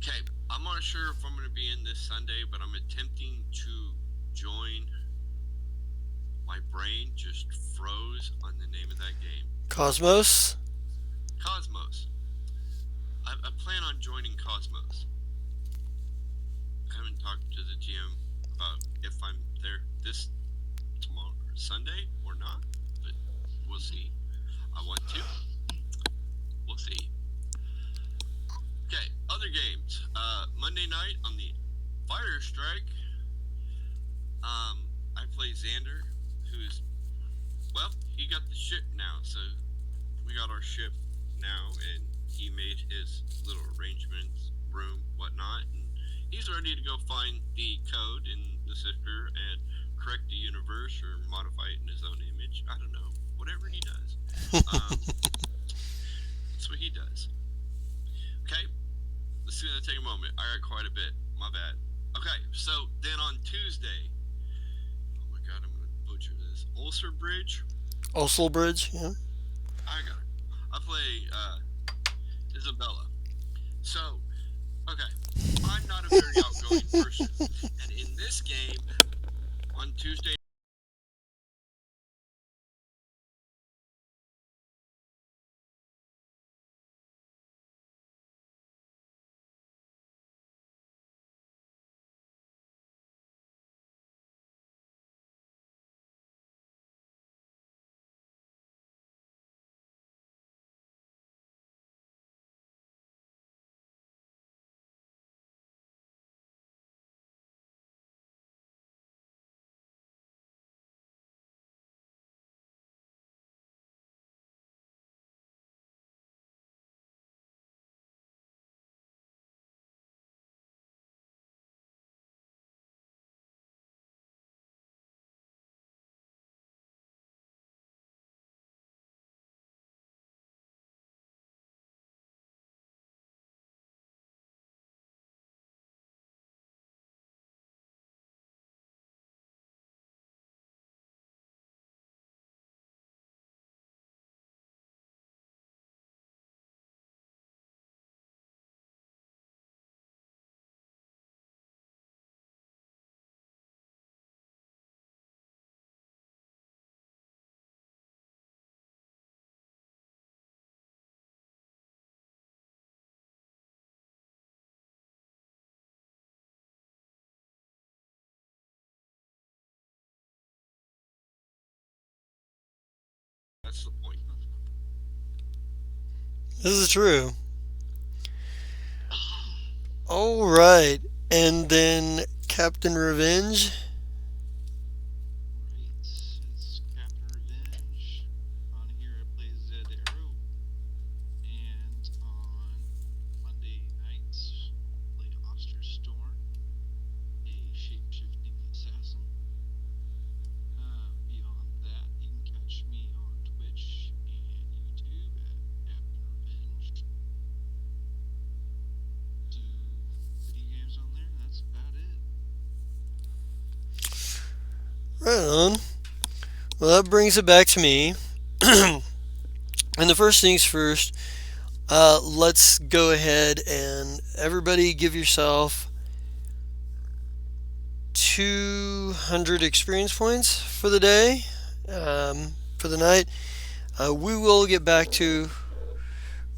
Okay. I'm not sure if I'm going to be in this Sunday, but I'm attempting to join. My brain just froze on the name of that game. Cosmos? Cosmos. I plan on joining Cosmos. I haven't talked to the GM about if I'm there this tomorrow or Sunday or not, but we'll see. I want to. We'll see. Okay, other games. Monday night on the Fire Strike, I play Xander, who's, well, he got the ship now, so we got our ship now, and he made his little arrangements, room, whatnot, and he's ready to go find the code in the Sifter and correct the universe or modify it in his own image. I don't know. Whatever he does. That's what he does. Okay, let's take a moment. I got quite a bit. My bad. Okay, so then on Tuesday, oh my god, I'm gonna butcher this. Ulcer Bridge. Osel Bridge? Yeah. I got it. I play Isabella. So, okay, I'm not a very outgoing person, and in this game on Tuesday. That's the point. This is true. All right. And then Captain Revenge. Right, it's Captain Revenge. On here I play Zed Arrow. And on Monday nights, I play Oster Storm, a shape-shifting assassin. Beyond that, you can catch me on Twitch and YouTube Right on. Well, that brings it back to me. And the first things first, let's go ahead and everybody give yourself 200 experience points for the day, for the night. We will get back to.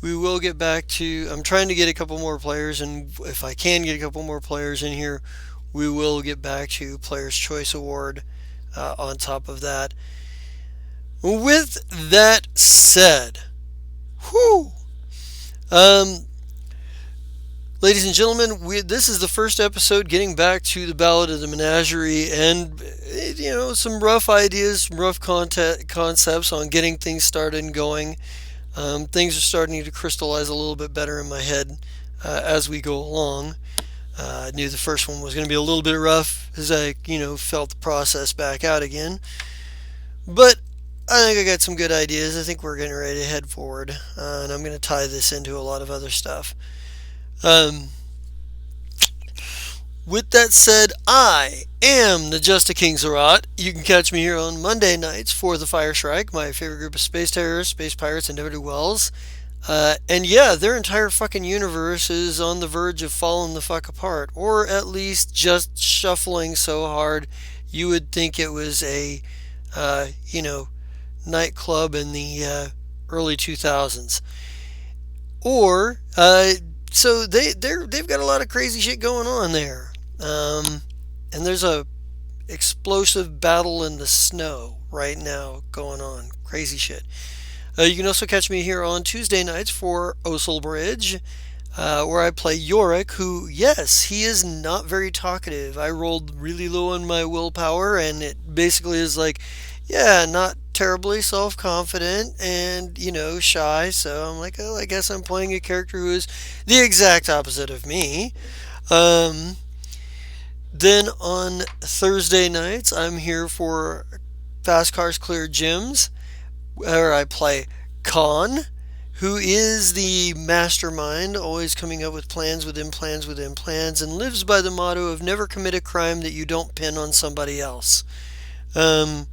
We will get back to. I'm trying to get a couple more players, and if I can get a couple more players in here, we will get back to Player's Choice Award on top of that. With that said, whew, um, ladies and gentlemen, this is the first episode getting back to the Ballad of the Menagerie, and some rough ideas, some rough concepts on getting things started and going. Things are starting to crystallize a little bit better in my head as we go along. I knew the first one was going to be a little bit rough as I, felt the process back out again. But I think I got some good ideas. I think we're getting ready to head forward, and I'm going to tie this into a lot of other stuff. Um, with that said, I am the Just a King Zerat. You can catch me here on Monday nights for the Fire Strike, my favorite group of space terrorists, space pirates, and never-do-wells. And yeah, their entire fucking universe is on the verge of falling the fuck apart, or at least just shuffling so hard you would think it was a, nightclub in the early 2000s. Or so they've got a lot of crazy shit going on there, and there's a explosive battle in the snow right now going on. Crazy shit. You can also catch me here on Tuesday nights for Osel Bridge, where I play Yorick, who, yes, he is not very talkative. I rolled really low on my willpower, and it basically is like, yeah, not terribly self-confident and, shy. So I'm like, oh, I guess I'm playing a character who is the exact opposite of me. Um, then on Thursday nights, I'm here for Fast Cars Clear Gyms, where I play Khan, who is the mastermind, always coming up with plans within plans within plans, and lives by the motto of never commit a crime that you don't pin on somebody else. Um,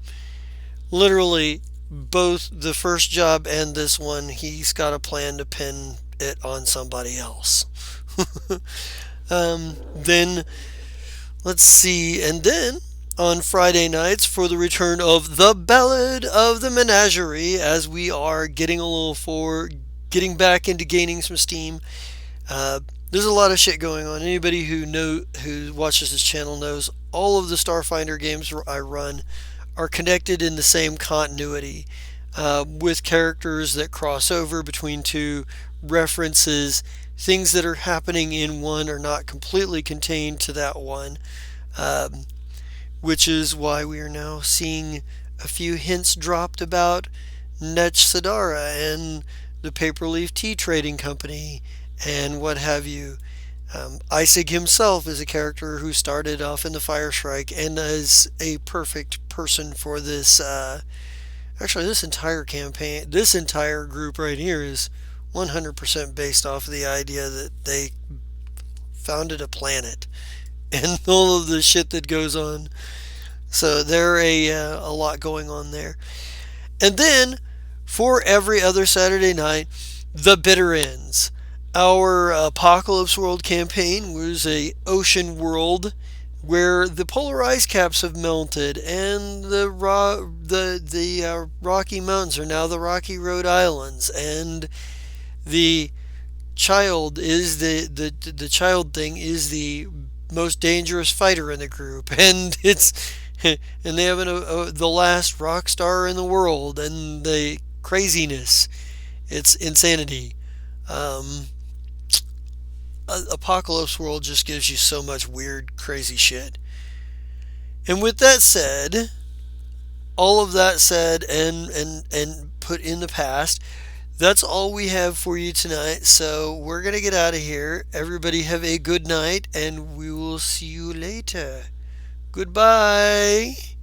Literally, both the first job and this one, he's got a plan to pin it on somebody else. Then, let's see, and then on Friday nights for the return of the Ballad of the Menagerie, as we are getting back into gaining some steam. There's a lot of shit going on. Anybody who watches this channel knows all of the Starfinder games I run are connected in the same continuity, with characters that cross over between two, references, things that are happening in one are not completely contained to that one, which is why we are now seeing a few hints dropped about Nech Sadara and the Paperleaf Tea Trading Company and what have you. Isig himself is a character who started off in the Fire Strike and is a perfect person for this. Actually, this entire campaign, this entire group right here is 100% based off of the idea that they founded a planet and all of the shit that goes on. So there a lot going on there. And then for every other Saturday night, the bitter ends. Our Apocalypse World campaign was a ocean world where the polar ice caps have melted and the Rocky Mountains are now the Rocky Road Islands, and the child is the child thing is the most dangerous fighter in the group, and and they have the last rock star in the world, and the craziness, it's insanity. Um, Apocalypse World just gives you so much weird, crazy shit. And with that said, all of that said and put in the past, that's all we have for you tonight. So we're going to get out of here. Everybody have a good night, and we will see you later. Goodbye.